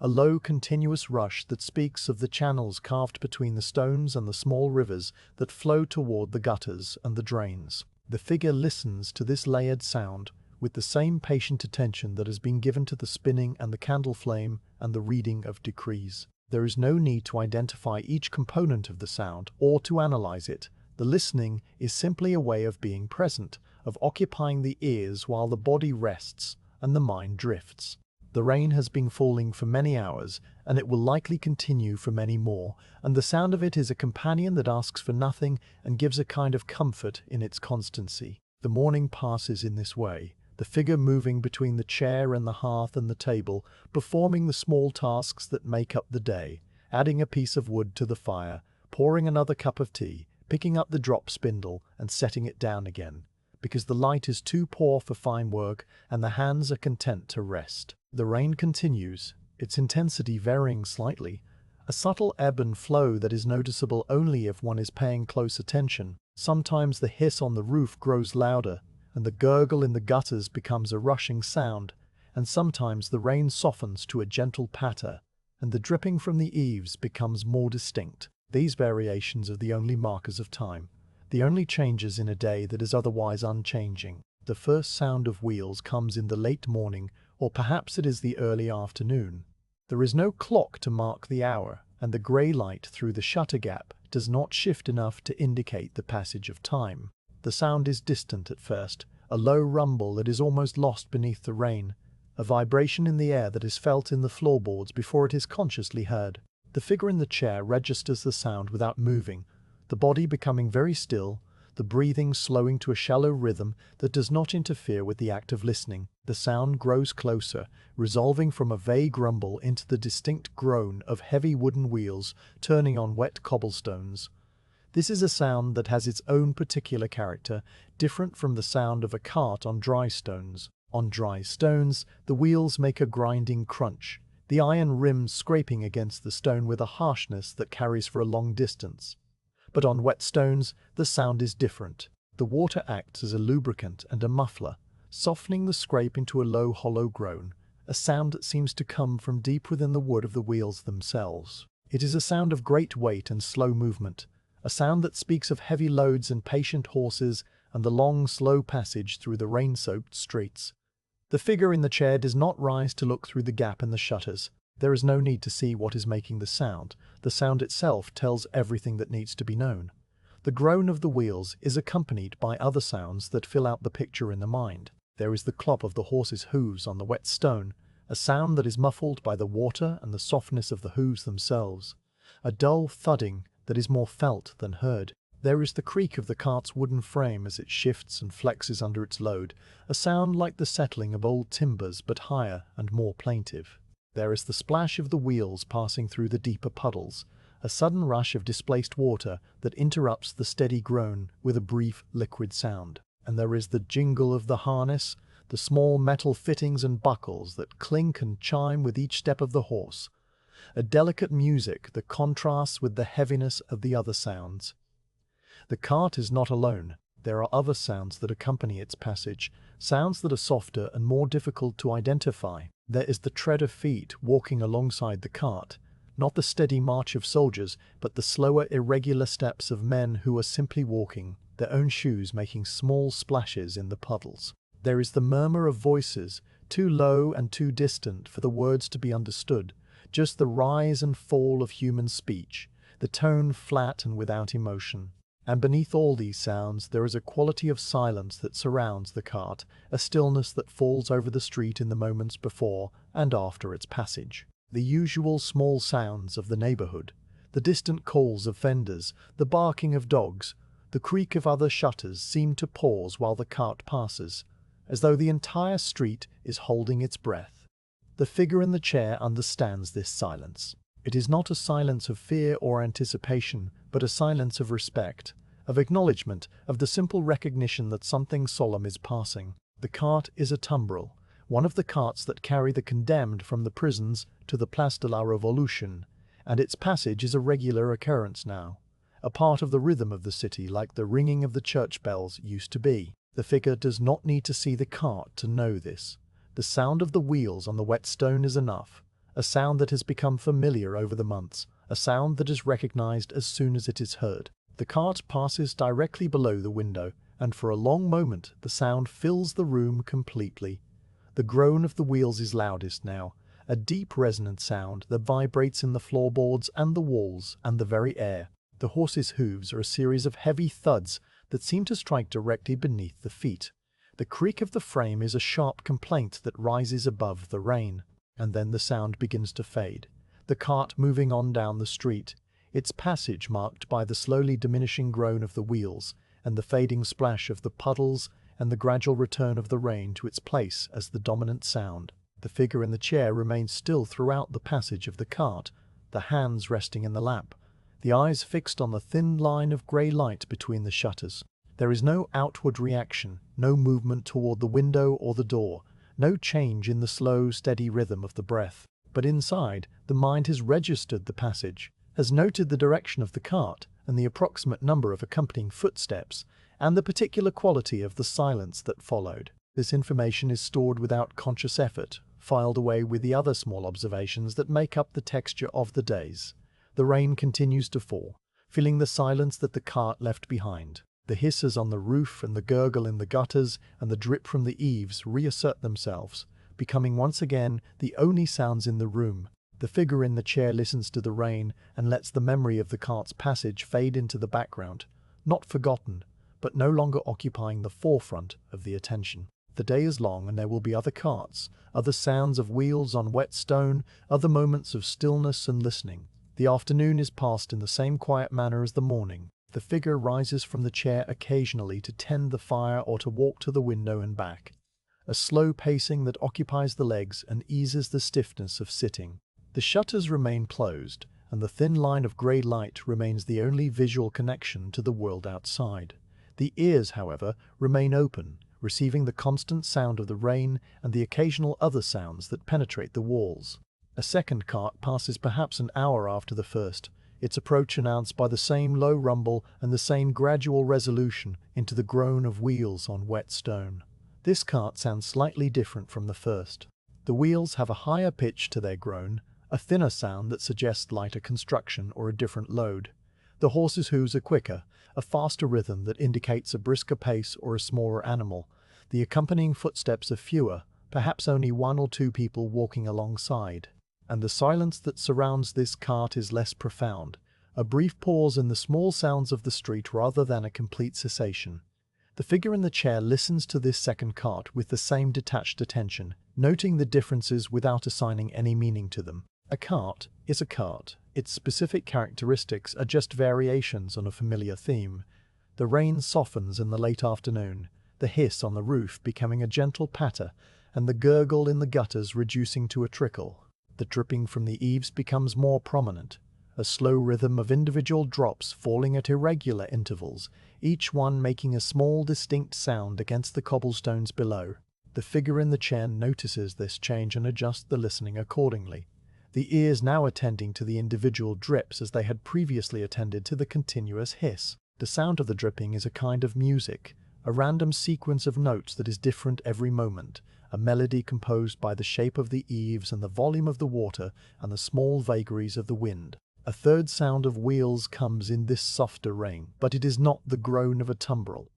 a low continuous rush that speaks of the channels carved between the stones and the small rivers that flow toward the gutters and the drains. The figure listens to this layered sound with the same patient attention that has been given to the spinning and the candle flame and the reading of decrees. There is no need to identify each component of the sound or to analyze it. The listening is simply a way of being present, of occupying the ears while the body rests and the mind drifts. The rain has been falling for many hours, and it will likely continue for many more, and the sound of it is a companion that asks for nothing and gives a kind of comfort in its constancy. The morning passes in this way, the figure moving between the chair and the hearth and the table, performing the small tasks that make up the day, adding a piece of wood to the fire, pouring another cup of tea, picking up the drop spindle and setting it down again, because the light is too poor for fine work and the hands are content to rest. The rain continues, its intensity varying slightly, a subtle ebb and flow that is noticeable only if one is paying close attention. Sometimes the hiss on the roof grows louder, and the gurgle in the gutters becomes a rushing sound, and sometimes the rain softens to a gentle patter, and the dripping from the eaves becomes more distinct. These variations are the only markers of time, the only changes in a day that is otherwise unchanging. The first sound of wheels comes in the late morning, or perhaps it is the early afternoon. There is no clock to mark the hour, and the grey light through the shutter gap does not shift enough to indicate the passage of time. The sound is distant at first, a low rumble that is almost lost beneath the rain, a vibration in the air that is felt in the floorboards before it is consciously heard. The figure in the chair registers the sound without moving, the body becoming very still, the breathing slowing to a shallow rhythm that does not interfere with the act of listening. The sound grows closer, resolving from a vague rumble into the distinct groan of heavy wooden wheels turning on wet cobblestones. This is a sound that has its own particular character, different from the sound of a cart on dry stones. On dry stones, the wheels make a grinding crunch, the iron rims scraping against the stone with a harshness that carries for a long distance. But on wet stones, the sound is different. The water acts as a lubricant and a muffler, softening the scrape into a low, hollow groan, a sound that seems to come from deep within the wood of the wheels themselves. It is a sound of great weight and slow movement, a sound that speaks of heavy loads and patient horses and the long, slow passage through the rain-soaked streets. The figure in the chair does not rise to look through the gap in the shutters. There is no need to see what is making the sound. The sound itself tells everything that needs to be known. The groan of the wheels is accompanied by other sounds that fill out the picture in the mind. There is the clop of the horse's hooves on the wet stone, a sound that is muffled by the water and the softness of the hooves themselves, a dull thudding that is more felt than heard. There is the creak of the cart's wooden frame as it shifts and flexes under its load, a sound like the settling of old timbers but higher and more plaintive. There is the splash of the wheels passing through the deeper puddles, a sudden rush of displaced water that interrupts the steady groan with a brief liquid sound. And there is the jingle of the harness, the small metal fittings and buckles that clink and chime with each step of the horse, a delicate music that contrasts with the heaviness of the other sounds. The cart is not alone. There are other sounds that accompany its passage, sounds that are softer and more difficult to identify. There is the tread of feet walking alongside the cart, not the steady march of soldiers, but the slower, irregular steps of men who are simply walking, their own shoes making small splashes in the puddles. There is the murmur of voices, too low and too distant for the words to be understood, just the rise and fall of human speech, the tone flat and without emotion. And beneath all these sounds there is a quality of silence that surrounds the cart, a stillness that falls over the street in the moments before and after its passage. The usual small sounds of the neighborhood, the distant calls of vendors, the barking of dogs, the creak of other shutters seem to pause while the cart passes, as though the entire street is holding its breath. The figure in the chair understands this silence. It is not a silence of fear or anticipation, but a silence of respect, of acknowledgement, of the simple recognition that something solemn is passing. The cart is a tumbril, one of the carts that carry the condemned from the prisons to the Place de la Révolution, and its passage is a regular occurrence now, a part of the rhythm of the city like the ringing of the church bells used to be. The figure does not need to see the cart to know this. The sound of the wheels on the wet stone is enough, a sound that has become familiar over the months, a sound that is recognized as soon as it is heard. The cart passes directly below the window, and for a long moment the sound fills the room completely. The groan of the wheels is loudest now, a deep resonant sound that vibrates in the floorboards and the walls and the very air. The horse's hooves are a series of heavy thuds that seem to strike directly beneath the feet. The creak of the frame is a sharp complaint that rises above the rain. And then the sound begins to fade, the cart moving on down the street, its passage marked by the slowly diminishing groan of the wheels and the fading splash of the puddles and the gradual return of the rain to its place as the dominant sound. The figure in the chair remains still throughout the passage of the cart, the hands resting in the lap, the eyes fixed on the thin line of grey light between the shutters. There is no outward reaction, no movement toward the window or the door, no change in the slow, steady rhythm of the breath. But inside, the mind has registered the passage, has noted the direction of the cart and the approximate number of accompanying footsteps, and the particular quality of the silence that followed. This information is stored without conscious effort, filed away with the other small observations that make up the texture of the days. The rain continues to fall, filling the silence that the cart left behind. The hisses on the roof and the gurgle in the gutters and the drip from the eaves reassert themselves, becoming once again the only sounds in the room. The figure in the chair listens to the rain and lets the memory of the cart's passage fade into the background, not forgotten, but no longer occupying the forefront of the attention. The day is long and there will be other carts, other sounds of wheels on wet stone, other moments of stillness and listening. The afternoon is passed in the same quiet manner as the morning. The figure rises from the chair occasionally to tend the fire or to walk to the window and back, a slow pacing that occupies the legs and eases the stiffness of sitting. The shutters remain closed, and the thin line of grey light remains the only visual connection to the world outside. The ears, however, remain open, receiving the constant sound of the rain and the occasional other sounds that penetrate the walls. A second cart passes perhaps an hour after the first, its approach announced by the same low rumble and the same gradual resolution into the groan of wheels on wet stone. This cart sounds slightly different from the first. The wheels have a higher pitch to their groan, a thinner sound that suggests lighter construction or a different load. The horse's hooves are quicker, a faster rhythm that indicates a brisker pace or a smaller animal. The accompanying footsteps are fewer, perhaps only one or two people walking alongside. And the silence that surrounds this cart is less profound, a brief pause in the small sounds of the street rather than a complete cessation. The figure in the chair listens to this second cart with the same detached attention, noting the differences without assigning any meaning to them. A cart is a cart. Its specific characteristics are just variations on a familiar theme. The rain softens in the late afternoon, the hiss on the roof becoming a gentle patter, and the gurgle in the gutters reducing to a trickle. The dripping from the eaves becomes more prominent, a slow rhythm of individual drops falling at irregular intervals, each one making a small distinct sound against the cobblestones below. The figure in the chair notices this change and adjusts the listening accordingly, the ears now attending to the individual drips as they had previously attended to the continuous hiss. The sound of the dripping is a kind of music, a random sequence of notes that is different every moment, a melody composed by the shape of the eaves and the volume of the water and the small vagaries of the wind. A third sound of wheels comes in this softer rain, but it is not the groan of a tumbrel.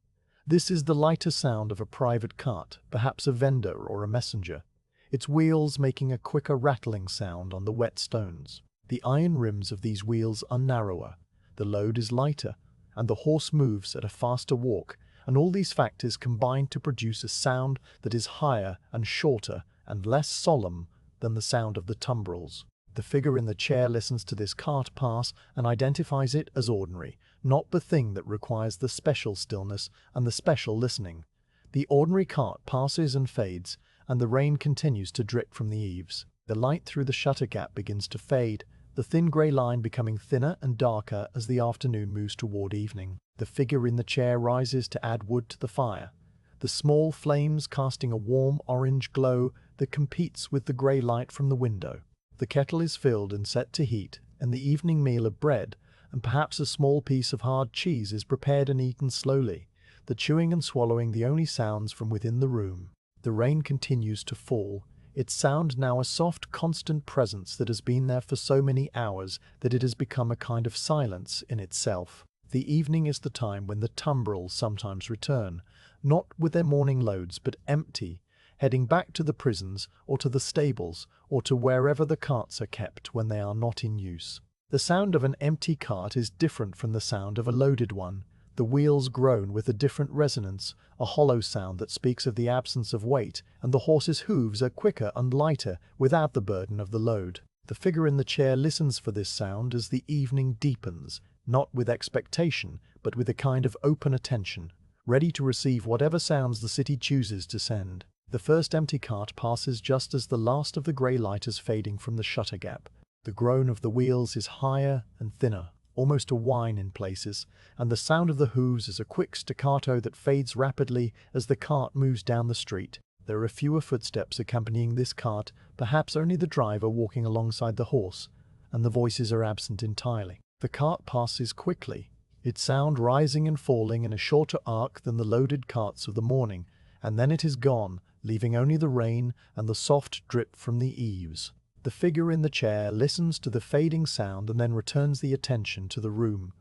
This is the lighter sound of a private cart, perhaps a vendor or a messenger, its wheels making a quicker rattling sound on the wet stones. The iron rims of these wheels are narrower, the load is lighter, and the horse moves at a faster walk, and all these factors combine to produce a sound that is higher and shorter and less solemn than the sound of the tumbrels. The figure in the chair listens to this cart pass and identifies it as ordinary, not the thing that requires the special stillness and the special listening. The ordinary cart passes and fades, and the rain continues to drip from the eaves. The light through the shutter gap begins to fade, the thin grey line becoming thinner and darker as the afternoon moves toward evening. The figure in the chair rises to add wood to the fire, the small flames casting a warm orange glow that competes with the grey light from the window. The kettle is filled and set to heat, and the evening meal of bread, and perhaps a small piece of hard cheese, is prepared and eaten slowly, the chewing and swallowing the only sounds from within the room. The rain continues to fall, its sound now a soft, constant presence that has been there for so many hours that it has become a kind of silence in itself. The evening is the time when the tumbrels sometimes return, not with their morning loads but empty, heading back to the prisons or to the stables or to wherever the carts are kept when they are not in use. The sound of an empty cart is different from the sound of a loaded one. The wheels groan with a different resonance, a hollow sound that speaks of the absence of weight, and the horse's hooves are quicker and lighter without the burden of the load. The figure in the chair listens for this sound as the evening deepens, not with expectation, but with a kind of open attention, ready to receive whatever sounds the city chooses to send. The first empty cart passes just as the last of the grey light is fading from the shutter gap. The groan of the wheels is higher and thinner, almost a whine in places, and the sound of the hooves is a quick staccato that fades rapidly as the cart moves down the street. There are fewer footsteps accompanying this cart, perhaps only the driver walking alongside the horse, and the voices are absent entirely. The cart passes quickly, its sound rising and falling in a shorter arc than the loaded carts of the morning, and then it is gone, leaving only the rain and the soft drip from the eaves. The figure in the chair listens to the fading sound and then returns the attention to the room.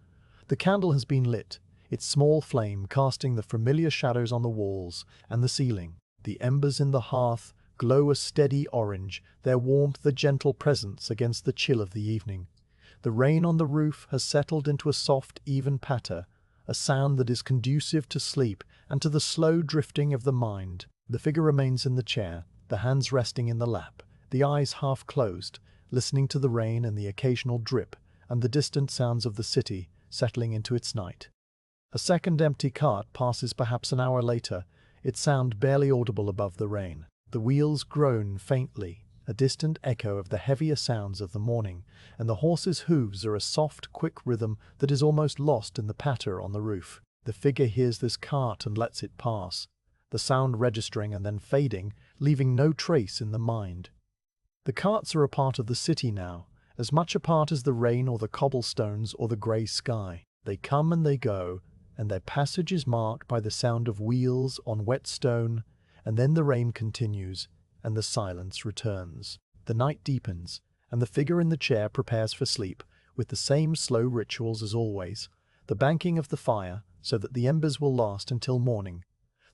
The candle has been lit, its small flame casting the familiar shadows on the walls and the ceiling. The embers in the hearth glow a steady orange, their warmth a gentle presence against the chill of the evening. The rain on the roof has settled into a soft, even patter, a sound that is conducive to sleep and to the slow drifting of the mind. The figure remains in the chair, the hands resting in the lap, the eyes half closed, listening to the rain and the occasional drip, and the distant sounds of the city settling into its night. A second empty cart passes perhaps an hour later, its sound barely audible above the rain. The wheels groan faintly, a distant echo of the heavier sounds of the morning, and the horse's hooves are a soft, quick rhythm that is almost lost in the patter on the roof. The figure hears this cart and lets it pass, the sound registering and then fading, leaving no trace in the mind. The carts are a part of the city now, as much a part as the rain or the cobblestones or the grey sky. They come and they go, and their passage is marked by the sound of wheels on wet stone, and then the rain continues, and the silence returns. The night deepens, and the figure in the chair prepares for sleep, with the same slow rituals as always, the banking of the fire so that the embers will last until morning,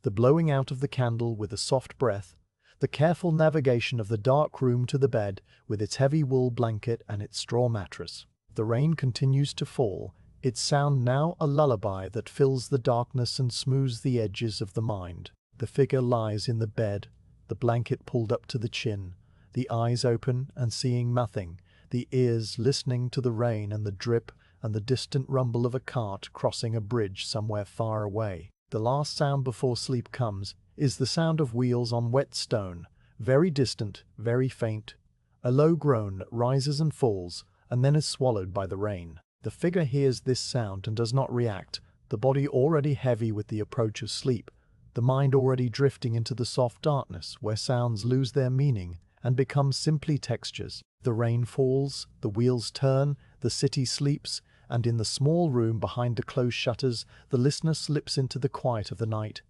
the blowing out of the candle with a soft breath, the careful navigation of the dark room to the bed with its heavy wool blanket and its straw mattress. The rain continues to fall, its sound now a lullaby that fills the darkness and smooths the edges of the mind. The figure lies in the bed, the blanket pulled up to the chin, the eyes open and seeing nothing, the ears listening to the rain and the drip and the distant rumble of a cart crossing a bridge somewhere far away. The last sound before sleep comes is the sound of wheels on wet stone, very distant, very faint, a low groan that rises and falls and then is swallowed by the rain. The figure hears this sound and does not react, the body already heavy with the approach of sleep, the mind already drifting into the soft darkness where sounds lose their meaning and become simply textures. The rain falls, the wheels turn, the city sleeps, and in the small room behind the closed shutters, the listener slips into the quiet of the night,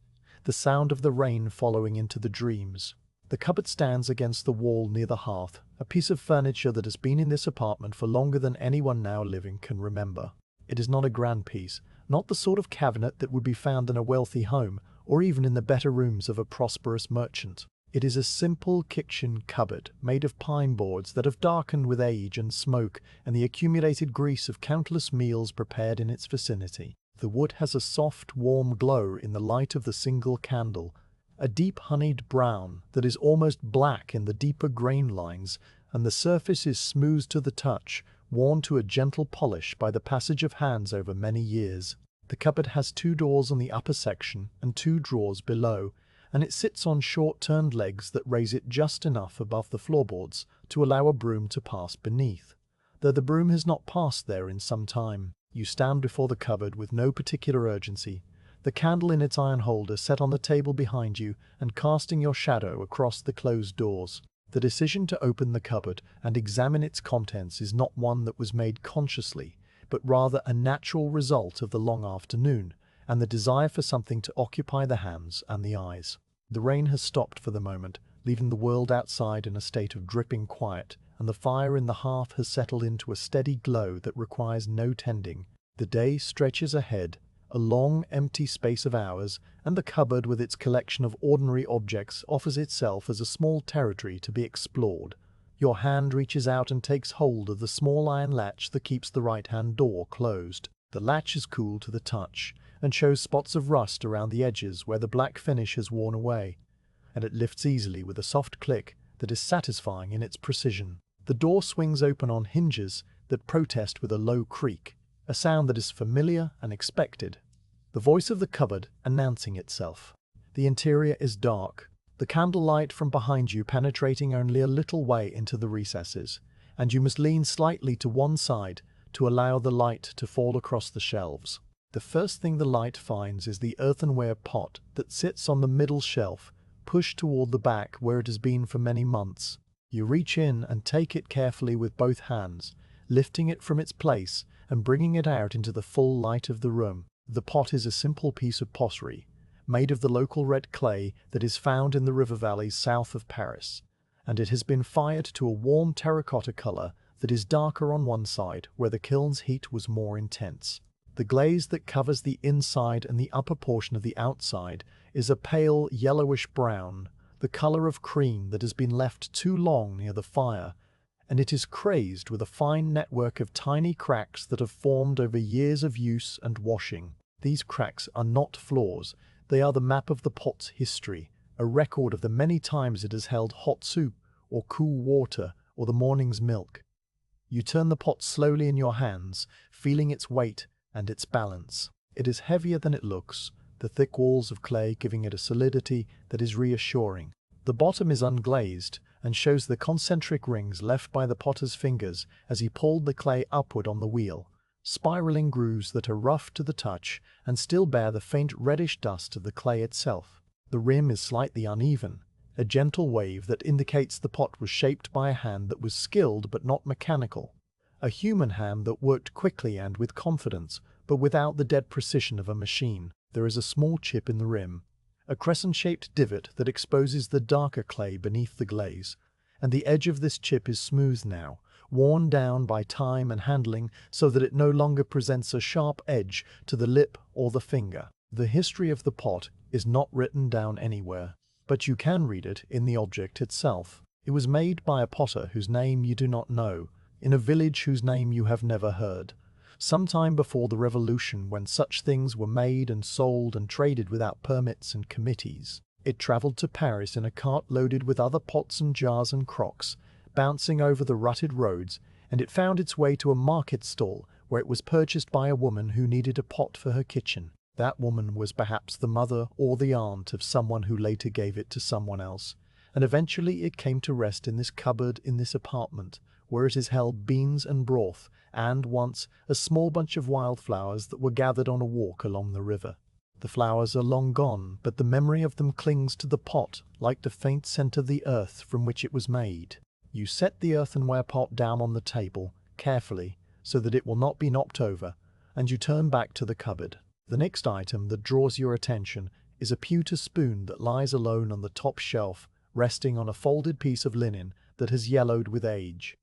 the sound of the rain following into the dreams. The cupboard stands against the wall near the hearth, a piece of furniture that has been in this apartment for longer than anyone now living can remember. It is not a grand piece, not the sort of cabinet that would be found in a wealthy home, or even in the better rooms of a prosperous merchant. It is a simple kitchen cupboard made of pine boards that have darkened with age and smoke and the accumulated grease of countless meals prepared in its vicinity. The wood has a soft, warm glow in the light of the single candle, a deep honeyed brown that is almost black in the deeper grain lines, and the surface is smooth to the touch, worn to a gentle polish by the passage of hands over many years. The cupboard has 2 doors on the upper section and 2 drawers below, and it sits on short turned legs that raise it just enough above the floorboards to allow a broom to pass beneath, though the broom has not passed there in some time. You stand before the cupboard with no particular urgency, the candle in its iron holder set on the table behind you and casting your shadow across the closed doors. The decision to open the cupboard and examine its contents is not one that was made consciously, but rather a natural result of the long afternoon and the desire for something to occupy the hands and the eyes. The rain has stopped for the moment, leaving the world outside in a state of dripping quiet, and the fire in the hearth has settled into a steady glow that requires no tending. The day stretches ahead, a long, empty space of hours, and the cupboard with its collection of ordinary objects offers itself as a small territory to be explored. Your hand reaches out and takes hold of the small iron latch that keeps the right-hand door closed. The latch is cool to the touch, and shows spots of rust around the edges where the black finish has worn away, and it lifts easily with a soft click that is satisfying in its precision. The door swings open on hinges that protest with a low creak, a sound that is familiar and expected. The voice of the cupboard announcing itself. The interior is dark, the candlelight from behind you penetrating only a little way into the recesses, and you must lean slightly to one side to allow the light to fall across the shelves. The first thing the light finds is the earthenware pot that sits on the middle shelf, pushed toward the back where it has been for many months. You reach in and take it carefully with both hands, lifting it from its place and bringing it out into the full light of the room. The pot is a simple piece of pottery, made of the local red clay that is found in the river valleys south of Paris, and it has been fired to a warm terracotta color that is darker on one side where the kiln's heat was more intense. The glaze that covers the inside and the upper portion of the outside is a pale yellowish brown, the color of cream that has been left too long near the fire, and it is crazed with a fine network of tiny cracks that have formed over years of use and washing. These cracks are not flaws, they are the map of the pot's history, a record of the many times it has held hot soup or cool water or the morning's milk. You turn the pot slowly in your hands, feeling its weight and its balance. It is heavier than it looks, the thick walls of clay giving it a solidity that is reassuring. The bottom is unglazed and shows the concentric rings left by the potter's fingers as he pulled the clay upward on the wheel, spiraling grooves that are rough to the touch and still bear the faint reddish dust of the clay itself. The rim is slightly uneven, a gentle wave that indicates the pot was shaped by a hand that was skilled but not mechanical, a human hand that worked quickly and with confidence, but without the dead precision of a machine. There is a small chip in the rim, a crescent-shaped divot that exposes the darker clay beneath the glaze, and the edge of this chip is smooth now, worn down by time and handling so that it no longer presents a sharp edge to the lip or the finger. The history of the pot is not written down anywhere, but you can read it in the object itself. It was made by a potter whose name you do not know, in a village whose name you have never heard. Sometime before the Revolution, when such things were made and sold and traded without permits and committees. It travelled to Paris in a cart loaded with other pots and jars and crocks, bouncing over the rutted roads, and it found its way to a market stall where it was purchased by a woman who needed a pot for her kitchen. That woman was perhaps the mother or the aunt of someone who later gave it to someone else, and eventually it came to rest in this cupboard in this apartment, where it has held beans and broth, and, once, a small bunch of wildflowers that were gathered on a walk along the river. The flowers are long gone, but the memory of them clings to the pot like the faint scent of the earth from which it was made. You set the earthenware pot down on the table, carefully, so that it will not be knocked over, and you turn back to the cupboard. The next item that draws your attention is a pewter spoon that lies alone on the top shelf, resting on a folded piece of linen that has yellowed with age.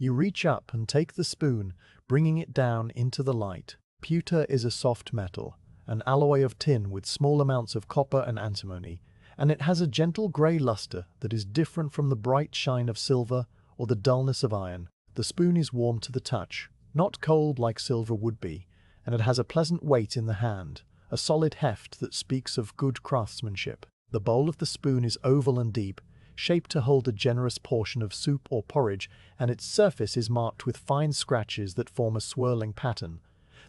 You reach up and take the spoon, bringing it down into the light. Pewter is a soft metal, an alloy of tin with small amounts of copper and antimony, and it has a gentle grey luster that is different from the bright shine of silver or the dullness of iron. The spoon is warm to the touch, not cold like silver would be, and it has a pleasant weight in the hand, a solid heft that speaks of good craftsmanship. The bowl of the spoon is oval and deep, shaped to hold a generous portion of soup or porridge, and its surface is marked with fine scratches that form a swirling pattern,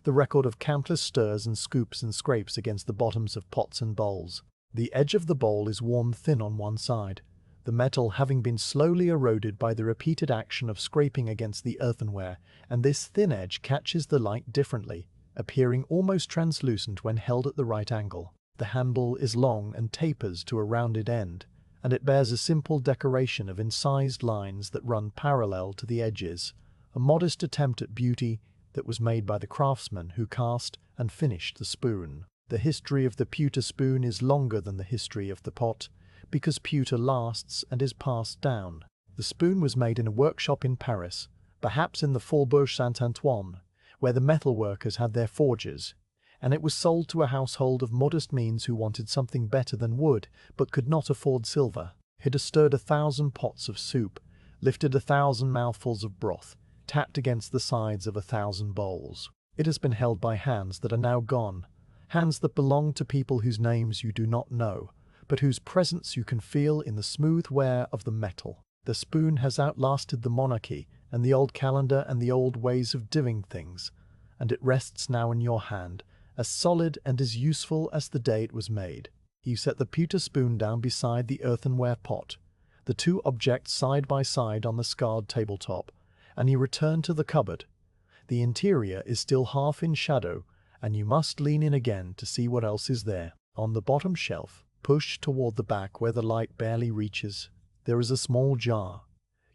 the record of countless stirs and scoops and scrapes against the bottoms of pots and bowls. The edge of the bowl is worn thin on one side, the metal having been slowly eroded by the repeated action of scraping against the earthenware, and this thin edge catches the light differently, appearing almost translucent when held at the right angle. The handle is long and tapers to a rounded end, and it bears a simple decoration of incised lines that run parallel to the edges, a modest attempt at beauty that was made by the craftsman who cast and finished the spoon. The history of the pewter spoon is longer than the history of the pot, because pewter lasts and is passed down. The spoon was made in a workshop in Paris, perhaps in the Faubourg Saint-Antoine, where the metal workers had their forges, and it was sold to a household of modest means who wanted something better than wood, but could not afford silver. It has stirred 1,000 pots of soup, lifted 1,000 mouthfuls of broth, tapped against the sides of 1,000 bowls. It has been held by hands that are now gone, hands that belong to people whose names you do not know, but whose presence you can feel in the smooth wear of the metal. The spoon has outlasted the monarchy and the old calendar and the old ways of doing things, and it rests now in your hand, as solid and as useful as the day it was made. You set the pewter spoon down beside the earthenware pot, the two objects side by side on the scarred tabletop, and you return to the cupboard. The interior is still half in shadow, and you must lean in again to see what else is there. On the bottom shelf, pushed toward the back where the light barely reaches, there is a small jar.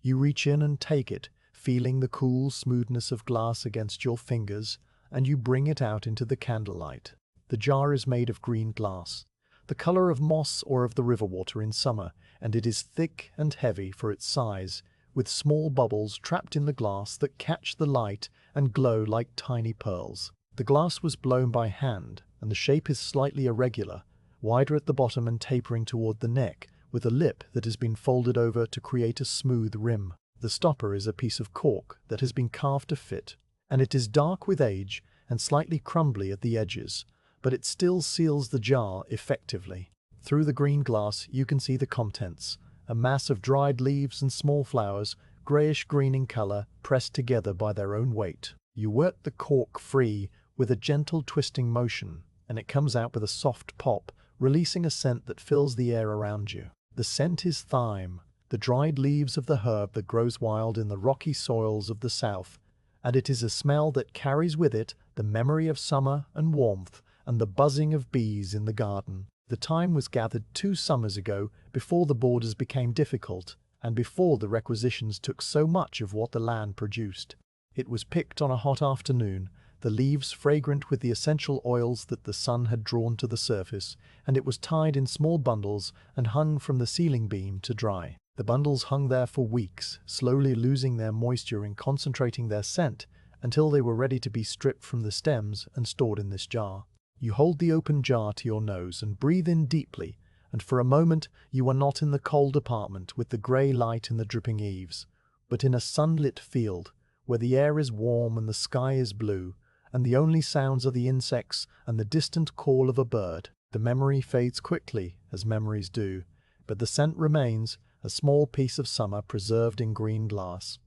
You reach in and take it, feeling the cool smoothness of glass against your fingers, and you bring it out into the candlelight. The jar is made of green glass, the color of moss or of the river water in summer, and it is thick and heavy for its size, with small bubbles trapped in the glass that catch the light and glow like tiny pearls. The glass was blown by hand, and the shape is slightly irregular, wider at the bottom and tapering toward the neck, with a lip that has been folded over to create a smooth rim. The stopper is a piece of cork that has been carved to fit, and it is dark with age and slightly crumbly at the edges, but it still seals the jar effectively. Through the green glass you can see the contents, a mass of dried leaves and small flowers, greyish-green in colour, pressed together by their own weight. You work the cork free with a gentle twisting motion, and it comes out with a soft pop, releasing a scent that fills the air around you. The scent is thyme, the dried leaves of the herb that grows wild in the rocky soils of the south, and it is a smell that carries with it the memory of summer and warmth and the buzzing of bees in the garden. The thyme was gathered 2 summers ago, before the borders became difficult, and before the requisitions took so much of what the land produced. It was picked on a hot afternoon, the leaves fragrant with the essential oils that the sun had drawn to the surface, and it was tied in small bundles and hung from the ceiling beam to dry. The bundles hung there for weeks, slowly losing their moisture and concentrating their scent until they were ready to be stripped from the stems and stored in this jar. You hold the open jar to your nose and breathe in deeply, and for a moment you are not in the cold apartment with the grey light and the dripping eaves, but in a sunlit field where the air is warm and the sky is blue, and the only sounds are the insects and the distant call of a bird. The memory fades quickly, as memories do, but the scent remains, a small piece of summer preserved in green glass.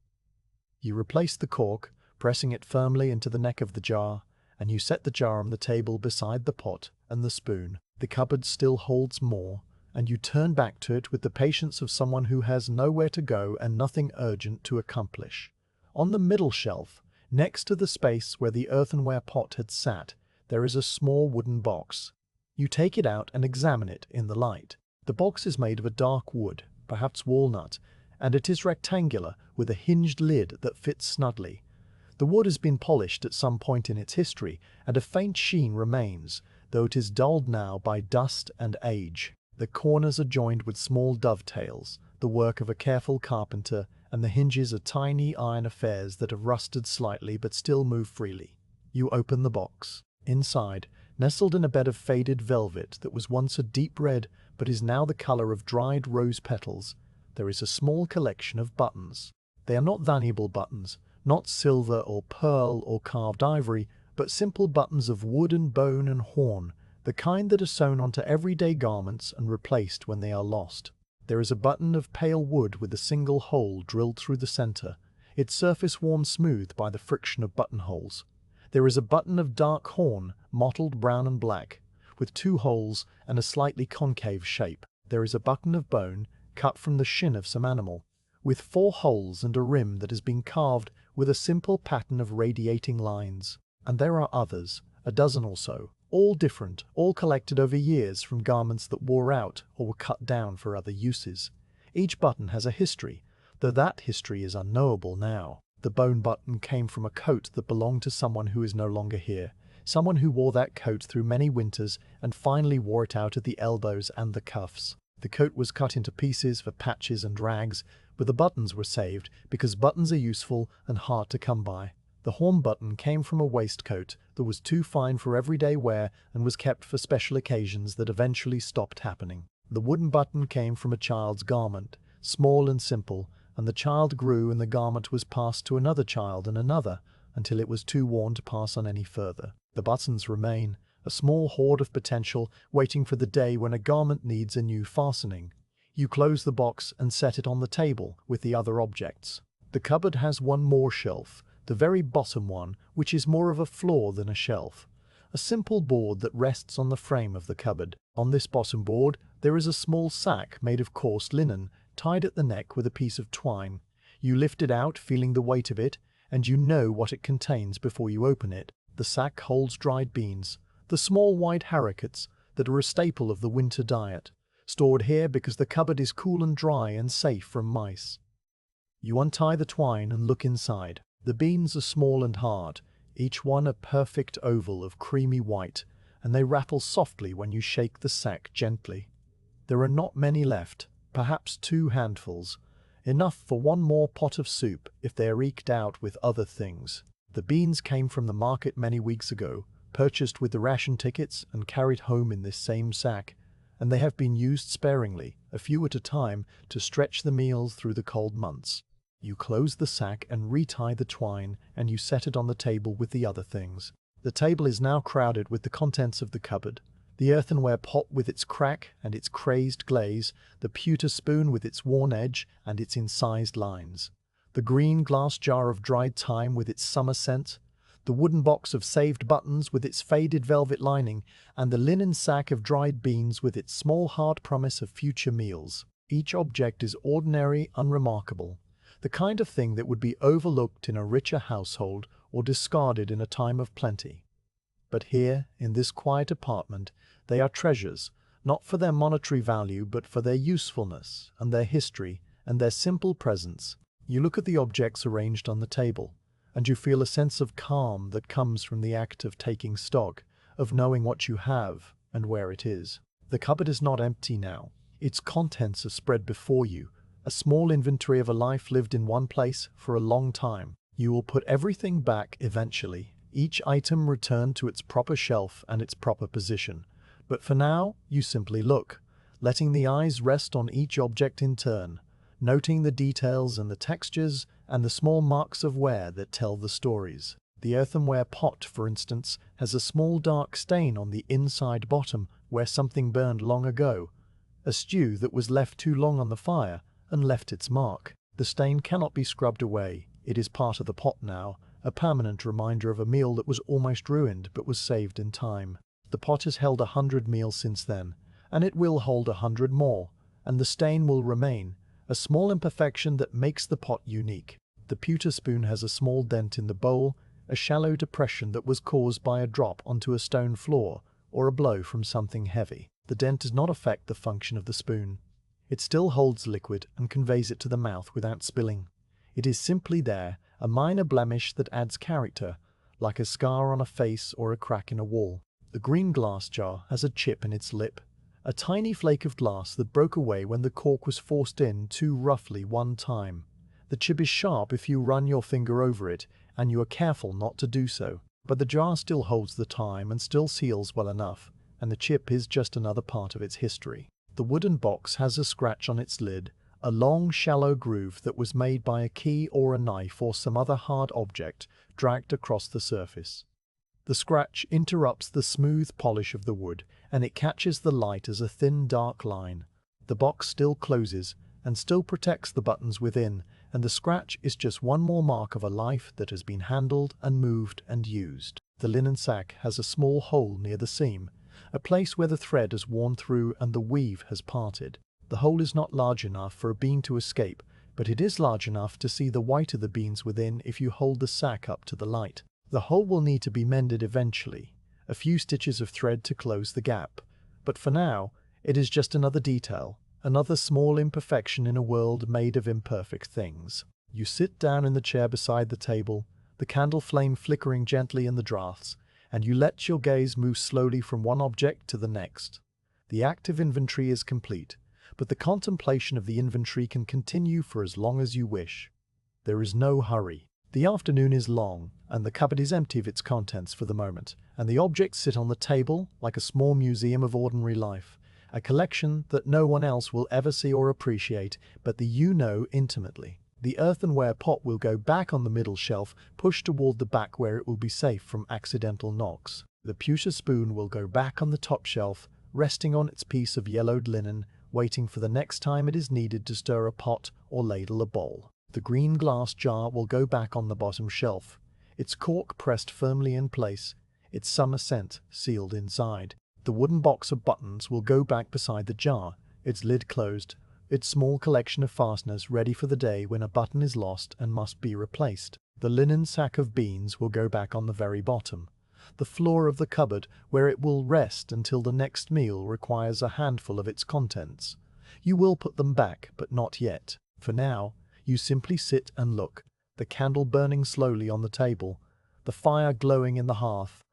You replace the cork, pressing it firmly into the neck of the jar, and you set the jar on the table beside the pot and the spoon. The cupboard still holds more, and you turn back to it with the patience of someone who has nowhere to go and nothing urgent to accomplish. On the middle shelf, next to the space where the earthenware pot had sat, there is a small wooden box. You take it out and examine it in the light. The box is made of a dark wood, perhaps walnut, and it is rectangular with a hinged lid that fits snugly. The wood has been polished at some point in its history, and a faint sheen remains, though it is dulled now by dust and age. The corners are joined with small dovetails, the work of a careful carpenter, and the hinges are tiny iron affairs that have rusted slightly but still move freely. You open the box. Inside, nestled in a bed of faded velvet that was once a deep red but is now the colour of dried rose petals, there is a small collection of buttons. They are not valuable buttons, not silver or pearl or carved ivory, but simple buttons of wood and bone and horn, the kind that are sewn onto everyday garments and replaced when they are lost. There is a button of pale wood with a single hole drilled through the centre, its surface worn smooth by the friction of buttonholes. There is a button of dark horn, mottled brown and black, with 2 holes and a slightly concave shape. There is a button of bone, cut from the shin of some animal, with 4 holes and a rim that has been carved with a simple pattern of radiating lines. And there are others, a dozen or so, all different, all collected over years from garments that wore out or were cut down for other uses. Each button has a history, though that history is unknowable now. The bone button came from a coat that belonged to someone who is no longer here, someone who wore that coat through many winters and finally wore it out at the elbows and the cuffs. The coat was cut into pieces for patches and rags, but the buttons were saved because buttons are useful and hard to come by. The horn button came from a waistcoat that was too fine for everyday wear and was kept for special occasions that eventually stopped happening. The wooden button came from a child's garment, small and simple, and the child grew and the garment was passed to another child and another, until it was too worn to pass on any further. The buttons remain, a small hoard of potential waiting for the day when a garment needs a new fastening. You close the box and set it on the table with the other objects. The cupboard has one more shelf, the very bottom one, which is more of a floor than a shelf. A simple board that rests on the frame of the cupboard. On this bottom board there is a small sack made of coarse linen, tied at the neck with a piece of twine. You lift it out, feeling the weight of it, and you know what it contains before you open it. The sack holds dried beans, the small white haricots that are a staple of the winter diet, stored here because the cupboard is cool and dry and safe from mice. You untie the twine and look inside. The beans are small and hard, each one a perfect oval of creamy white, and they rattle softly when you shake the sack gently. There are not many left, perhaps 2 handfuls, enough for one more pot of soup if they are eked out with other things. The beans came from the market many weeks ago, purchased with the ration tickets and carried home in this same sack, and they have been used sparingly, a few at a time, to stretch the meals through the cold months. You close the sack and retie the twine, and you set it on the table with the other things. The table is now crowded with the contents of the cupboard. The earthenware pot with its crack and its crazed glaze, the pewter spoon with its worn edge and its incised lines, the green glass jar of dried thyme with its summer scent, the wooden box of saved buttons with its faded velvet lining, and the linen sack of dried beans with its small hard promise of future meals. Each object is ordinary, unremarkable, the kind of thing that would be overlooked in a richer household or discarded in a time of plenty. But here, in this quiet apartment, they are treasures, not for their monetary value but for their usefulness and their history and their simple presence. You look at the objects arranged on the table, and you feel a sense of calm that comes from the act of taking stock, of knowing what you have and where it is. The cupboard is not empty now. Its contents are spread before you, a small inventory of a life lived in one place for a long time. You will put everything back eventually, each item returned to its proper shelf and its proper position. But for now, you simply look, letting the eyes rest on each object in turn, noting the details and the textures and the small marks of wear that tell the stories. The earthenware pot, for instance, has a small dark stain on the inside bottom where something burned long ago, a stew that was left too long on the fire and left its mark. The stain cannot be scrubbed away. It is part of the pot now, a permanent reminder of a meal that was almost ruined but was saved in time. The pot has held 100 meals since then, and it will hold 100 more, and the stain will remain, a small imperfection that makes the pot unique. The pewter spoon has a small dent in the bowl, a shallow depression that was caused by a drop onto a stone floor or a blow from something heavy. The dent does not affect the function of the spoon. It still holds liquid and conveys it to the mouth without spilling. It is simply there, a minor blemish that adds character, like a scar on a face or a crack in a wall. The green glass jar has a chip in its lip, a tiny flake of glass that broke away when the cork was forced in too roughly one time. The chip is sharp if you run your finger over it, and you are careful not to do so. But the jar still holds the time and still seals well enough, and the chip is just another part of its history. The wooden box has a scratch on its lid, a long, shallow groove that was made by a key or a knife or some other hard object dragged across the surface. The scratch interrupts the smooth polish of the wood, and it catches the light as a thin, dark line. The box still closes and still protects the buttons within, and the scratch is just one more mark of a life that has been handled and moved and used. The linen sack has a small hole near the seam, a place where the thread has worn through and the weave has parted. The hole is not large enough for a bean to escape, but it is large enough to see the white of the beans within if you hold the sack up to the light. The hole will need to be mended eventually, a few stitches of thread to close the gap, but for now, it is just another detail, another small imperfection in a world made of imperfect things. You sit down in the chair beside the table, the candle flame flickering gently in the draughts, and you let your gaze move slowly from one object to the next. The active inventory is complete, but the contemplation of the inventory can continue for as long as you wish. There is no hurry. The afternoon is long, and the cupboard is empty of its contents for the moment, and the objects sit on the table like a small museum of ordinary life, a collection that no one else will ever see or appreciate, but that you know intimately. The earthenware pot will go back on the middle shelf, pushed toward the back where it will be safe from accidental knocks. The pewter spoon will go back on the top shelf, resting on its piece of yellowed linen, waiting for the next time it is needed to stir a pot or ladle a bowl. The green glass jar will go back on the bottom shelf, its cork pressed firmly in place, its summer scent sealed inside. The wooden box of buttons will go back beside the jar, its lid closed, its small collection of fasteners ready for the day when a button is lost and must be replaced. The linen sack of beans will go back on the very bottom, the floor of the cupboard where it will rest until the next meal requires a handful of its contents. You will put them back, but not yet. For now, you simply sit and look, the candle burning slowly on the table, the fire glowing in the hearth,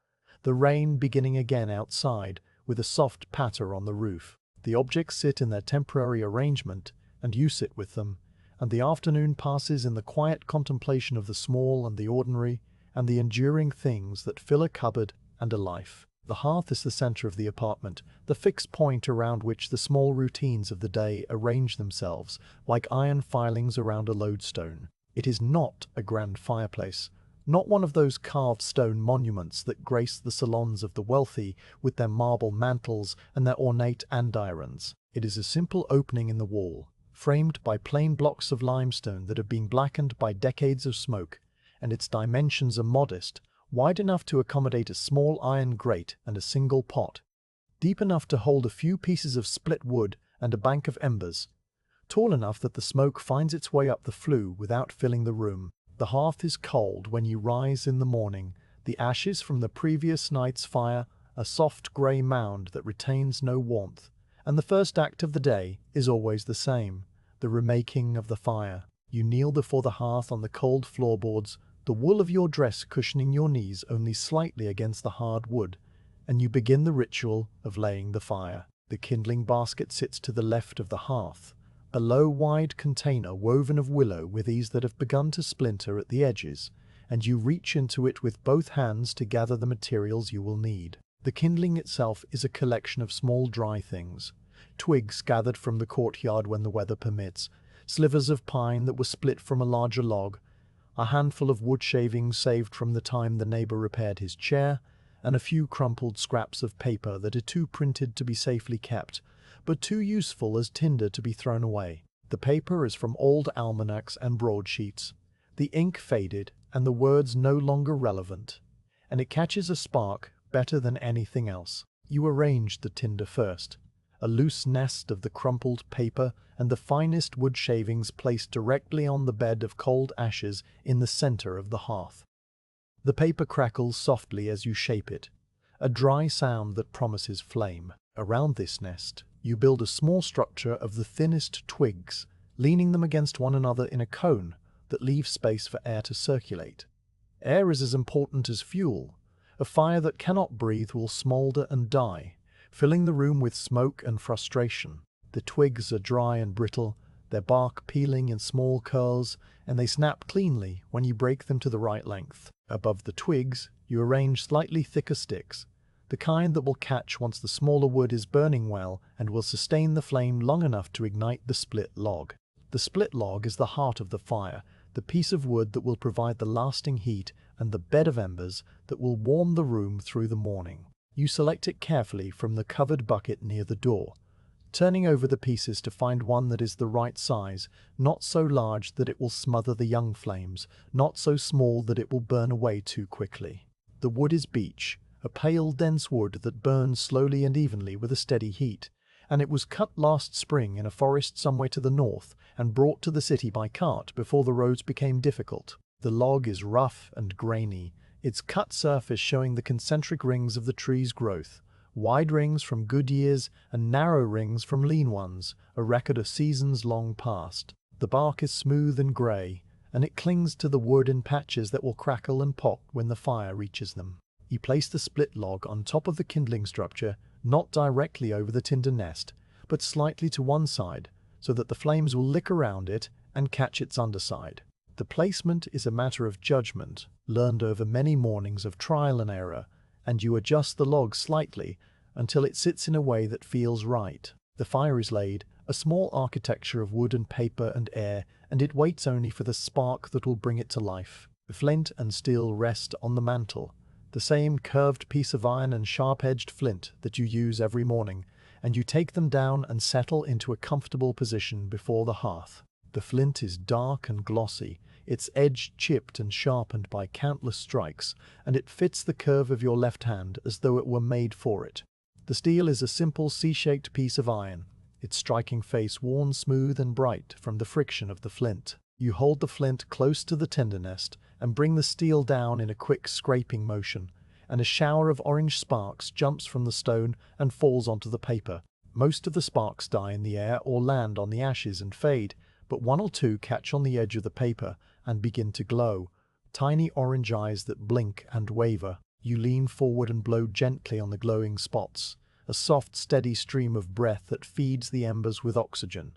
the rain beginning again outside with a soft patter on the roof. The objects sit in their temporary arrangement, and you sit with them, and the afternoon passes in the quiet contemplation of the small and the ordinary, and the enduring things that fill a cupboard and a life. The hearth is the center of the apartment, the fixed point around which the small routines of the day arrange themselves like iron filings around a lodestone. It is not a grand fireplace, not one of those carved stone monuments that grace the salons of the wealthy with their marble mantels and their ornate andirons. It is a simple opening in the wall, framed by plain blocks of limestone that have been blackened by decades of smoke, and its dimensions are modest, wide enough to accommodate a small iron grate and a single pot, deep enough to hold a few pieces of split wood and a bank of embers, tall enough that the smoke finds its way up the flue without filling the room. The hearth is cold when you rise in the morning, the ashes from the previous night's fire a soft grey mound that retains no warmth, and the first act of the day is always the same, the remaking of the fire. You kneel before the hearth on the cold floorboards, the wool of your dress cushioning your knees only slightly against the hard wood, and you begin the ritual of laying the fire. The kindling basket sits to the left of the hearth, a low, wide container woven of willow with these that have begun to splinter at the edges, and you reach into it with both hands to gather the materials you will need. The kindling itself is a collection of small dry things, twigs gathered from the courtyard when the weather permits, slivers of pine that were split from a larger log, a handful of wood shavings saved from the time the neighbor repaired his chair, and a few crumpled scraps of paper that are too printed to be safely kept, but too useful as tinder to be thrown away. The paper is from old almanacs and broadsheets, the ink faded and the words no longer relevant, and it catches a spark better than anything else. You arrange the tinder first, a loose nest of the crumpled paper and the finest wood shavings placed directly on the bed of cold ashes in the center of the hearth. The paper crackles softly as you shape it, a dry sound that promises flame. Around this nest, you build a small structure of the thinnest twigs, leaning them against one another in a cone that leaves space for air to circulate. Air is as important as fuel. A fire that cannot breathe will smolder and die, filling the room with smoke and frustration. The twigs are dry and brittle, their bark peeling in small curls, and they snap cleanly when you break them to the right length. Above the twigs, you arrange slightly thicker sticks, the kind that will catch once the smaller wood is burning well and will sustain the flame long enough to ignite the split log. The split log is the heart of the fire, the piece of wood that will provide the lasting heat and the bed of embers that will warm the room through the morning. You select it carefully from the covered bucket near the door, turning over the pieces to find one that is the right size, not so large that it will smother the young flames, not so small that it will burn away too quickly. The wood is beech, a pale, dense wood that burns slowly and evenly with a steady heat, and it was cut last spring in a forest somewhere to the north and brought to the city by cart before the roads became difficult. The log is rough and grainy, its cut surface showing the concentric rings of the tree's growth, wide rings from good years and narrow rings from lean ones, a record of seasons long past. The bark is smooth and grey, and it clings to the wood in patches that will crackle and pop when the fire reaches them. You place the split log on top of the kindling structure, not directly over the tinder nest, but slightly to one side, so that the flames will lick around it and catch its underside. The placement is a matter of judgment, learned over many mornings of trial and error, and you adjust the log slightly until it sits in a way that feels right. The fire is laid, a small architecture of wood and paper and air, and it waits only for the spark that will bring it to life. Flint and steel rest on the mantel, the same curved piece of iron and sharp-edged flint that you use every morning, and you take them down and settle into a comfortable position before the hearth. The flint is dark and glossy, its edge chipped and sharpened by countless strikes, and it fits the curve of your left hand as though it were made for it. The steel is a simple C-shaped piece of iron, its striking face worn smooth and bright from the friction of the flint. You hold the flint close to the tinder nest and bring the steel down in a quick scraping motion, and a shower of orange sparks jumps from the stone and falls onto the paper. Most of the sparks die in the air or land on the ashes and fade, but one or two catch on the edge of the paper and begin to glow, tiny orange eyes that blink and waver. You lean forward and blow gently on the glowing spots, a soft, steady stream of breath that feeds the embers with oxygen.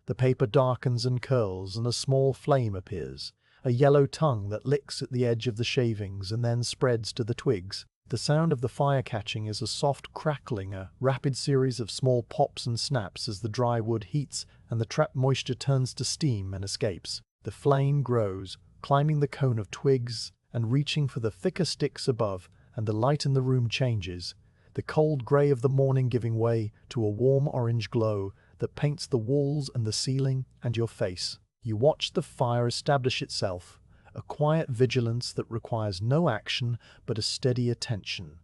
The paper darkens and curls, and a small flame appears, a yellow tongue that licks at the edge of the shavings and then spreads to the twigs. The sound of the fire catching is a soft crackling, a rapid series of small pops and snaps as the dry wood heats and the trapped moisture turns to steam and escapes. The flame grows, climbing the cone of twigs and reaching for the thicker sticks above, and the light in the room changes, the cold grey of the morning giving way to a warm orange glow that paints the walls and the ceiling and your face. You watch the fire establish itself, a quiet vigilance that requires no action but a steady attention.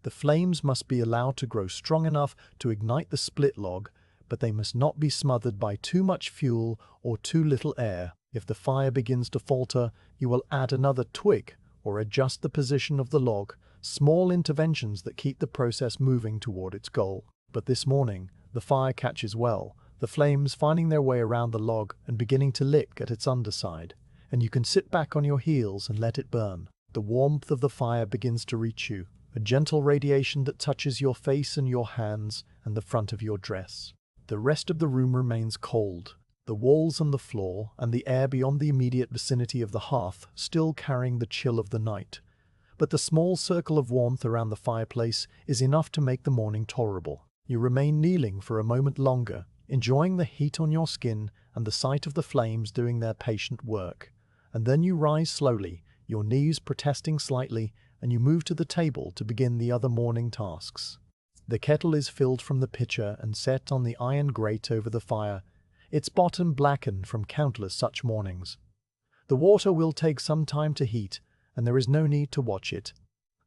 The flames must be allowed to grow strong enough to ignite the split log, but they must not be smothered by too much fuel or too little air. If the fire begins to falter, you will add another twig or adjust the position of the log, small interventions that keep the process moving toward its goal. But this morning, the fire catches well, the flames finding their way around the log and beginning to lick at its underside, and you can sit back on your heels and let it burn. The warmth of the fire begins to reach you, a gentle radiation that touches your face and your hands and the front of your dress. The rest of the room remains cold, the walls and the floor and the air beyond the immediate vicinity of the hearth still carrying the chill of the night. But the small circle of warmth around the fireplace is enough to make the morning tolerable. You remain kneeling for a moment longer, enjoying the heat on your skin and the sight of the flames doing their patient work. And then you rise slowly, your knees protesting slightly, and you move to the table to begin the other morning tasks. The kettle is filled from the pitcher and set on the iron grate over the fire, its bottom blackened from countless such mornings. The water will take some time to heat, and there is no need to watch it.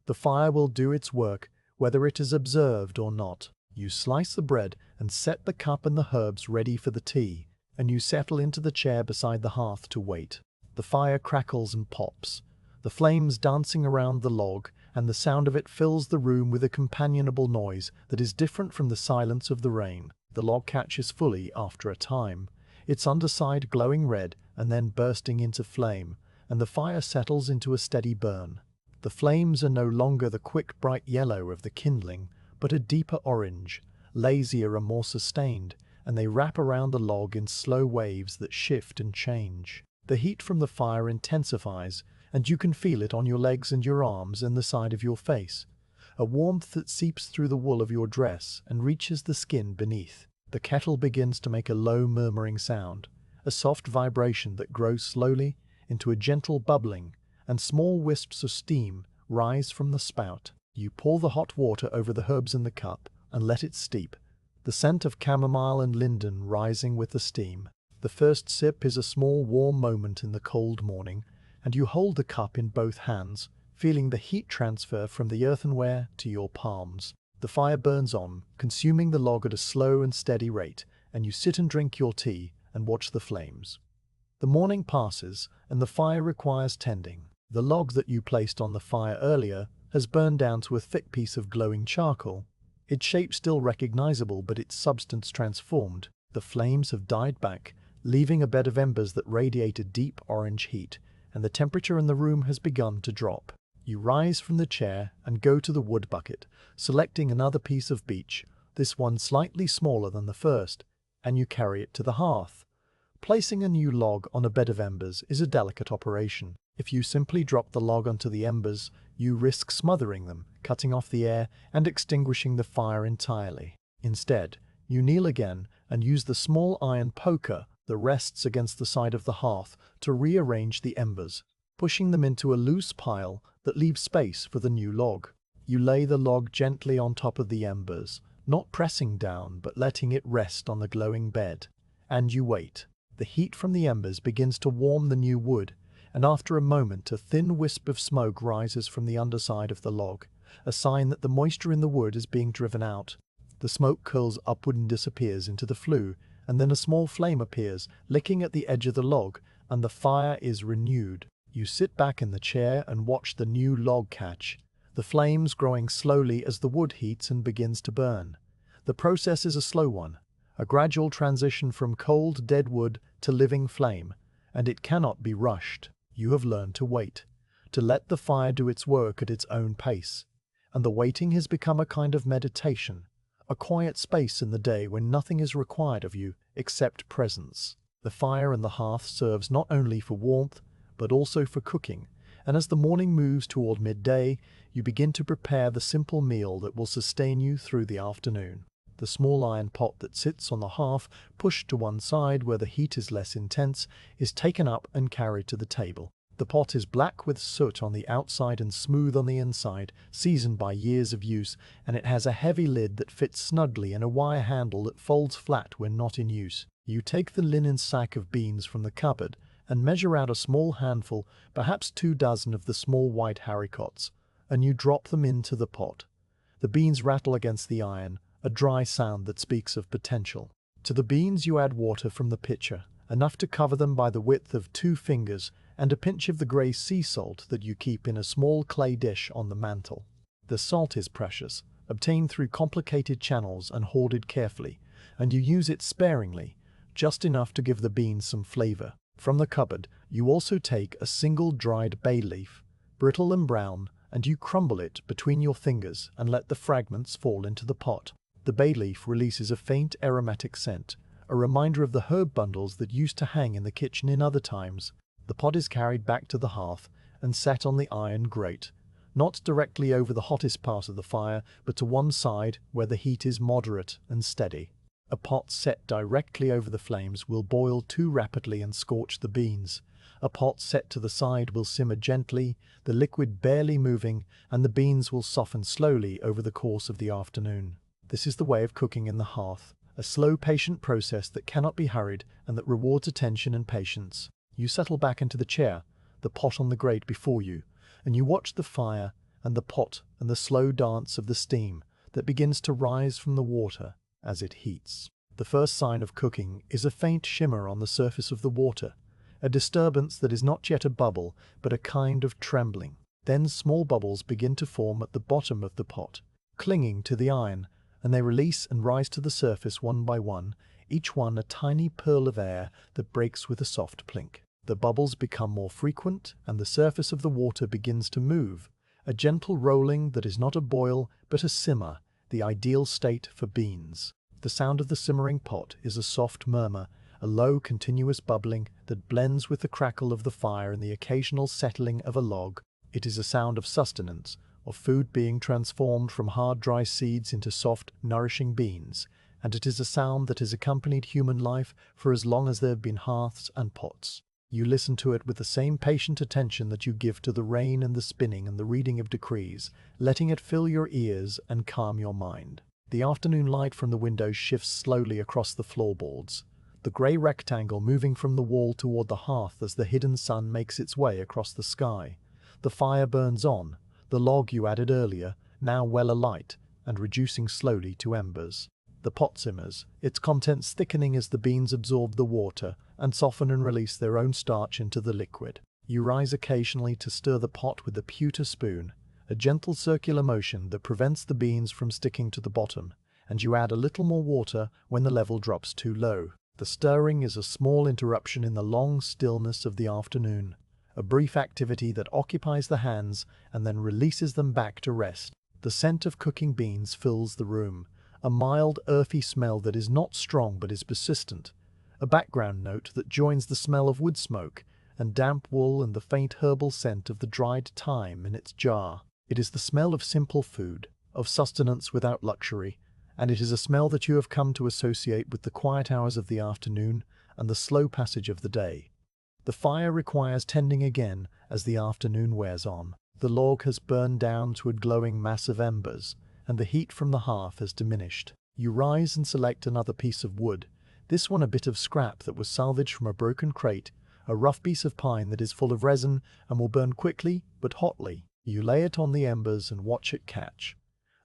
The fire will do its work, whether it is observed or not. You slice the bread and set the cup and the herbs ready for the tea, and you settle into the chair beside the hearth to wait. The fire crackles and pops, the flames dancing around the log, and the sound of it fills the room with a companionable noise that is different from the silence of the rain. The log catches fully after a time, its underside glowing red and then bursting into flame, and the fire settles into a steady burn. The flames are no longer the quick bright yellow of the kindling, but a deeper orange, lazier and more sustained, and they wrap around the log in slow waves that shift and change. The heat from the fire intensifies, and you can feel it on your legs and your arms and the side of your face, a warmth that seeps through the wool of your dress and reaches the skin beneath. The kettle begins to make a low murmuring sound, a soft vibration that grows slowly into a gentle bubbling, and small wisps of steam rise from the spout. You pour the hot water over the herbs in the cup and let it steep, the scent of chamomile and linden rising with the steam. The first sip is a small warm moment in the cold morning, and you hold the cup in both hands, feeling the heat transfer from the earthenware to your palms. The fire burns on, consuming the log at a slow and steady rate, and you sit and drink your tea and watch the flames. The morning passes, and the fire requires tending. The log that you placed on the fire earlier has burned down to a thick piece of glowing charcoal, its shape still recognizable but its substance transformed. The flames have died back, leaving a bed of embers that radiate a deep orange heat, and the temperature in the room has begun to drop. You rise from the chair and go to the wood bucket, selecting another piece of beech, this one slightly smaller than the first, and you carry it to the hearth. Placing a new log on a bed of embers is a delicate operation. If you simply drop the log onto the embers, you risk smothering them, cutting off the air and extinguishing the fire entirely. Instead, you kneel again and use the small iron poker that rests against the side of the hearth to rearrange the embers, pushing them into a loose pile that leaves space for the new log. You lay the log gently on top of the embers, not pressing down but letting it rest on the glowing bed. And you wait. The heat from the embers begins to warm the new wood, and after a moment a thin wisp of smoke rises from the underside of the log, a sign that the moisture in the wood is being driven out. The smoke curls upward and disappears into the flue, and then a small flame appears, licking at the edge of the log, and the fire is renewed. You sit back in the chair and watch the new log catch, the flames growing slowly as the wood heats and begins to burn. The process is a slow one, a gradual transition from cold, dead wood to living flame, and it cannot be rushed. You have learned to wait, to let the fire do its work at its own pace, and the waiting has become a kind of meditation, a quiet space in the day when nothing is required of you except presence. The fire in the hearth serves not only for warmth, but also for cooking, and as the morning moves toward midday, you begin to prepare the simple meal that will sustain you through the afternoon. The small iron pot that sits on the hearth, pushed to one side where the heat is less intense, is taken up and carried to the table. The pot is black with soot on the outside and smooth on the inside, seasoned by years of use, and it has a heavy lid that fits snugly and a wire handle that folds flat when not in use. You take the linen sack of beans from the cupboard and measure out a small handful, perhaps 2 dozen of the small white haricots, and you drop them into the pot. The beans rattle against the iron, a dry sound that speaks of potential. To the beans you add water from the pitcher, enough to cover them by the width of 2 fingers, and a pinch of the grey sea salt that you keep in a small clay dish on the mantel. The salt is precious, obtained through complicated channels and hoarded carefully, and you use it sparingly, just enough to give the beans some flavor. From the cupboard, you also take a single dried bay leaf, brittle and brown, and you crumble it between your fingers and let the fragments fall into the pot. The bay leaf releases a faint aromatic scent, a reminder of the herb bundles that used to hang in the kitchen in other times. The pot is carried back to the hearth and set on the iron grate, not directly over the hottest part of the fire, but to one side where the heat is moderate and steady. A pot set directly over the flames will boil too rapidly and scorch the beans. A pot set to the side will simmer gently, the liquid barely moving, and the beans will soften slowly over the course of the afternoon. This is the way of cooking in the hearth, a slow, patient process that cannot be hurried and that rewards attention and patience. You settle back into the chair, the pot on the grate before you, and you watch the fire and the pot and the slow dance of the steam that begins to rise from the water as it heats. The first sign of cooking is a faint shimmer on the surface of the water, a disturbance that is not yet a bubble, but a kind of trembling. Then small bubbles begin to form at the bottom of the pot, clinging to the iron, and they release and rise to the surface one by one, each one a tiny pearl of air that breaks with a soft plink. The bubbles become more frequent, and the surface of the water begins to move, a gentle rolling that is not a boil but a simmer, the ideal state for beans. The sound of the simmering pot is a soft murmur, a low, continuous bubbling that blends with the crackle of the fire and the occasional settling of a log. It is a sound of sustenance, of food being transformed from hard, dry seeds into soft, nourishing beans, and it is a sound that has accompanied human life for as long as there have been hearths and pots. You listen to it with the same patient attention that you give to the rain and the spinning and the reading of decrees, letting it fill your ears and calm your mind. The afternoon light from the windows shifts slowly across the floorboards, the grey rectangle moving from the wall toward the hearth as the hidden sun makes its way across the sky. The fire burns on, the log you added earlier, now well alight and reducing slowly to embers. The pot simmers, its contents thickening as the beans absorb the water and soften and release their own starch into the liquid. You rise occasionally to stir the pot with a pewter spoon, a gentle circular motion that prevents the beans from sticking to the bottom, and you add a little more water when the level drops too low. The stirring is a small interruption in the long stillness of the afternoon, a brief activity that occupies the hands and then releases them back to rest. The scent of cooking beans fills the room, a mild, earthy smell that is not strong but is persistent, a background note that joins the smell of wood smoke and damp wool and the faint herbal scent of the dried thyme in its jar. It is the smell of simple food, of sustenance without luxury, and it is a smell that you have come to associate with the quiet hours of the afternoon and the slow passage of the day. The fire requires tending again as the afternoon wears on. The log has burned down to a glowing mass of embers, and the heat from the hearth has diminished. You rise and select another piece of wood, this one a bit of scrap that was salvaged from a broken crate, a rough piece of pine that is full of resin and will burn quickly but hotly. You lay it on the embers and watch it catch,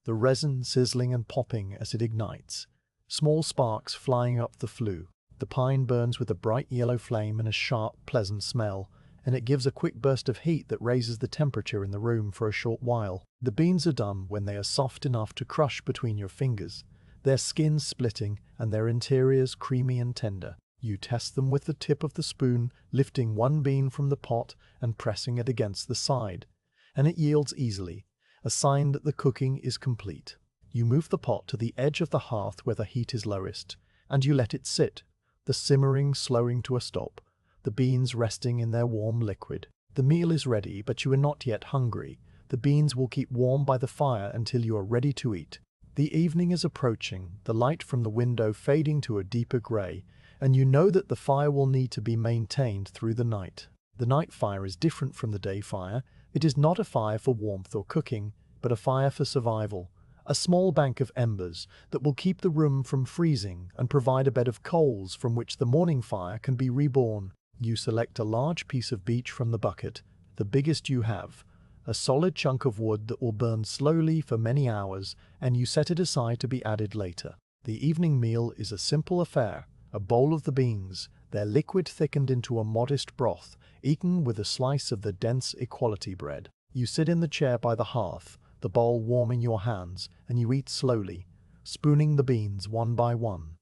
the resin sizzling and popping as it ignites, small sparks flying up the flue. The pine burns with a bright yellow flame and a sharp, pleasant smell, and it gives a quick burst of heat that raises the temperature in the room for a short while. The beans are done when they are soft enough to crush between your fingers, their skins splitting and their interiors creamy and tender. You test them with the tip of the spoon, lifting one bean from the pot and pressing it against the side, and it yields easily, a sign that the cooking is complete. You move the pot to the edge of the hearth where the heat is lowest, and you let it sit, the simmering slowing to a stop, the beans resting in their warm liquid. The meal is ready, but you are not yet hungry. The beans will keep warm by the fire until you are ready to eat. The evening is approaching, the light from the window fading to a deeper grey, and you know that the fire will need to be maintained through the night. The night fire is different from the day fire. It is not a fire for warmth or cooking, but a fire for survival. A small bank of embers that will keep the room from freezing and provide a bed of coals from which the morning fire can be reborn. You select a large piece of beech from the bucket, the biggest you have, a solid chunk of wood that will burn slowly for many hours, and you set it aside to be added later. The evening meal is a simple affair, a bowl of the beans, their liquid thickened into a modest broth, eaten with a slice of the dense equality bread. You sit in the chair by the hearth, the bowl warm in your hands, and you eat slowly, spooning the beans one by one,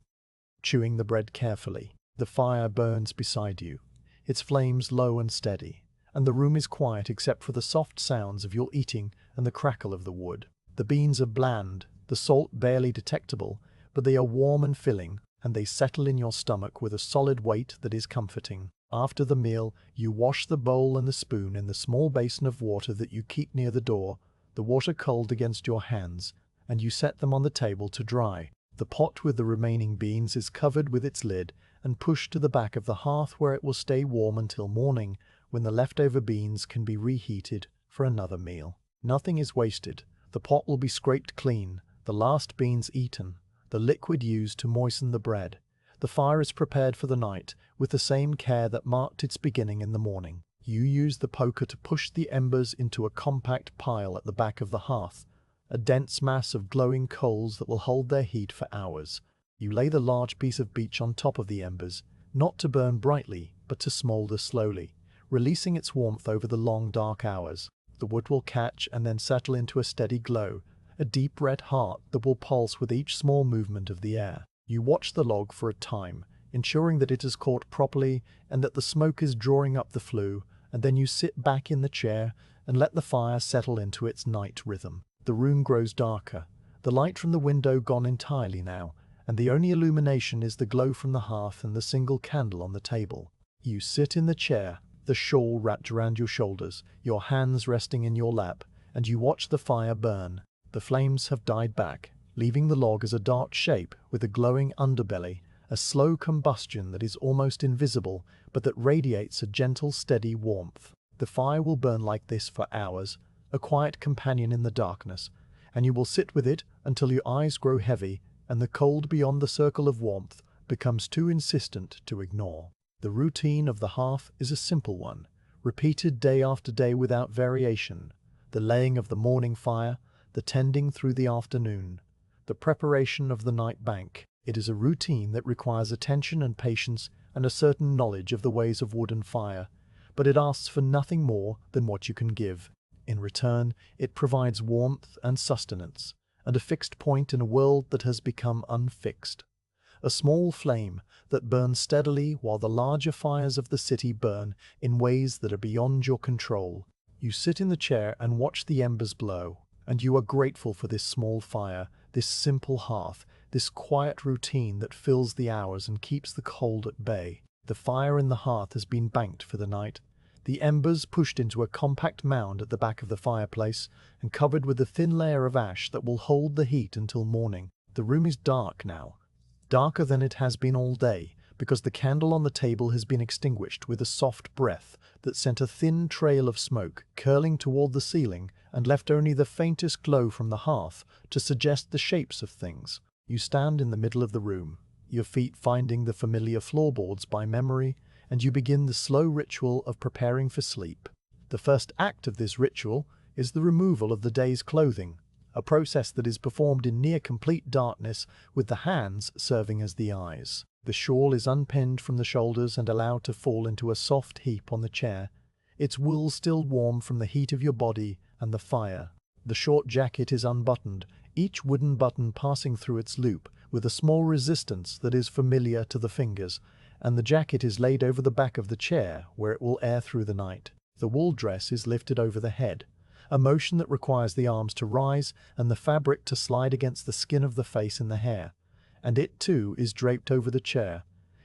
chewing the bread carefully. The fire burns beside you, its flames low and steady, and the room is quiet except for the soft sounds of your eating and the crackle of the wood. The beans are bland, the salt barely detectable, but they are warm and filling, and they settle in your stomach with a solid weight that is comforting. After the meal, you wash the bowl and the spoon in the small basin of water that you keep near the door, the water cold against your hands, and you set them on the table to dry. The pot with the remaining beans is covered with its lid and pushed to the back of the hearth where it will stay warm until morning, when the leftover beans can be reheated for another meal. Nothing is wasted. The pot will be scraped clean, the last beans eaten, the liquid used to moisten the bread. The fire is prepared for the night with the same care that marked its beginning in the morning. You use the poker to push the embers into a compact pile at the back of the hearth, a dense mass of glowing coals that will hold their heat for hours. You lay the large piece of beech on top of the embers, not to burn brightly, but to smoulder slowly, releasing its warmth over the long dark hours. The wood will catch and then settle into a steady glow, a deep red heart that will pulse with each small movement of the air. You watch the log for a time, ensuring that it is caught properly and that the smoke is drawing up the flue, and then you sit back in the chair and let the fire settle into its night rhythm. The room grows darker, the light from the window gone entirely now, and the only illumination is the glow from the hearth and the single candle on the table. You sit in the chair, the shawl wrapped around your shoulders, your hands resting in your lap, and you watch the fire burn. The flames have died back, leaving the log as a dark shape with a glowing underbelly, a slow combustion that is almost invisible, but that radiates a gentle, steady warmth. The fire will burn like this for hours, a quiet companion in the darkness, and you will sit with it until your eyes grow heavy and the cold beyond the circle of warmth becomes too insistent to ignore. The routine of the hearth is a simple one, repeated day after day without variation. The laying of the morning fire, the tending through the afternoon, the preparation of the night bank. It is a routine that requires attention and patience and a certain knowledge of the ways of wood and fire, but it asks for nothing more than what you can give. In return, it provides warmth and sustenance, and a fixed point in a world that has become unfixed. A small flame that burns steadily while the larger fires of the city burn in ways that are beyond your control. You sit in the chair and watch the embers blow, and you are grateful for this small fire, this simple hearth, this quiet routine that fills the hours and keeps the cold at bay. The fire in the hearth has been banked for the night, the embers pushed into a compact mound at the back of the fireplace and covered with a thin layer of ash that will hold the heat until morning. The room is dark now, darker than it has been all day, because the candle on the table has been extinguished with a soft breath that sent a thin trail of smoke curling toward the ceiling and left only the faintest glow from the hearth to suggest the shapes of things. You stand in the middle of the room, your feet finding the familiar floorboards by memory, and you begin the slow ritual of preparing for sleep. The first act of this ritual is the removal of the day's clothing, a process that is performed in near complete darkness with the hands serving as the eyes. The shawl is unpinned from the shoulders and allowed to fall into a soft heap on the chair, its wool still warm from the heat of your body and the fire. The short jacket is unbuttoned, each wooden button passing through its loop with a small resistance that is familiar to the fingers, and the jacket is laid over the back of the chair where it will air through the night. The wool dress is lifted over the head, a motion that requires the arms to rise and the fabric to slide against the skin of the face and the hair, and it too is draped over the chair.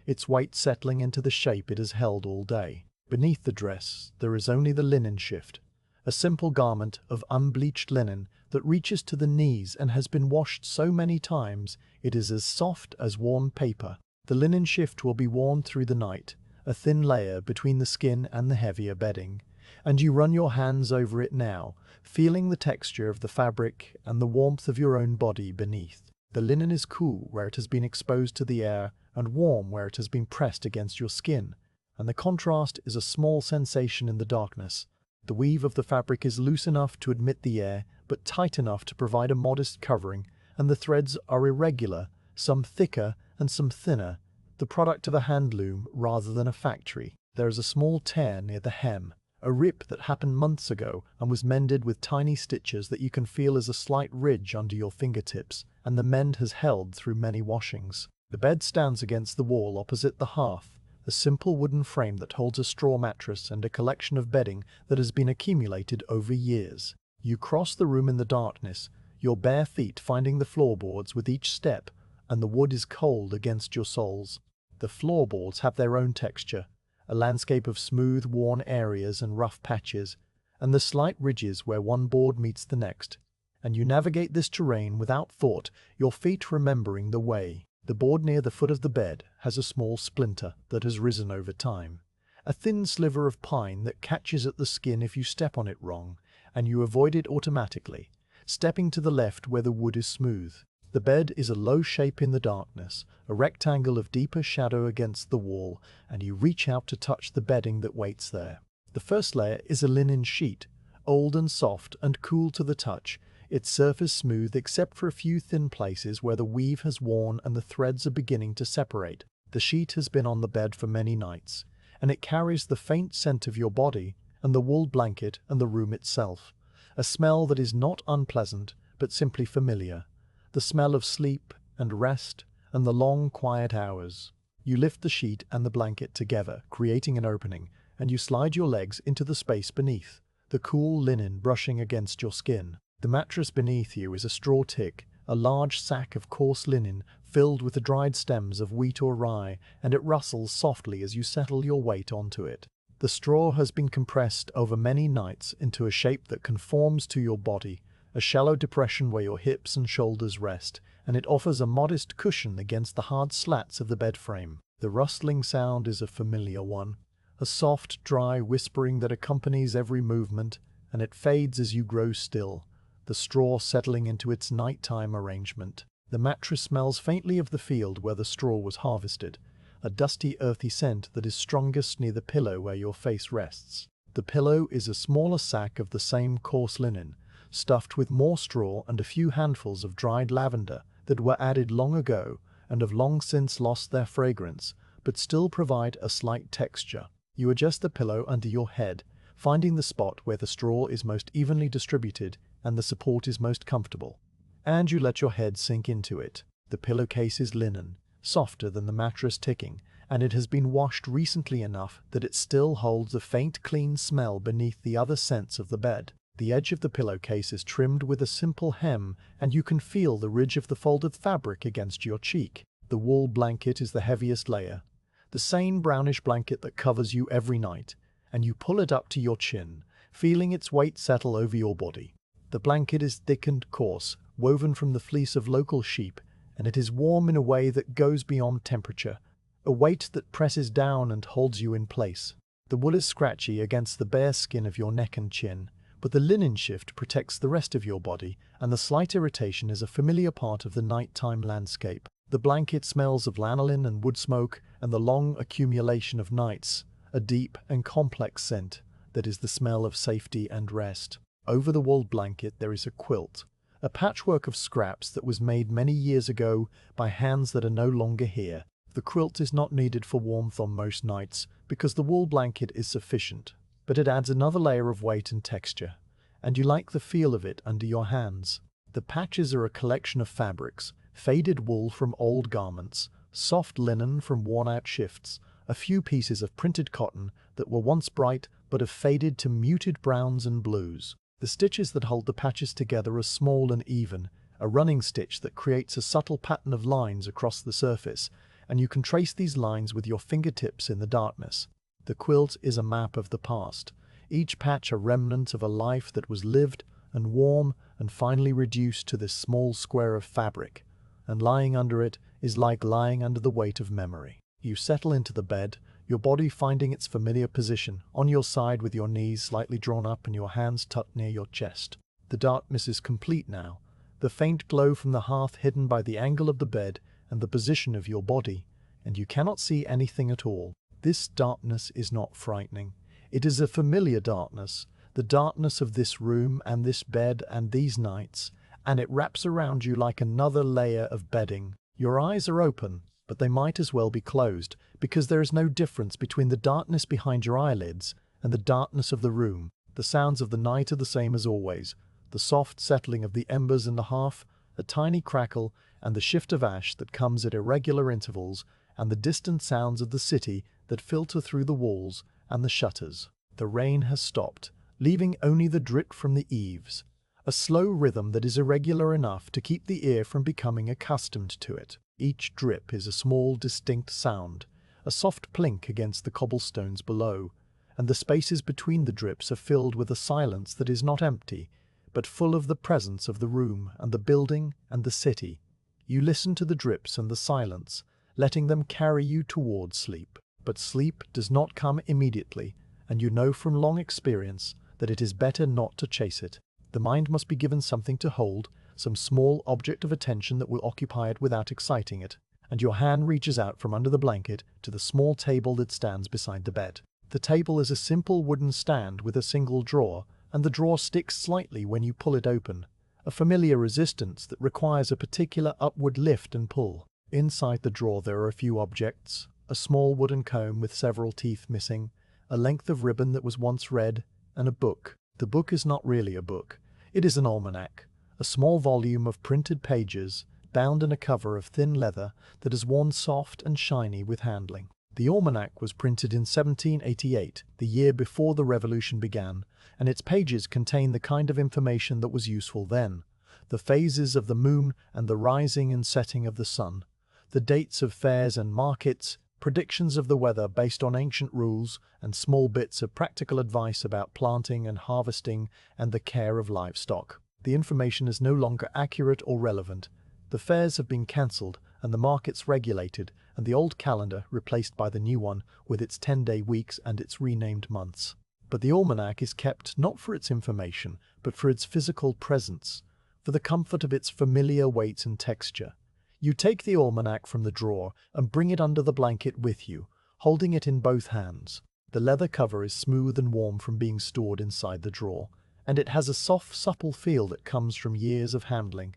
its weight settling into the shape it has held all day. Beneath the dress, there is only the linen shift, a simple garment of unbleached linen that reaches to the knees and has been washed so many times it is as soft as worn paper. The linen shift will be worn through the night, a thin layer between the skin and the heavier bedding, and you run your hands over it now, feeling the texture of the fabric and the warmth of your own body beneath. The linen is cool where it has been exposed to the air and warm where it has been pressed against your skin, and the contrast is a small sensation in the darkness. The weave of the fabric is loose enough to admit the air, but tight enough to provide a modest covering, and the threads are irregular, some thicker and some thinner, the product of a hand loom rather than a factory. There is a small tear near the hem, a rip that happened months ago and was mended with tiny stitches that you can feel as a slight ridge under your fingertips, and the mend has held through many washings. The bed stands against the wall opposite the hearth, a simple wooden frame that holds a straw mattress and a collection of bedding that has been accumulated over years. You cross the room in the darkness, your bare feet finding the floorboards with each step, and the wood is cold against your soles. The floorboards have their own texture, a landscape of smooth, worn areas and rough patches, and the slight ridges where one board meets the next. And you navigate this terrain without thought, your feet remembering the way. The board near the foot of the bed has a small splinter that has risen over time, a thin sliver of pine that catches at the skin if you step on it wrong, and you avoid it automatically, stepping to the left where the wood is smooth. The bed is a low shape in the darkness, a rectangle of deeper shadow against the wall, and you reach out to touch the bedding that waits there. The first layer is a linen sheet, old and soft and cool to the touch, its surface smooth except for a few thin places where the weave has worn and the threads are beginning to separate. The sheet has been on the bed for many nights, and it carries the faint scent of your body and the wool blanket and the room itself, a smell that is not unpleasant but simply familiar, the smell of sleep and rest and the long quiet hours. You lift the sheet and the blanket together, creating an opening, and you slide your legs into the space beneath, the cool linen brushing against your skin. The mattress beneath you is a straw tick, a large sack of coarse linen filled with the dried stems of wheat or rye, and it rustles softly as you settle your weight onto it. The straw has been compressed over many nights into a shape that conforms to your body, a shallow depression where your hips and shoulders rest, and it offers a modest cushion against the hard slats of the bed frame. The rustling sound is a familiar one, a soft, dry whispering that accompanies every movement, and it fades as you grow still, the straw settling into its nighttime arrangement. The mattress smells faintly of the field where the straw was harvested, a dusty, earthy scent that is strongest near the pillow where your face rests. The pillow is a smaller sack of the same coarse linen, stuffed with more straw and a few handfuls of dried lavender that were added long ago and have long since lost their fragrance, but still provide a slight texture. You adjust the pillow under your head, finding the spot where the straw is most evenly distributed and the support is most comfortable, and you let your head sink into it. The pillowcase is linen, softer than the mattress ticking, and it has been washed recently enough that it still holds a faint clean smell beneath the other scents of the bed. The edge of the pillowcase is trimmed with a simple hem, and you can feel the ridge of the folded fabric against your cheek. The wool blanket is the heaviest layer, the same brownish blanket that covers you every night, and you pull it up to your chin, feeling its weight settle over your body. The blanket is thick and coarse, woven from the fleece of local sheep, and it is warm in a way that goes beyond temperature, a weight that presses down and holds you in place. The wool is scratchy against the bare skin of your neck and chin, but the linen shift protects the rest of your body, and the slight irritation is a familiar part of the nighttime landscape. The blanket smells of lanolin and wood smoke and the long accumulation of nights, a deep and complex scent that is the smell of safety and rest. Over the wool blanket there is a quilt, a patchwork of scraps that was made many years ago by hands that are no longer here. The quilt is not needed for warmth on most nights because the wool blanket is sufficient, but it adds another layer of weight and texture, and you like the feel of it under your hands. The patches are a collection of fabrics, faded wool from old garments, soft linen from worn-out shifts, a few pieces of printed cotton that were once bright but have faded to muted browns and blues. The stitches that hold the patches together are small and even, a running stitch that creates a subtle pattern of lines across the surface, and you can trace these lines with your fingertips in the darkness. The quilt is a map of the past, each patch a remnant of a life that was lived and warm and finally reduced to this small square of fabric, and lying under it is like lying under the weight of memory. You settle into the bed, your body finding its familiar position, on your side with your knees slightly drawn up and your hands tucked near your chest. The darkness is complete now, the faint glow from the hearth hidden by the angle of the bed and the position of your body, and you cannot see anything at all. This darkness is not frightening. It is a familiar darkness, the darkness of this room and this bed and these nights, and it wraps around you like another layer of bedding. Your eyes are open, but they might as well be closed, because there is no difference between the darkness behind your eyelids and the darkness of the room. The sounds of the night are the same as always, the soft settling of the embers in the hearth, a tiny crackle, and the shift of ash that comes at irregular intervals, and the distant sounds of the city that filter through the walls and the shutters. The rain has stopped, leaving only the drip from the eaves, a slow rhythm that is irregular enough to keep the ear from becoming accustomed to it. Each drip is a small, distinct sound, a soft plink against the cobblestones below, and the spaces between the drips are filled with a silence that is not empty, but full of the presence of the room and the building and the city. You listen to the drips and the silence, letting them carry you towards sleep. But sleep does not come immediately, and you know from long experience that it is better not to chase it. The mind must be given something to hold, some small object of attention that will occupy it without exciting it, and your hand reaches out from under the blanket to the small table that stands beside the bed. The table is a simple wooden stand with a single drawer, and the drawer sticks slightly when you pull it open, a familiar resistance that requires a particular upward lift and pull. Inside the drawer there are a few objects: a small wooden comb with several teeth missing, a length of ribbon that was once red, and a book. The book is not really a book. It is an almanac, a small volume of printed pages, bound in a cover of thin leather that is worn soft and shiny with handling. The almanac was printed in 1788, the year before the Revolution began, and its pages contain the kind of information that was useful then: the phases of the moon and the rising and setting of the sun, the dates of fairs and markets, predictions of the weather based on ancient rules, and small bits of practical advice about planting and harvesting and the care of livestock. The information is no longer accurate or relevant. The fairs have been cancelled and the markets regulated, and the old calendar replaced by the new one with its 10-day weeks and its renamed months. But the almanac is kept not for its information, but for its physical presence, for the comfort of its familiar weight and texture. You take the almanac from the drawer and bring it under the blanket with you, holding it in both hands. The leather cover is smooth and warm from being stored inside the drawer, and it has a soft, supple feel that comes from years of handling.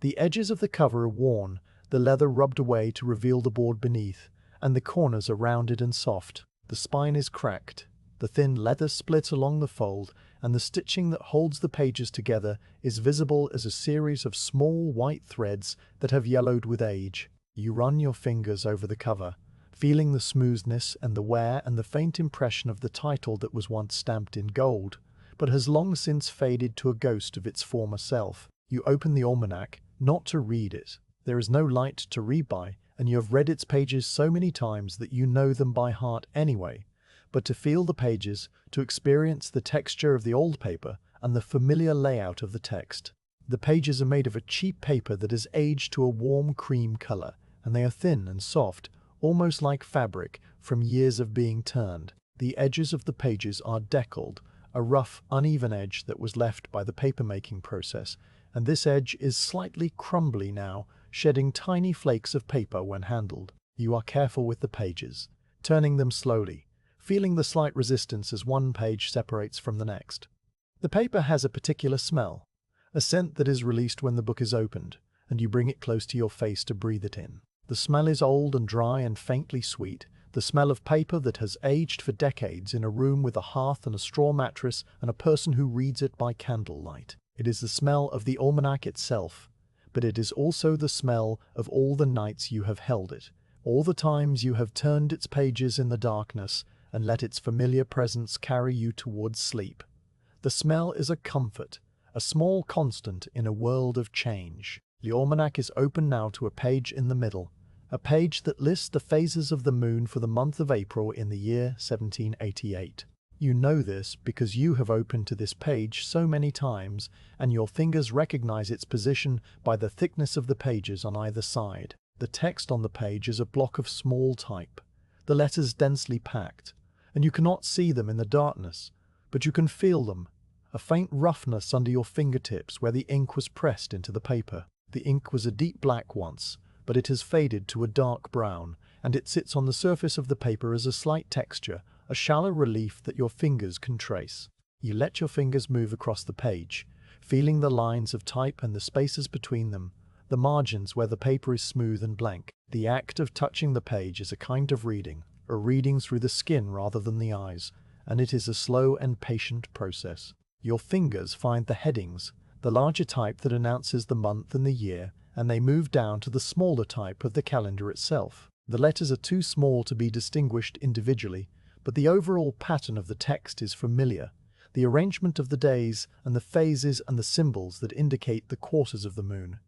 The edges of the cover are worn, the leather rubbed away to reveal the board beneath, and the corners are rounded and soft. The spine is cracked. The thin leather splits along the fold, and the stitching that holds the pages together is visible as a series of small white threads that have yellowed with age. You run your fingers over the cover, feeling the smoothness and the wear and the faint impression of the title that was once stamped in gold, but has long since faded to a ghost of its former self. You open the almanac, not to read it. There is no light to read by, and you have read its pages so many times that you know them by heart anyway, but to feel the pages, to experience the texture of the old paper and the familiar layout of the text. The pages are made of a cheap paper that has aged to a warm cream color, and they are thin and soft, almost like fabric from years of being turned. The edges of the pages are deckled, a rough, uneven edge that was left by the paper-making process, and this edge is slightly crumbly now, shedding tiny flakes of paper when handled. You are careful with the pages, turning them slowly, feeling the slight resistance as one page separates from the next. The paper has a particular smell, a scent that is released when the book is opened, and you bring it close to your face to breathe it in. The smell is old and dry and faintly sweet, the smell of paper that has aged for decades in a room with a hearth and a straw mattress and a person who reads it by candlelight. It is the smell of the almanac itself, but it is also the smell of all the nights you have held it, all the times you have turned its pages in the darkness and let its familiar presence carry you towards sleep. The smell is a comfort, a small constant in a world of change. The almanac is open now to a page in the middle, a page that lists the phases of the moon for the month of April in the year 1788. You know this because you have opened to this page so many times, and your fingers recognize its position by the thickness of the pages on either side. The text on the page is a block of small type, the letters densely packed, and you cannot see them in the darkness, but you can feel them, a faint roughness under your fingertips where the ink was pressed into the paper. The ink was a deep black once, but it has faded to a dark brown, and it sits on the surface of the paper as a slight texture, a shallow relief that your fingers can trace. You let your fingers move across the page, feeling the lines of type and the spaces between them, the margins where the paper is smooth and blank. The act of touching the page is a kind of reading, a reading through the skin rather than the eyes, and it is a slow and patient process. Your fingers find the headings, the larger type that announces the month and the year, and they move down to the smaller type of the calendar itself. The letters are too small to be distinguished individually, but the overall pattern of the text is familiar. The arrangement of the days and the phases and the symbols that indicate the quarters of the moon.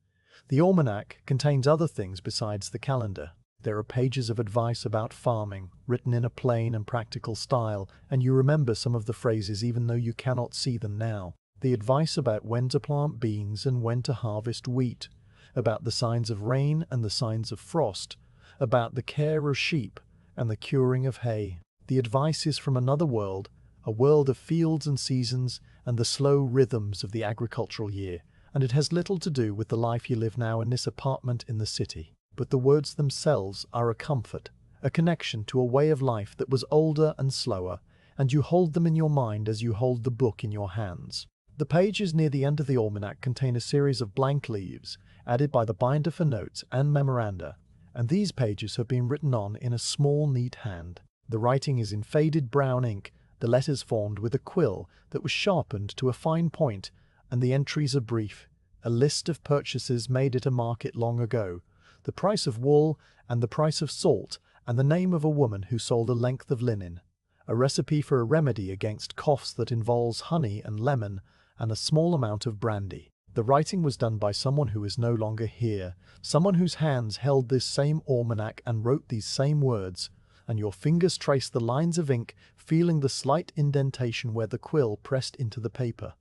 The almanac contains other things besides the calendar. There are pages of advice about farming, written in a plain and practical style, and you remember some of the phrases even though you cannot see them now. The advice about when to plant beans and when to harvest wheat, about the signs of rain and the signs of frost, about the care of sheep and the curing of hay. The advice is from another world, a world of fields and seasons and the slow rhythms of the agricultural year, and it has little to do with the life you live now in this apartment in the city. But the words themselves are a comfort, a connection to a way of life that was older and slower, and you hold them in your mind as you hold the book in your hands. The pages near the end of the almanac contain a series of blank leaves, added by the binder for notes and memoranda, and these pages have been written on in a small, neat hand. The writing is in faded brown ink, the letters formed with a quill that was sharpened to a fine point, and the entries are brief. A list of purchases made at a market long ago, the price of wool and the price of salt, and the name of a woman who sold a length of linen. A recipe for a remedy against coughs that involves honey and lemon, and a small amount of brandy. The writing was done by someone who is no longer here, someone whose hands held this same almanac and wrote these same words, and your fingers trace the lines of ink, feeling the slight indentation where the quill pressed into the paper.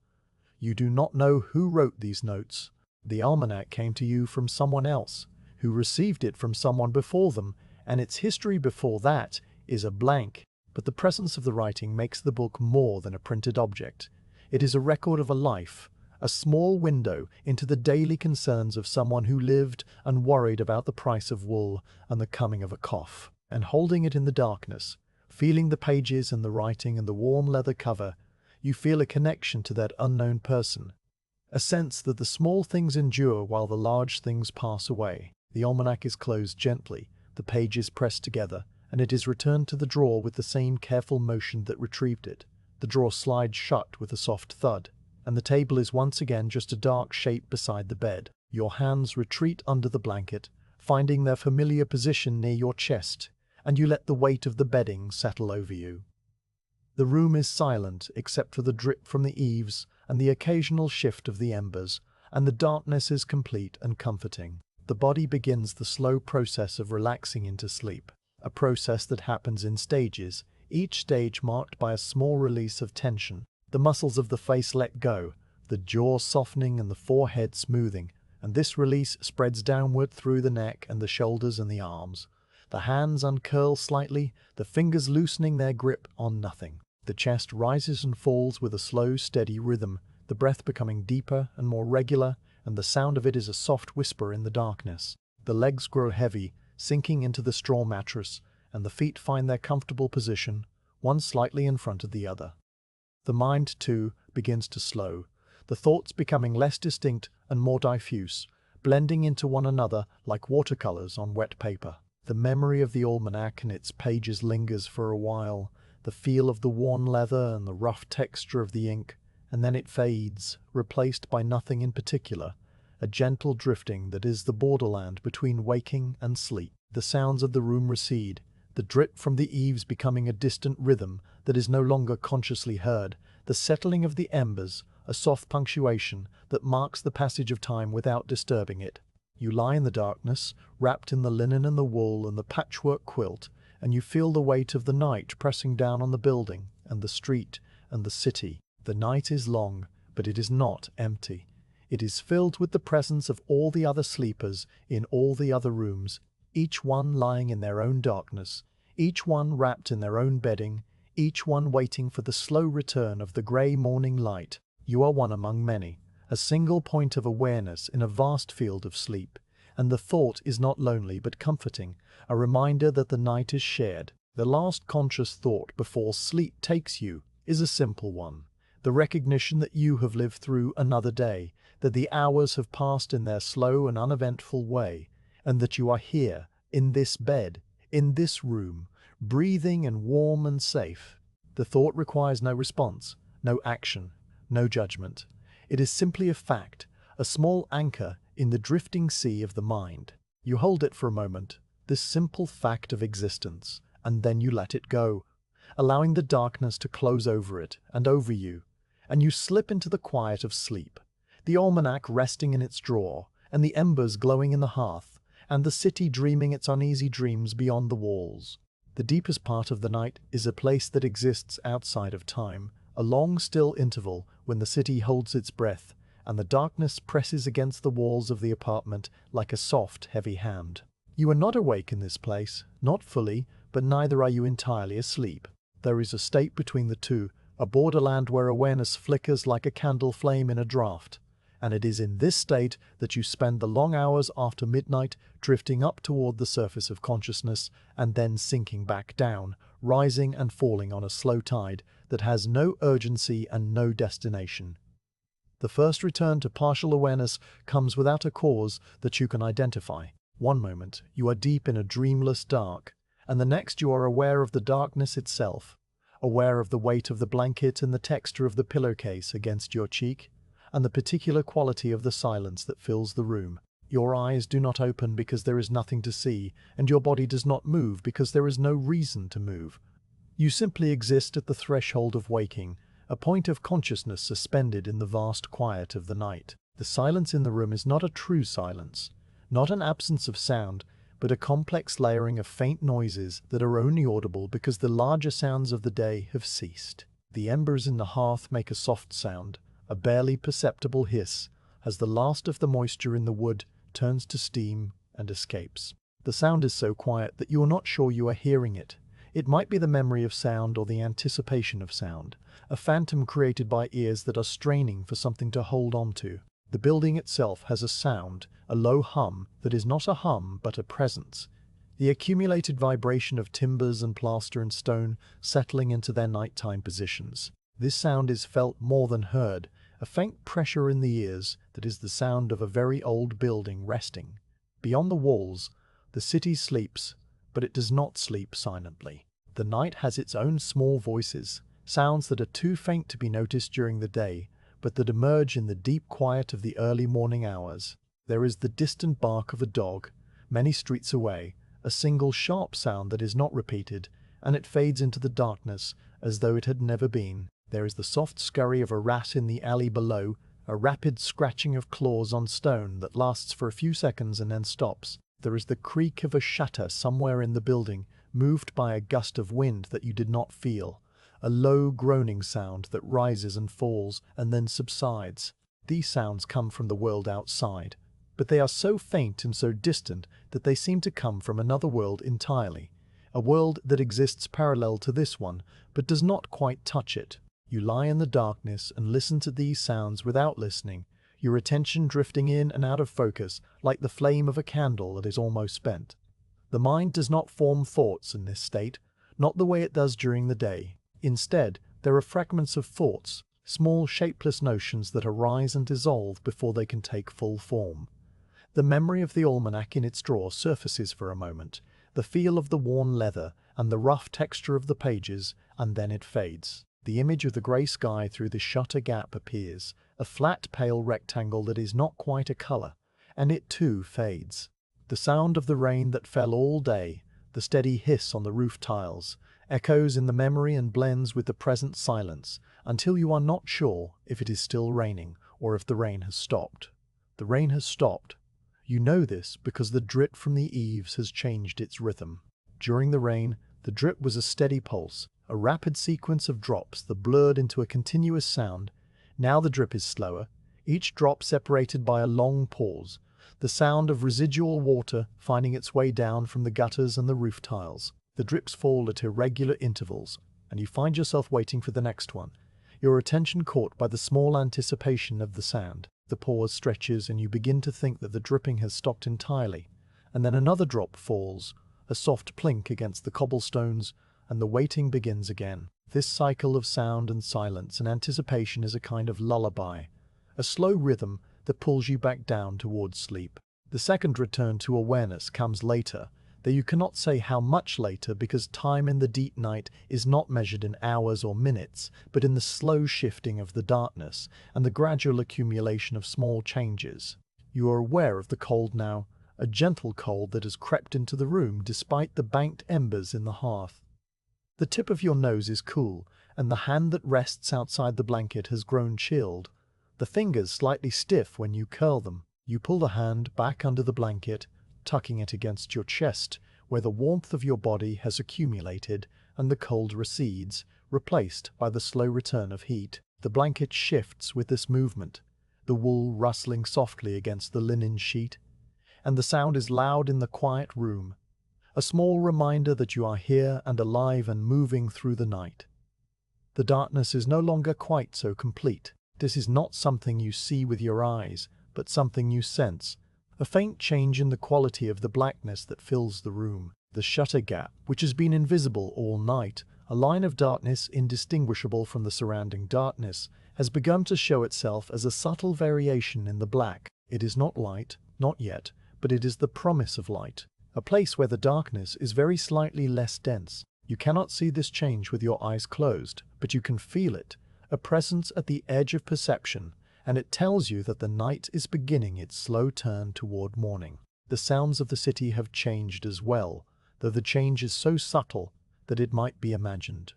You do not know who wrote these notes. The almanac came to you from someone else, who received it from someone before them, and its history before that is a blank. But the presence of the writing makes the book more than a printed object. It is a record of a life, a small window into the daily concerns of someone who lived and worried about the price of wool and the coming of a cough. And holding it in the darkness, feeling the pages and the writing and the warm leather cover, you feel a connection to that unknown person, a sense that the small things endure while the large things pass away. The almanac is closed gently, the pages pressed together, and it is returned to the drawer with the same careful motion that retrieved it. The drawer slides shut with a soft thud, and the table is once again just a dark shape beside the bed. Your hands retreat under the blanket, finding their familiar position near your chest, and you let the weight of the bedding settle over you. The room is silent except for the drip from the eaves and the occasional shift of the embers, and the darkness is complete and comforting. The body begins the slow process of relaxing into sleep, a process that happens in stages, each stage marked by a small release of tension. The muscles of the face let go, the jaw softening and the forehead smoothing, and this release spreads downward through the neck and the shoulders and the arms. The hands uncurl slightly, the fingers loosening their grip on nothing. The chest rises and falls with a slow, steady rhythm, the breath becoming deeper and more regular, and the sound of it is a soft whisper in the darkness. The legs grow heavy, sinking into the straw mattress, and the feet find their comfortable position, one slightly in front of the other. The mind, too, begins to slow, the thoughts becoming less distinct and more diffuse, blending into one another like watercolors on wet paper. The memory of the almanac and its pages lingers for a while, the feel of the worn leather and the rough texture of the ink, and then it fades, replaced by nothing in particular, a gentle drifting that is the borderland between waking and sleep. The sounds of the room recede, the drip from the eaves becoming a distant rhythm that is no longer consciously heard, the settling of the embers, a soft punctuation that marks the passage of time without disturbing it. You lie in the darkness, wrapped in the linen and the wool and the patchwork quilt, and you feel the weight of the night pressing down on the building and the street and the city. The night is long, but it is not empty. It is filled with the presence of all the other sleepers in all the other rooms, each one lying in their own darkness, each one wrapped in their own bedding, each one waiting for the slow return of the grey morning light. You are one among many, a single point of awareness in a vast field of sleep, and the thought is not lonely but comforting, a reminder that the night is shared. The last conscious thought before sleep takes you is a simple one, the recognition that you have lived through another day, that the hours have passed in their slow and uneventful way, and that you are here, in this bed, in this room, breathing and warm and safe. The thought requires no response, no action, no judgment. It is simply a fact, a small anchor in the drifting sea of the mind. You hold it for a moment, this simple fact of existence, and then you let it go, allowing the darkness to close over it and over you, and you slip into the quiet of sleep, the almanac resting in its drawer, and the embers glowing in the hearth, and the city dreaming its uneasy dreams beyond the walls. The deepest part of the night is a place that exists outside of time, a long still interval when the city holds its breath, and the darkness presses against the walls of the apartment like a soft, heavy hand. You are not awake in this place, not fully, but neither are you entirely asleep. There is a state between the two, a borderland where awareness flickers like a candle flame in a draught, and it is in this state that you spend the long hours after midnight drifting up toward the surface of consciousness and then sinking back down, rising and falling on a slow tide that has no urgency and no destination. The first return to partial awareness comes without a cause that you can identify. One moment you are deep in a dreamless dark, and the next you are aware of the darkness itself, aware of the weight of the blanket and the texture of the pillowcase against your cheek, and the particular quality of the silence that fills the room. Your eyes do not open because there is nothing to see, and your body does not move because there is no reason to move. You simply exist at the threshold of waking, a point of consciousness suspended in the vast quiet of the night. The silence in the room is not a true silence, not an absence of sound, but a complex layering of faint noises that are only audible because the larger sounds of the day have ceased. The embers in the hearth make a soft sound, a barely perceptible hiss, as the last of the moisture in the wood turns to steam and escapes. The sound is so quiet that you are not sure you are hearing it. It might be the memory of sound or the anticipation of sound, a phantom created by ears that are straining for something to hold on to. The building itself has a sound, a low hum that is not a hum but a presence, the accumulated vibration of timbers and plaster and stone settling into their nighttime positions. This sound is felt more than heard, a faint pressure in the ears that is the sound of a very old building resting. Beyond the walls, the city sleeps, but it does not sleep silently. The night has its own small voices, sounds that are too faint to be noticed during the day, but that emerge in the deep quiet of the early morning hours. There is the distant bark of a dog, many streets away, a single sharp sound that is not repeated, and it fades into the darkness as though it had never been. There is the soft scurry of a rat in the alley below, a rapid scratching of claws on stone that lasts for a few seconds and then stops. There is the creak of a shutter somewhere in the building, moved by a gust of wind that you did not feel, a low groaning sound that rises and falls and then subsides. These sounds come from the world outside, but they are so faint and so distant that they seem to come from another world entirely, a world that exists parallel to this one, but does not quite touch it. You lie in the darkness and listen to these sounds without listening, your attention drifting in and out of focus like the flame of a candle that is almost spent. The mind does not form thoughts in this state, not the way it does during the day. Instead, there are fragments of thoughts, small shapeless notions that arise and dissolve before they can take full form. The memory of the almanac in its drawer surfaces for a moment, the feel of the worn leather and the rough texture of the pages, and then it fades. The image of the grey sky through the shutter gap appears, a flat pale rectangle that is not quite a colour, and it too fades. The sound of the rain that fell all day, the steady hiss on the roof tiles, echoes in the memory and blends with the present silence, until you are not sure if it is still raining or if the rain has stopped. The rain has stopped. You know this because the drip from the eaves has changed its rhythm. During the rain, the drip was a steady pulse, a rapid sequence of drops that blurred into a continuous sound. Now the drip is slower, each drop separated by a long pause, the sound of residual water finding its way down from the gutters and the roof tiles. The drips fall at irregular intervals, and you find yourself waiting for the next one, your attention caught by the small anticipation of the sound. The pause stretches and you begin to think that the dripping has stopped entirely, and then another drop falls, a soft plink against the cobblestones, and the waiting begins again. This cycle of sound and silence and anticipation is a kind of lullaby, a slow rhythm that pulls you back down towards sleep. The second return to awareness comes later, though you cannot say how much later because time in the deep night is not measured in hours or minutes, but in the slow shifting of the darkness and the gradual accumulation of small changes. You are aware of the cold now, a gentle cold that has crept into the room despite the banked embers in the hearth. The tip of your nose is cool, and the hand that rests outside the blanket has grown chilled, the fingers slightly stiff when you curl them. You pull the hand back under the blanket, tucking it against your chest, where the warmth of your body has accumulated, and the cold recedes, replaced by the slow return of heat. The blanket shifts with this movement, the wool rustling softly against the linen sheet, and the sound is loud in the quiet room, a small reminder that you are here and alive and moving through the night. The darkness is no longer quite so complete. This is not something you see with your eyes, but something you sense, a faint change in the quality of the blackness that fills the room. The shutter gap, which has been invisible all night, a line of darkness indistinguishable from the surrounding darkness, has begun to show itself as a subtle variation in the black. It is not light, not yet, but it is the promise of light, a place where the darkness is very slightly less dense. You cannot see this change with your eyes closed, but you can feel it, a presence at the edge of perception, and it tells you that the night is beginning its slow turn toward morning. The sounds of the city have changed as well, though the change is so subtle that it might be imagined.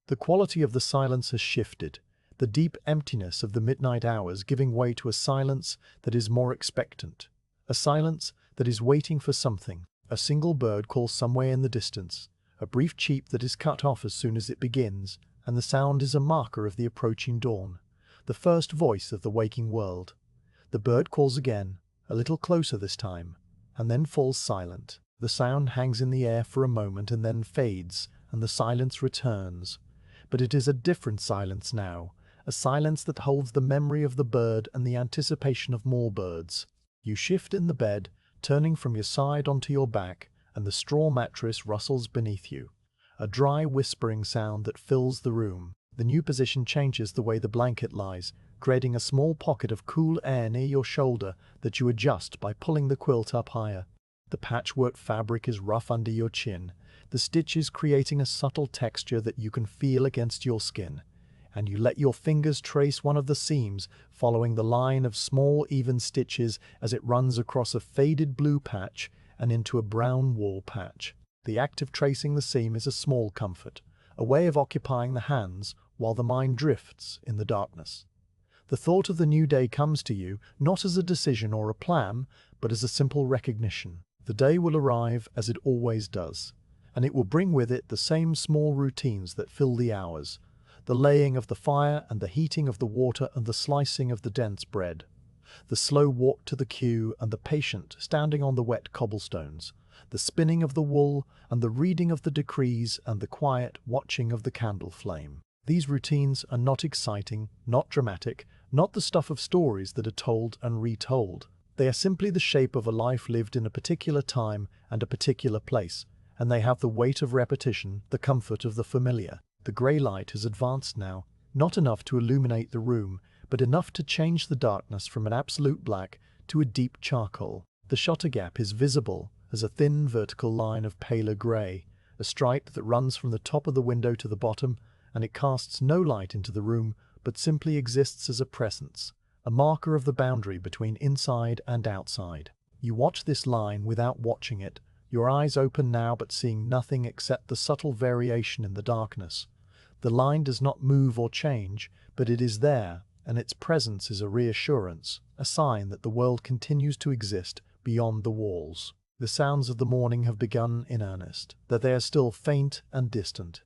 The quality of the silence has shifted, the deep emptiness of the midnight hours giving way to a silence that is more expectant, a silence that is waiting for something. A single bird calls somewhere in the distance, a brief cheep that is cut off as soon as it begins, and the sound is a marker of the approaching dawn, the first voice of the waking world. The bird calls again, a little closer this time, and then falls silent. The sound hangs in the air for a moment and then fades, and the silence returns. But it is a different silence now, a silence that holds the memory of the bird and the anticipation of more birds. You shift in the bed, turning from your side onto your back, and the straw mattress rustles beneath you, a dry whispering sound that fills the room. The new position changes the way the blanket lies, creating a small pocket of cool air near your shoulder that you adjust by pulling the quilt up higher. The patchwork fabric is rough under your chin, the stitches creating a subtle texture that you can feel against your skin, and you let your fingers trace one of the seams, following the line of small even stitches as it runs across a faded blue patch and into a brown wool patch. The act of tracing the seam is a small comfort, a way of occupying the hands while the mind drifts in the darkness. The thought of the new day comes to you not as a decision or a plan, but as a simple recognition. The day will arrive as it always does, and it will bring with it the same small routines that fill the hours, the laying of the fire and the heating of the water and the slicing of the dense bread, the slow walk to the queue and the patient standing on the wet cobblestones, the spinning of the wool and the reading of the decrees and the quiet watching of the candle flame. These routines are not exciting, not dramatic, not the stuff of stories that are told and retold. They are simply the shape of a life lived in a particular time and a particular place, and they have the weight of repetition, the comfort of the familiar. The grey light has advanced now, not enough to illuminate the room, but enough to change the darkness from an absolute black to a deep charcoal. The shutter gap is visible as a thin vertical line of paler grey, a stripe that runs from the top of the window to the bottom, and it casts no light into the room, but simply exists as a presence, a marker of the boundary between inside and outside. You watch this line without watching it, your eyes open now but seeing nothing except the subtle variation in the darkness. The line does not move or change, but it is there, and its presence is a reassurance, a sign that the world continues to exist beyond the walls. The sounds of the morning have begun in earnest, though they are still faint and distant.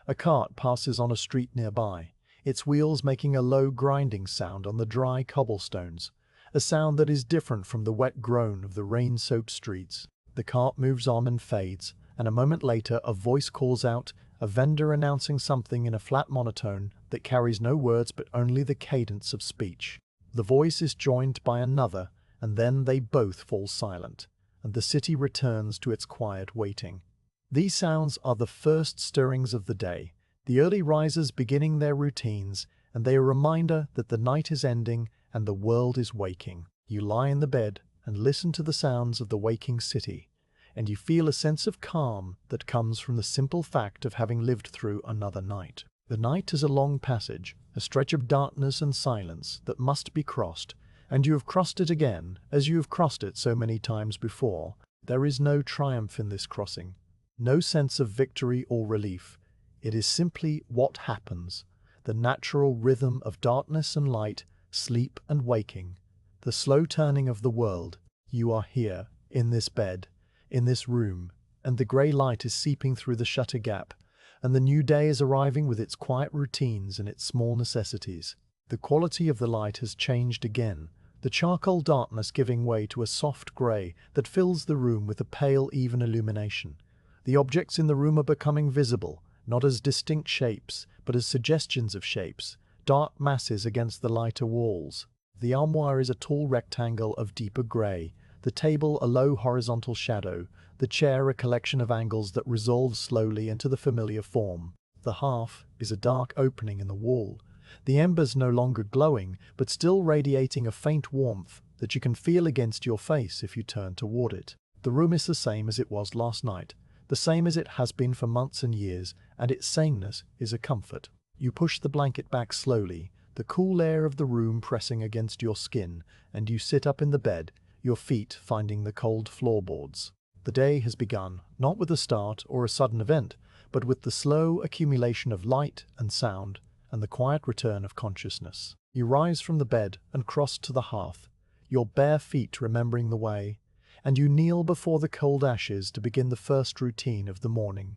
A cart passes on a street nearby, its wheels making a low grinding sound on the dry cobblestones, a sound that is different from the wet groan of the rain-soaked streets. The cart moves on and fades, and a moment later a voice calls out, a vendor announcing something in a flat monotone that carries no words but only the cadence of speech. The voice is joined by another, and then they both fall silent, and the city returns to its quiet waiting. These sounds are the first stirrings of the day, the early risers beginning their routines, and they are a reminder that the night is ending and the world is waking. You lie in the bed and listen to the sounds of the waking city, and you feel a sense of calm that comes from the simple fact of having lived through another night. The night is a long passage, a stretch of darkness and silence that must be crossed, and you have crossed it again, as you have crossed it so many times before. There is no triumph in this crossing, no sense of victory or relief. It is simply what happens, the natural rhythm of darkness and light, sleep and waking, the slow turning of the world. You are here, in this bed, in this room, and the grey light is seeping through the shutter gap, and the new day is arriving with its quiet routines and its small necessities. The quality of the light has changed again, the charcoal darkness giving way to a soft grey that fills the room with a pale, even illumination. The objects in the room are becoming visible, not as distinct shapes, but as suggestions of shapes, dark masses against the lighter walls. The armoire is a tall rectangle of deeper grey, the table a low horizontal shadow, the chair a collection of angles that resolve slowly into the familiar form. The hearth is a dark opening in the wall, the embers no longer glowing, but still radiating a faint warmth that you can feel against your face if you turn toward it. The room is the same as it was last night, the same as it has been for months and years, and its sameness is a comfort. You push the blanket back slowly, the cool air of the room pressing against your skin, and you sit up in the bed, your feet finding the cold floorboards. The day has begun, not with a start or a sudden event, but with the slow accumulation of light and sound, and the quiet return of consciousness. You rise from the bed and cross to the hearth, your bare feet remembering the way, and you kneel before the cold ashes to begin the first routine of the morning,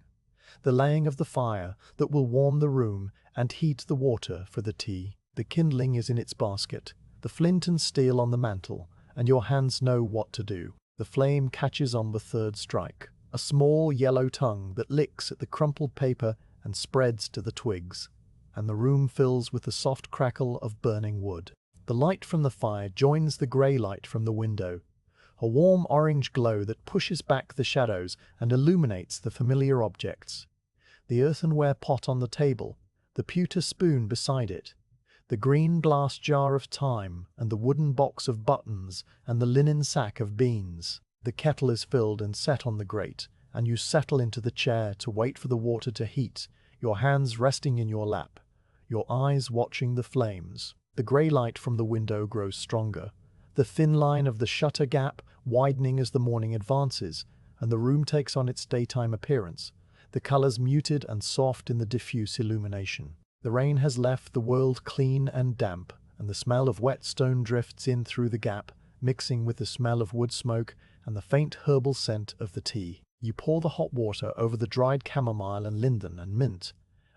the laying of the fire that will warm the room and heat the water for the tea. The kindling is in its basket, the flint and steel on the mantel, and your hands know what to do. The flame catches on the third strike, a small yellow tongue that licks at the crumpled paper and spreads to the twigs, and the room fills with the soft crackle of burning wood. The light from the fire joins the grey light from the window, a warm orange glow that pushes back the shadows and illuminates the familiar objects. The earthenware pot on the table, the pewter spoon beside it, the green glass jar of thyme and the wooden box of buttons and the linen sack of beans. The kettle is filled and set on the grate, and you settle into the chair to wait for the water to heat, your hands resting in your lap, your eyes watching the flames. The grey light from the window grows stronger, the thin line of the shutter gap widening as the morning advances, and the room takes on its daytime appearance, the colours muted and soft in the diffuse illumination. The rain has left the world clean and damp, and the smell of wet stone drifts in through the gap, mixing with the smell of wood smoke and the faint herbal scent of the tea. You pour the hot water over the dried chamomile and linden and mint,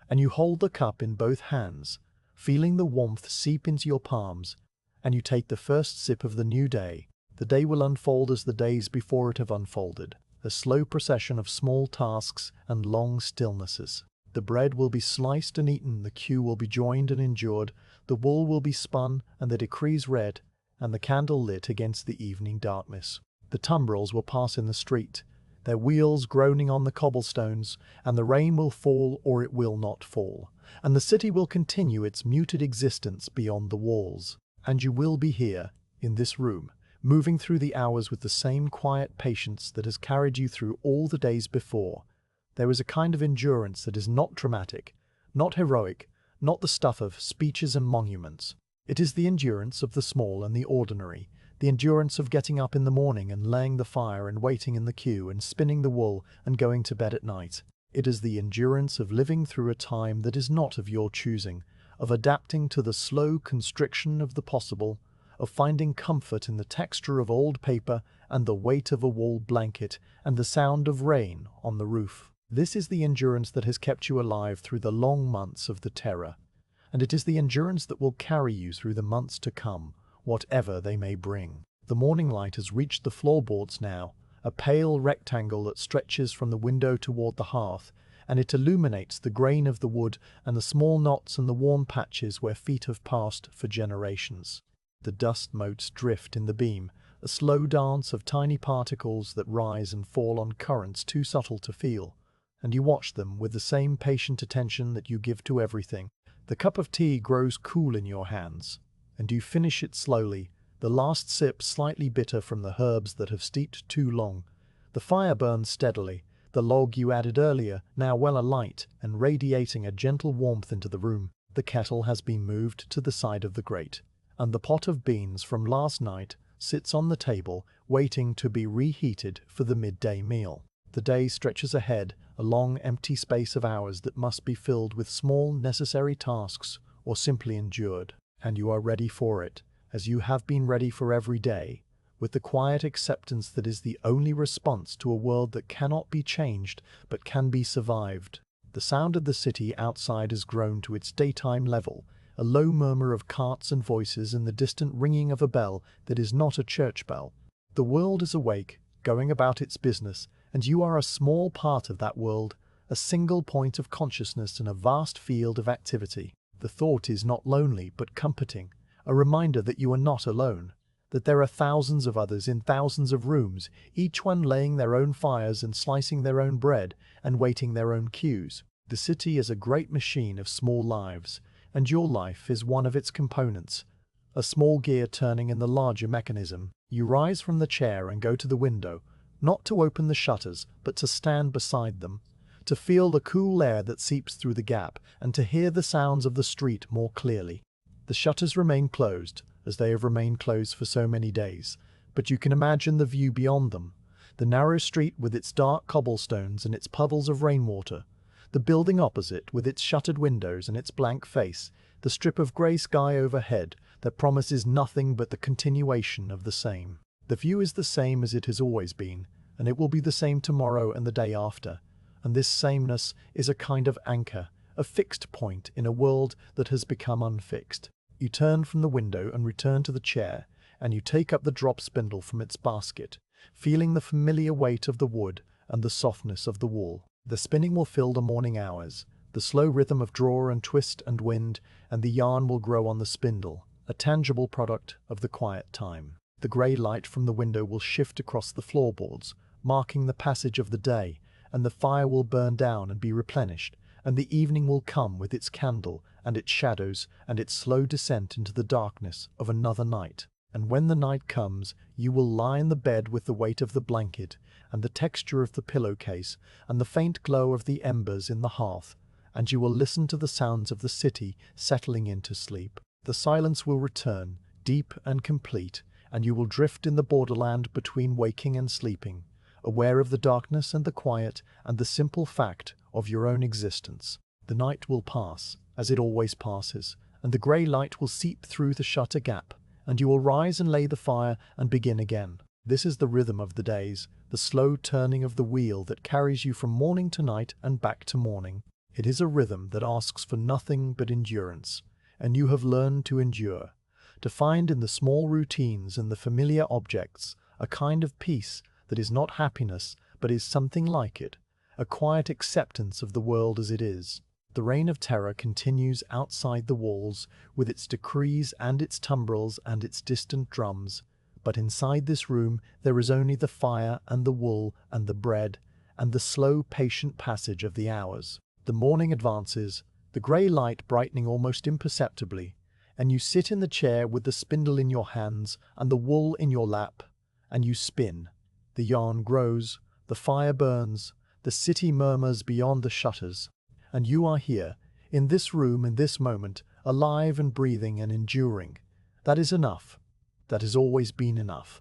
and you hold the cup in both hands, feeling the warmth seep into your palms, and you take the first sip of the new day. The day will unfold as the days before it have unfolded, a slow procession of small tasks and long stillnesses. The bread will be sliced and eaten, the queue will be joined and endured, the wool will be spun and the decrees read, and the candle lit against the evening darkness. The tumbrils will pass in the street, their wheels groaning on the cobblestones, and the rain will fall or it will not fall, and the city will continue its muted existence beyond the walls. And you will be here, in this room, moving through the hours with the same quiet patience that has carried you through all the days before. There is a kind of endurance that is not dramatic, not heroic, not the stuff of speeches and monuments. It is the endurance of the small and the ordinary, the endurance of getting up in the morning and laying the fire and waiting in the queue and spinning the wool and going to bed at night. It is the endurance of living through a time that is not of your choosing, of adapting to the slow constriction of the possible, of finding comfort in the texture of old paper and the weight of a wool blanket, and the sound of rain on the roof. This is the endurance that has kept you alive through the long months of the terror, and it is the endurance that will carry you through the months to come, whatever they may bring. The morning light has reached the floorboards now, a pale rectangle that stretches from the window toward the hearth, and it illuminates the grain of the wood and the small knots and the worn patches where feet have passed for generations. The dust motes drift in the beam, a slow dance of tiny particles that rise and fall on currents too subtle to feel, and you watch them with the same patient attention that you give to everything. The cup of tea grows cool in your hands, and you finish it slowly, the last sip slightly bitter from the herbs that have steeped too long. The fire burns steadily, the log you added earlier now well alight and radiating a gentle warmth into the room. The kettle has been moved to the side of the grate, and the pot of beans from last night sits on the table, waiting to be reheated for the midday meal. The day stretches ahead, a long empty space of hours that must be filled with small necessary tasks or simply endured. And you are ready for it, as you have been ready for every day, with the quiet acceptance that is the only response to a world that cannot be changed but can be survived. The sound of the city outside has grown to its daytime level, a low murmur of carts and voices and the distant ringing of a bell that is not a church bell. The world is awake, going about its business, and you are a small part of that world, a single point of consciousness in a vast field of activity. The thought is not lonely but comforting, a reminder that you are not alone, that there are thousands of others in thousands of rooms, each one laying their own fires and slicing their own bread and waiting their own cues. The city is a great machine of small lives, and your life is one of its components, a small gear turning in the larger mechanism. You rise from the chair and go to the window, not to open the shutters, but to stand beside them, to feel the cool air that seeps through the gap, and to hear the sounds of the street more clearly. The shutters remain closed, as they have remained closed for so many days, but you can imagine the view beyond them, the narrow street with its dark cobblestones and its puddles of rainwater, the building opposite with its shuttered windows and its blank face, the strip of grey sky overhead that promises nothing but the continuation of the same. The view is the same as it has always been, and it will be the same tomorrow and the day after, and this sameness is a kind of anchor, a fixed point in a world that has become unfixed. You turn from the window and return to the chair, and you take up the drop spindle from its basket, feeling the familiar weight of the wood and the softness of the wool. The spinning will fill the morning hours, the slow rhythm of draw and twist and wind, and the yarn will grow on the spindle, a tangible product of the quiet time. The grey light from the window will shift across the floorboards, marking the passage of the day, and the fire will burn down and be replenished, and the evening will come with its candle and its shadows and its slow descent into the darkness of another night. And when the night comes, you will lie in the bed with the weight of the blanket and the texture of the pillowcase and the faint glow of the embers in the hearth, and you will listen to the sounds of the city settling into sleep. The silence will return, deep and complete, and you will drift in the borderland between waking and sleeping, aware of the darkness and the quiet and the simple fact of your own existence. The night will pass, as it always passes, and the grey light will seep through the shutter gap, and you will rise and lay the fire and begin again. This is the rhythm of the days, the slow turning of the wheel that carries you from morning to night and back to morning. It is a rhythm that asks for nothing but endurance, and you have learned to endure, to find in the small routines and the familiar objects a kind of peace that is not happiness but is something like it, a quiet acceptance of the world as it is. The reign of terror continues outside the walls with its decrees and its tumbrils and its distant drums, but inside this room there is only the fire and the wool and the bread and the slow patient passage of the hours. The morning advances, the grey light brightening almost imperceptibly, and you sit in the chair with the spindle in your hands and the wool in your lap, and you spin. The yarn grows, the fire burns, the city murmurs beyond the shutters, and you are here, in this room in this moment, alive and breathing and enduring. That is enough. That has always been enough.